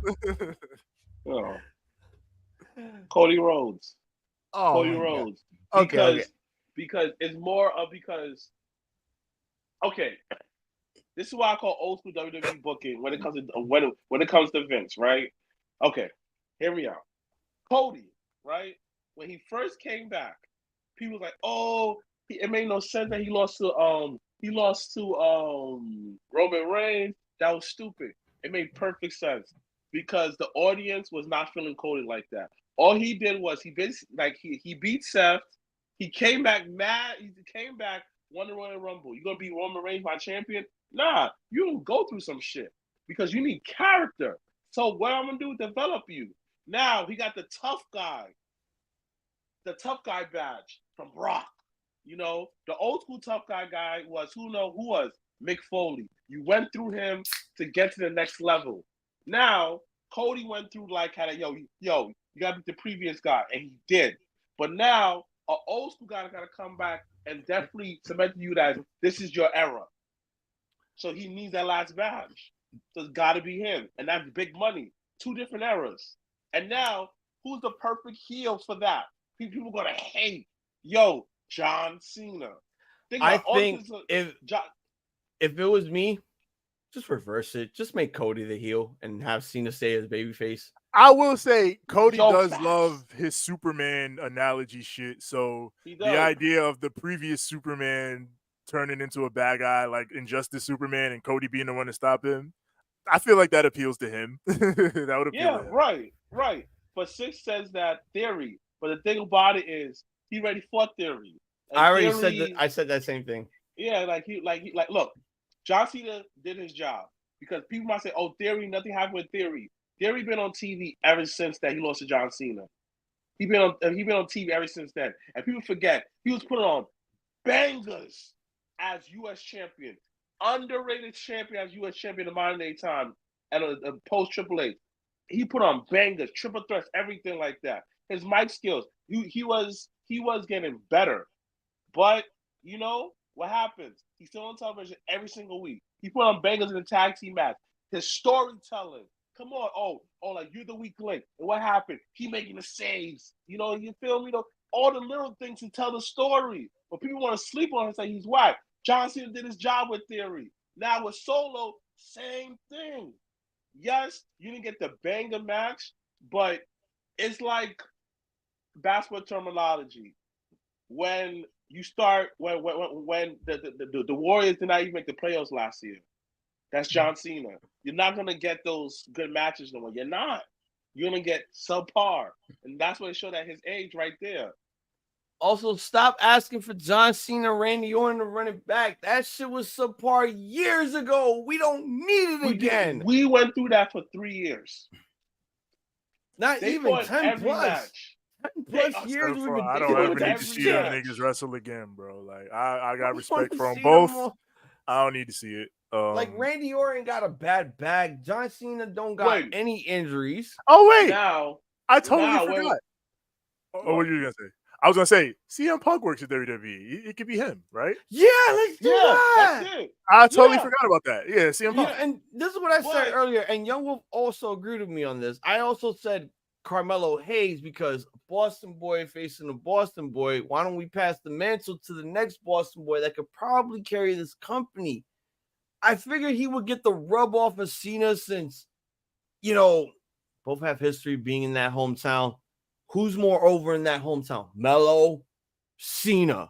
Oh. Cody Rhodes. Oh, Cody Rhodes. Because it's more of okay. This is why I call old school WWE booking when it comes to when it comes to Vince, right? Okay, hear me out. Cody, right? When he first came back, people were like, "Oh, it made no sense that he lost to Roman Reigns. That was stupid." It made perfect sense because the audience was not feeling Cody like that. All he did was he beat Seth. He came back mad. He came back, won the Royal Rumble. You gonna beat Roman Reigns, my champion? Nah, you don't go through some shit because you need character. So what I'm gonna do is develop you. Now he got the tough guy badge from Brock. You know, the old school tough guy was who was Mick Foley. You went through him to get to the next level. Now Cody went through yo, you gotta beat the previous guy, and he did. But now an old school guy gotta come back and definitely cement to you that this is your era. So he needs that last badge. So it's got to be him. And that's big money. 2 different eras. And now, who's the perfect heel for that? People are going to hate, John Cena. I think if it was me, just reverse it. Just make Cody the heel and have Cena stay as babyface. I will say Cody does love his Superman analogy shit. So the idea of the previous Superman turning into a bad guy like Injustice Superman and Cody being the one to stop him, I feel like that appeals to him. That would appeal to him. Right. But Six says that theory. But the thing about it is he already fought Theory. And I already said that. I said that same thing. Yeah, look, John Cena did his job because people might say, "Oh, Theory, nothing happened with Theory." Theory been on TV ever since that he lost to John Cena. He been on TV ever since then, and people forget he was put on bangers as U.S. champion, underrated champion as U.S. champion in modern day time, and a post Triple H. He put on bangers, triple threats, everything like that. His mic skills, he was getting better, but you know what happens? He's still on television every single week. He put on bangers in the tag team match. His storytelling. Come on, like you're the weak link. And what happened? He making the saves. You feel me? All the little things to tell the story. But people want to sleep on him and say he's whack. John Cena did his job with Theory. Now with Solo, same thing. Yes, you didn't get the banger match, but it's like basketball terminology. When you start, when the Warriors did not even make the playoffs last year, that's John Cena. You're not going to get those good matches no more. You're not. You're going to get subpar. And that's what it showed at his age right there. Also, stop asking for John Cena, Randy Orton to run it back. That shit was subpar years ago. We don't need it again. We went through that for 3 years. Not even 10 plus. 10 plus years. I don't ever need to see them niggas wrestle again, bro. Like I got respect for them both. I don't need to see it. Like Randy Orton got a bad bag. John Cena don't got any injuries. Oh wait, now I totally forgot. What were you gonna say? I was gonna say CM Punk works at WWE. It could be him, right? Yeah, let's do that. That's it. I totally forgot about that. Yeah, CM Punk. And this is what I said earlier, and Young Wolf also agreed with me on this. I also said Carmelo Hayes, because Boston boy facing a Boston boy, why don't we pass the mantle to the next Boston boy that could probably carry this company? I figured he would get the rub off of Cena since, both have history being in that hometown. Who's more over in that hometown? Melo, Cena.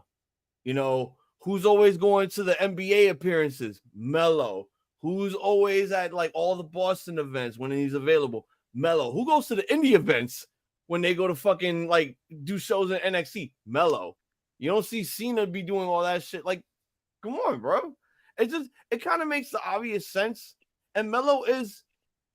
Who's always going to the NBA appearances? Melo. Who's always at like all the Boston events when he's available? Melo. Who goes to the indie events when they go to fucking like do shows in NXT? Melo. You don't see Cena be doing all that shit. Like, come on, bro. It kind of makes the obvious sense. And Melo is,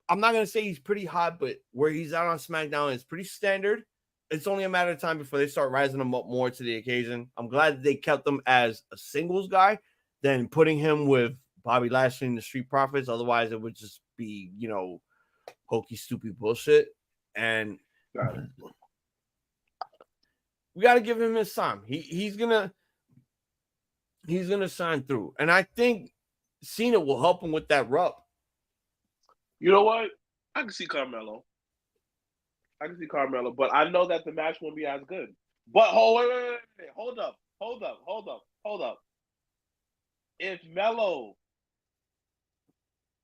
I'm not gonna say he's pretty hot, but where he's out on SmackDown is pretty standard. It's only a matter of time before they start rising him up more to the occasion. I'm glad that they kept him as a singles guy than putting him with Bobby Lashley and the Street Profits. Otherwise, it would just be, hokey, stupid bullshit. And we got to give him his time. He's gonna shine through, and I think Cena will help him with that rub. You know what? I can see Carmelo. But I know that the match won't be as good. But wait. Hold up. If Melo,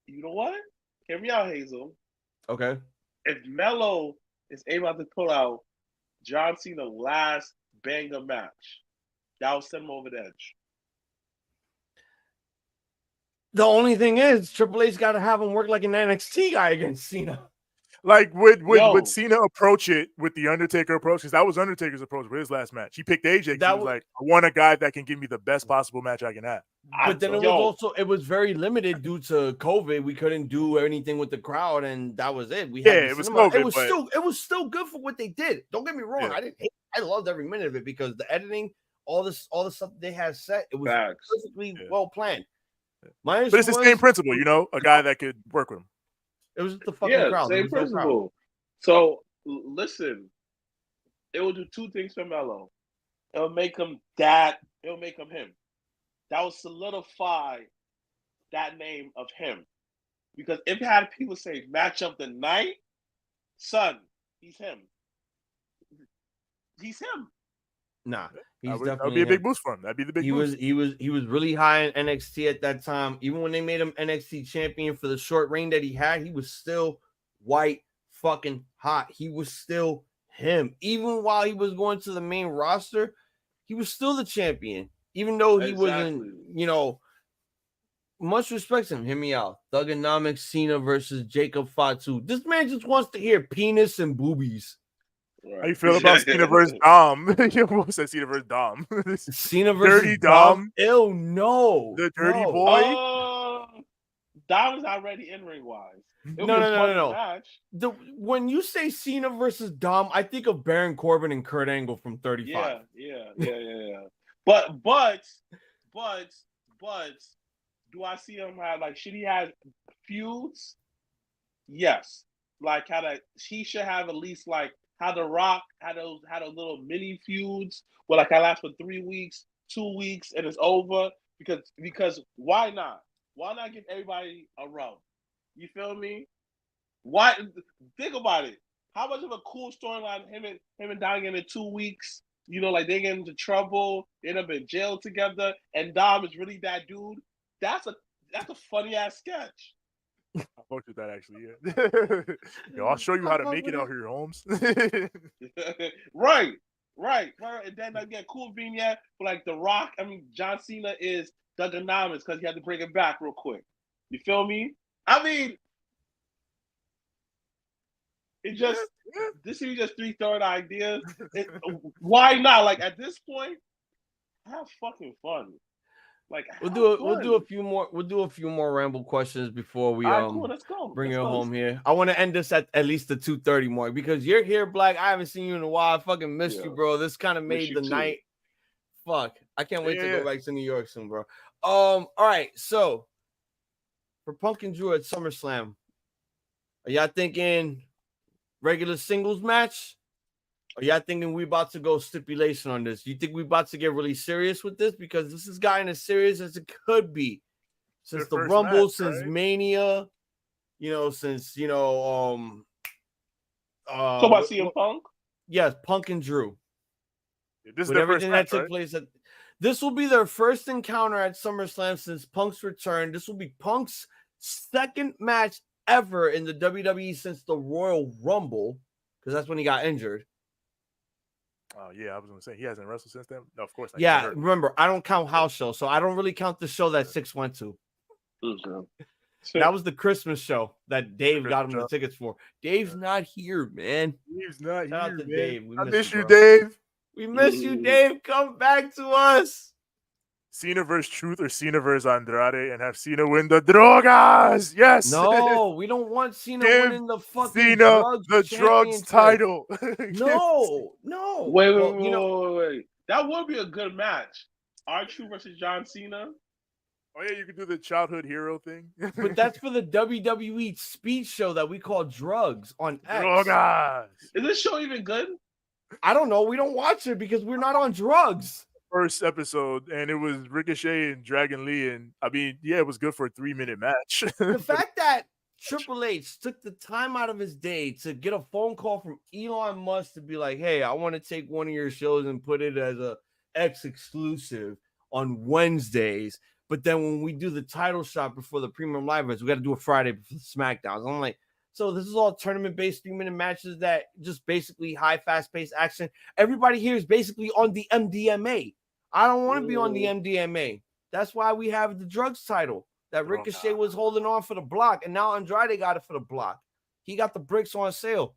you know what? Hear me out, Hazel. Okay. If Melo is able to pull out John Cena's last banger match, that will send him over the edge. The only thing is, Triple H got to have him work like an NXT guy against Cena. Like, would Cena approach it with the Undertaker approach? Because that was Undertaker's approach with his last match. He picked AJ. He was like, I want a guy that can give me the best possible match I can have. But then it was very limited due to COVID. We couldn't do anything with the crowd, and that was it. It was COVID. It was still good for what they did. Don't get me wrong. Yeah. I loved every minute of it because the editing, all the stuff they had set, it was perfectly well planned. But it's the same principle, a guy that could work with him. It was the fucking crowd. Same principle. So listen, it will do two things for Melo. It'll make him him. That will solidify that name of him. Because if you had people say match of the night, son, he's him. He's him. Nah, that would be a big boost for him. That'd be the big boost. He was really high in NXT at that time. Even when they made him NXT champion for the short reign that he had, he was still white fucking hot. He was still him. Even while he was going to the main roster, he was still the champion. Even though he wasn't, much respect to him. Hear me out. Thugonomics Cena versus Jacob Fatu. This man just wants to hear penis and boobies. Right. How you feel about Cena versus Dom? What was that? Cena versus Dom? Cena versus Dirty Dom? Ew, no. The dirty boy? Dom is already in-ring wise. No. When you say Cena versus Dom, I think of Baron Corbin and Kurt Angle from 35. Yeah. But do I see him have, like, should he have feuds? Yes. Like, he should have at least, like, how The Rock had those little mini feuds where, like, I last for 3 weeks, 2 weeks, and it's over. Because why not? Why not give everybody a rub? You feel me? Why? Think about it. How much of a cool storyline him and Dom getting in 2 weeks? Like they get into trouble, they end up in jail together, and Dom is really that dude. That's a funny ass sketch. I fucked with that actually. Yeah. Yo, I'll show you how to make it out here, Holmes. Right. And then again, cool vignette for like The Rock. I mean, John Cena is Thugonomics because he had to bring it back real quick. You feel me? I mean, this is just 3 third ideas. Why not? Like at this point, have fucking fun. Like we'll do a few more ramble questions before we cool. Let's go. Bring it home here. I want to end this at least the 2:30 mark because you're here, Black. I haven't seen you in a while. I fucking missed you, bro. This kind of made the night. Fuck. I can't wait to go back to New York soon, bro. All right. So for Punk and Drew at SummerSlam, are y'all thinking regular singles match? Or y'all thinking we about to go stipulation on this? You think we about to get really serious with this? Because this is gotten as serious as it could be. Since the Rumble, since Mania, since, So about CM Punk? Yes, Punk and Drew. This is With their everything first match, that took right? place this will be their first encounter at SummerSlam since Punk's return. This will be Punk's second match ever in the WWE since the Royal Rumble, because that's when he got injured. Oh yeah, I was gonna say he hasn't wrestled since then. No, of course not. Yeah, remember, I don't count house shows, so I don't really count the show that Six went to. That was the Christmas show that Dave got him the tickets for. Dave's not here, man. Dave's not Shout here, out to man. Dave. I miss you, Dave. We miss you, Dave. Come back to us. Cena versus Truth or Cena versus Andrade and have Cena win the Drogas. Yes. No, we don't want Cena winning the fucking Cena drugs the drugs title. No. Wait. That would be a good match. R-Truth versus John Cena. Oh yeah, you could do the childhood hero thing. But that's for the WWE speed show that we call Drugs on X. Drogas. Is this show even good? I don't know. We don't watch it because we're not on drugs. First episode, and it was Ricochet and Dragon Lee, and I mean, yeah, it was good for a 3-minute match. The fact that Triple H took the time out of his day to get a phone call from Elon Musk to be like, hey, I want to take one of your shows and put it as a X exclusive on Wednesdays. But then when we do the title shot before the premium live events, we got to do a Friday before the SmackDowns. I'm like, so this is all tournament-based 3-minute matches that just basically high, fast-paced action. Everybody here is basically on the MDMA. I don't want to be on the MDMA. That's why we have the drugs title that Ricochet was holding on for the block, and now Andrade got it for the block. He got the bricks on sale.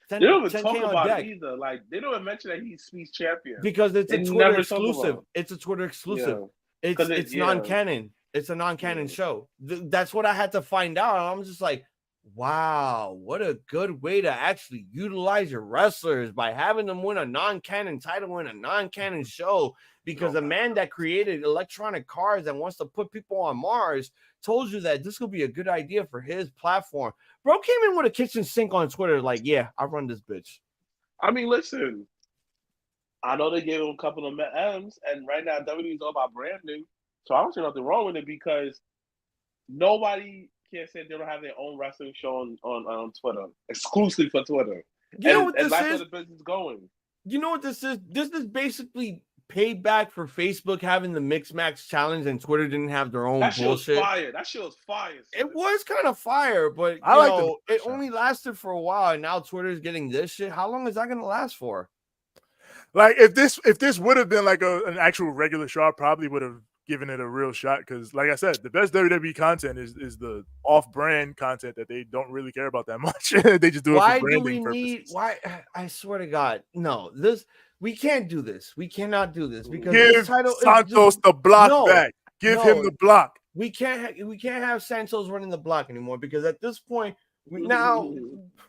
They don't even talk about it either. Like, they don't even mention that he's Speech champion. Because it's a Twitter exclusive. It's a Twitter exclusive. Yeah. It's non-canon. It's a non-canon show. That's what I had to find out. I'm just like, wow, what a good way to actually utilize your wrestlers by having them win a non-canon title in a non-canon show, because a man that created electronic cars and wants to put people on Mars told you that this could be a good idea for his platform. Bro came in with a kitchen sink on Twitter like, yeah, I run this bitch. I mean, listen, I know they gave him a couple of M's, and right now WWE is all about branding, so I don't see nothing wrong with it, because nobody can't say they don't have their own wrestling show on Twitter, exclusively for Twitter. You know what this that's is? where the business is going. You know what this is? This is basically payback for Facebook having the Mix Max challenge and Twitter didn't have their own bullshit. That shit was fire. It was kind of fire, but it only lasted for a while, and now Twitter's getting this shit. How long is that going to last for? Like, if this would have been like an actual regular show, I probably would have given it a real shot, because like I said, the best WWE content is the off-brand content that they don't really care about that much. They just do it for branding purposes. I swear to God, no, we can't do this. We cannot do this, because give this title Santos the block back. Give him the block. We can't have Santos running the block anymore, because at this point now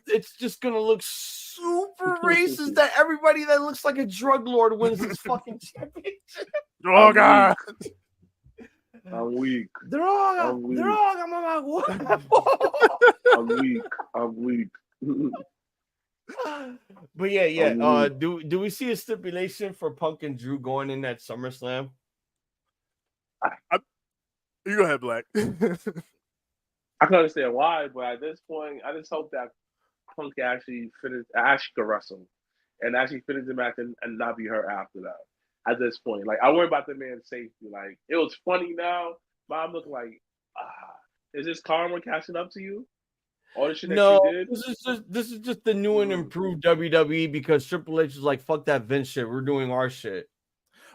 it's just gonna look super racist that everybody that looks like a drug lord wins this fucking championship. Oh God. I'm weak. I'm weak. But yeah. Do we see a stipulation for Punk and Drew going in at SummerSlam? You go ahead, Black. I can understand why, but at this point, I just hope that Punk actually could wrestle and actually finish the match and not be hurt after that. At this point, like, I worry about the man's safety. Like, it was funny now, but I'm looking like, is this karma catching up to you? All the shit that you did? This is just the new and improved WWE, because Triple H is like, fuck that Vince shit. We're doing our shit.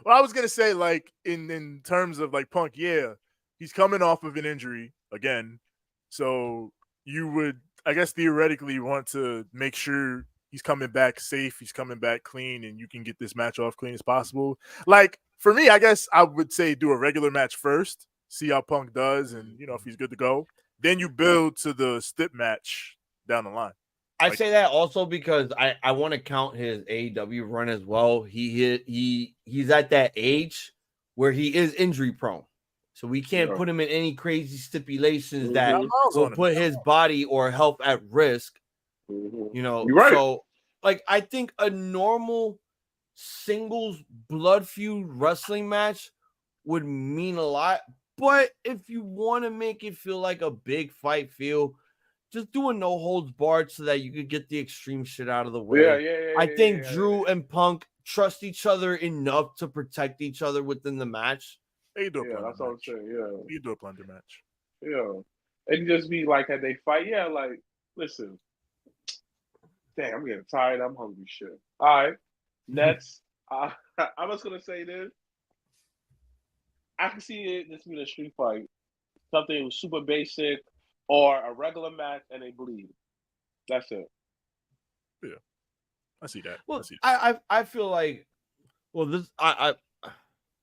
Well, I was gonna say, like, in terms of like Punk, yeah, he's coming off of an injury again, so you would, I guess, theoretically want to make sure he's coming back safe, he's coming back clean, and you can get this match off clean as possible. Like, for me, I guess I would say do a regular match first, see how Punk does, and if he's good to go. Then you build to the stip match down the line. I say that also because I want to count his AEW run as well. He's at that age where he is injury prone, so we can't put him in any crazy stipulations that will put his body or health at risk. You're right. So like, I think a normal singles blood feud wrestling match would mean a lot. But if you want to make it feel like a big fight feel, just do a no holds barred so that you could get the extreme shit out of the way. Yeah. I think Drew and Punk trust each other enough to protect each other within the match. They do a Yeah, that's what I'm saying. Yeah, you do a plunder match. yeah. And just be like, had they fight? Yeah, like, listen. Damn, I'm getting tired. I'm hungry. Shit. All right, next. I'm just gonna say this. I can see this being a street fight, something super basic, or a regular match, and they bleed. That's it. Yeah, I see that. Well, I feel like, well, this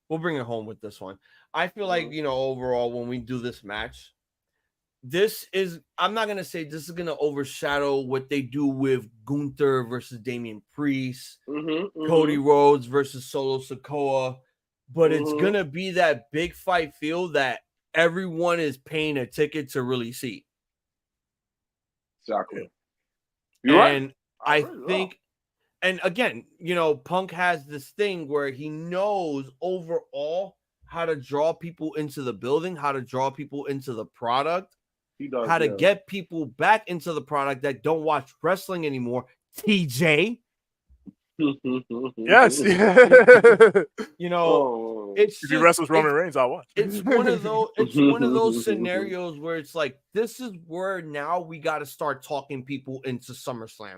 we'll bring it home with this one. I feel like, you know, overall when we do this match, this is, I'm not gonna say this is gonna overshadow what they do with Gunther versus Damian Priest, Cody Rhodes versus Solo Sikoa, but it's gonna be that big fight feel that everyone is paying a ticket to really see. Exactly. You're right. I think, and again, you know, Punk has this thing where he knows overall how to draw people into the building, how to draw people into the product, he does, how to get people back into the product that don't watch wrestling anymore. TJ. Yes. You know, it's if he wrestles Roman Reigns, I'll watch. It's one of those scenarios where it's like, this is where now we got to start talking people into SummerSlam.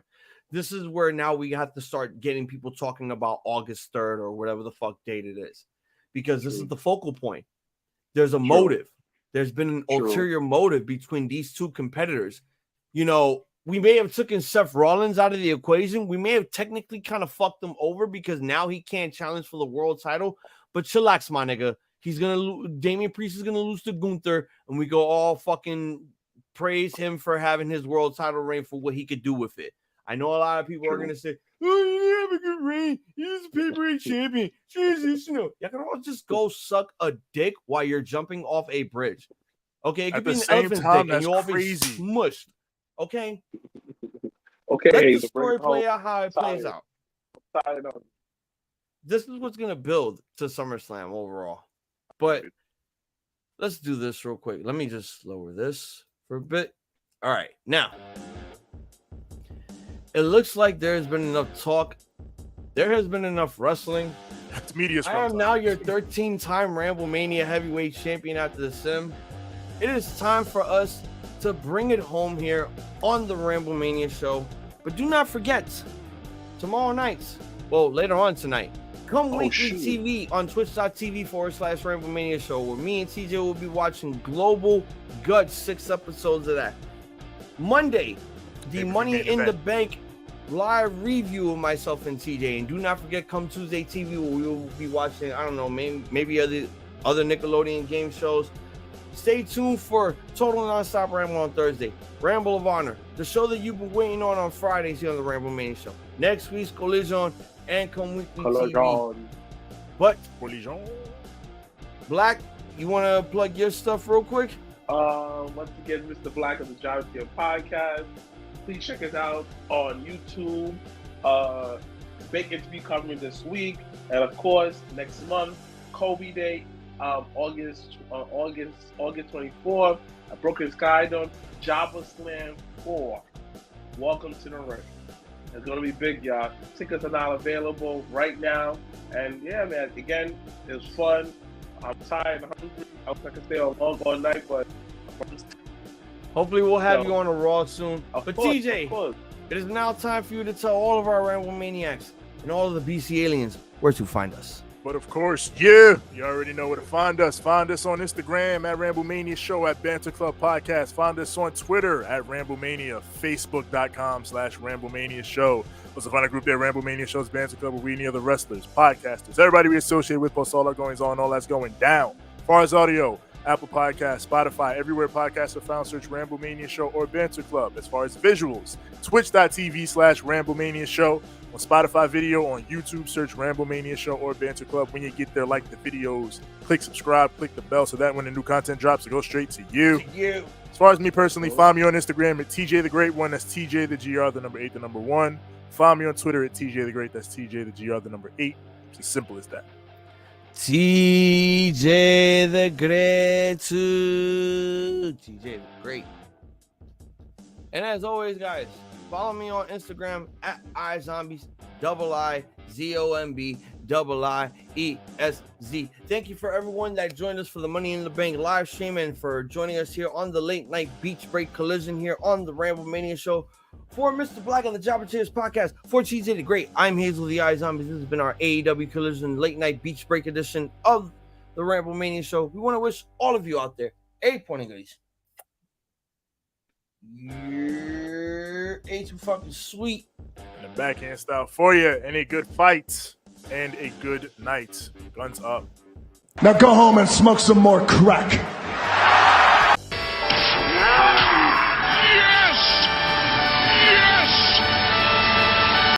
This is where now we have to start getting people talking about August 3rd or whatever the fuck date it is, because this is the focal point. There's a motive. There's been an ulterior motive between these two competitors. You know, we may have taken Seth Rollins out of the equation. We may have technically kind of fucked him over because now he can't challenge for the world title. But chillax, my nigga. He's gonna Damian Priest is gonna lose to Gunther, and we go all fucking praise him for having his world title reign for what he could do with it. I know a lot of people are gonna say, "Oh, he didn't have a good reign. He's a paper champion." Transitional. You can all just go suck a dick while you're jumping off a bridge. Okay, it could be an elephant's dick, and you all be smushed. Okay. Okay. Let the story play out how it plays out. This is what's gonna build to SummerSlam overall. But let's do this real quick. Let me just lower this for a bit. All right, now it looks like there has been enough talk. There has been enough wrestling. It's media. I am now your 13-time Ramblemania heavyweight champion after the sim. It is time for us to bring it home here on the Ramblemania show. But do not forget, tomorrow night, well, later on tonight, come weekly TV on twitch.tv/Ramblemania show, where me and TJ will be watching Global Guts, 6 episodes of that. Monday, the Money in the Bank live review of myself and TJ. And do not forget, come Tuesday TV, where we will be watching, I don't know, maybe other Nickelodeon game shows. Stay tuned for Total Nonstop Ramble on Thursday. Ramble of Honor, the show that you've been waiting on Fridays here on the Ramblemania show. Next week's Collision and Come Weekly TV. But Black, you want to plug your stuff real quick? Once again, Mr. Black of the Johnson Podcast. Please check us out on YouTube. Big interview covering this week, and of course next month, Kobe Day. August 24th at Broken Skydome, Java Slam 4. Welcome to the ring. It's gonna be big, y'all. Tickets are not available right now, and yeah, man. Again, it was fun. I'm tired and hungry. I hope I can stay on long all night, but hopefully we'll have you on a Raw soon. But TJ, it is now time for you to tell all of our Ramble Maniacs and all of the BC aliens where to find us. But of course, you already know where to find us. Find us on Instagram at Ramblemania Show, at Banter Club Podcast. Find us on Twitter at Ramblemania, Facebook.com/Ramblemania Show. Also find a group there, Ramblemania Show's Banter Club, where we and the other wrestlers, podcasters, everybody we associate with, post all our goings on, all that's going down. As far as audio, Apple Podcasts, Spotify, everywhere podcasts are found, search Ramblemania Show or Banter Club. As far as visuals, Twitch.tv/Ramblemania Show. On Spotify video, on YouTube, search Ramblemania Show or Banter Club. When you get there, like the videos, click subscribe, click the bell so that when the new content drops, it goes straight to you. As far as me personally, find me on Instagram at TJ the Great One. That's TJ the GR, the number 8, the number 1. Find me on Twitter at TJ the Great. That's TJ the GR, the number 8. It's as simple as that. TJ the Great. TJ the Great. And as always, guys, follow me on Instagram at iZombies, IZOMBIESZ. Thank you for everyone that joined us for the Money in the Bank live stream and for joining us here on the late night beach break collision here on the Ramblemania show. For Mr. Black on the Jobber Cheers podcast, for Cheesy the Great, I'm Hazel the iZombies. This has been our AEW collision late night beach break edition of the Ramblemania show. We want to wish all of you out there a pointing goodies. Ain't too fucking sweet. And a backhand style for you. Any good fights and a good night. Guns up. Now go home and smoke some more crack.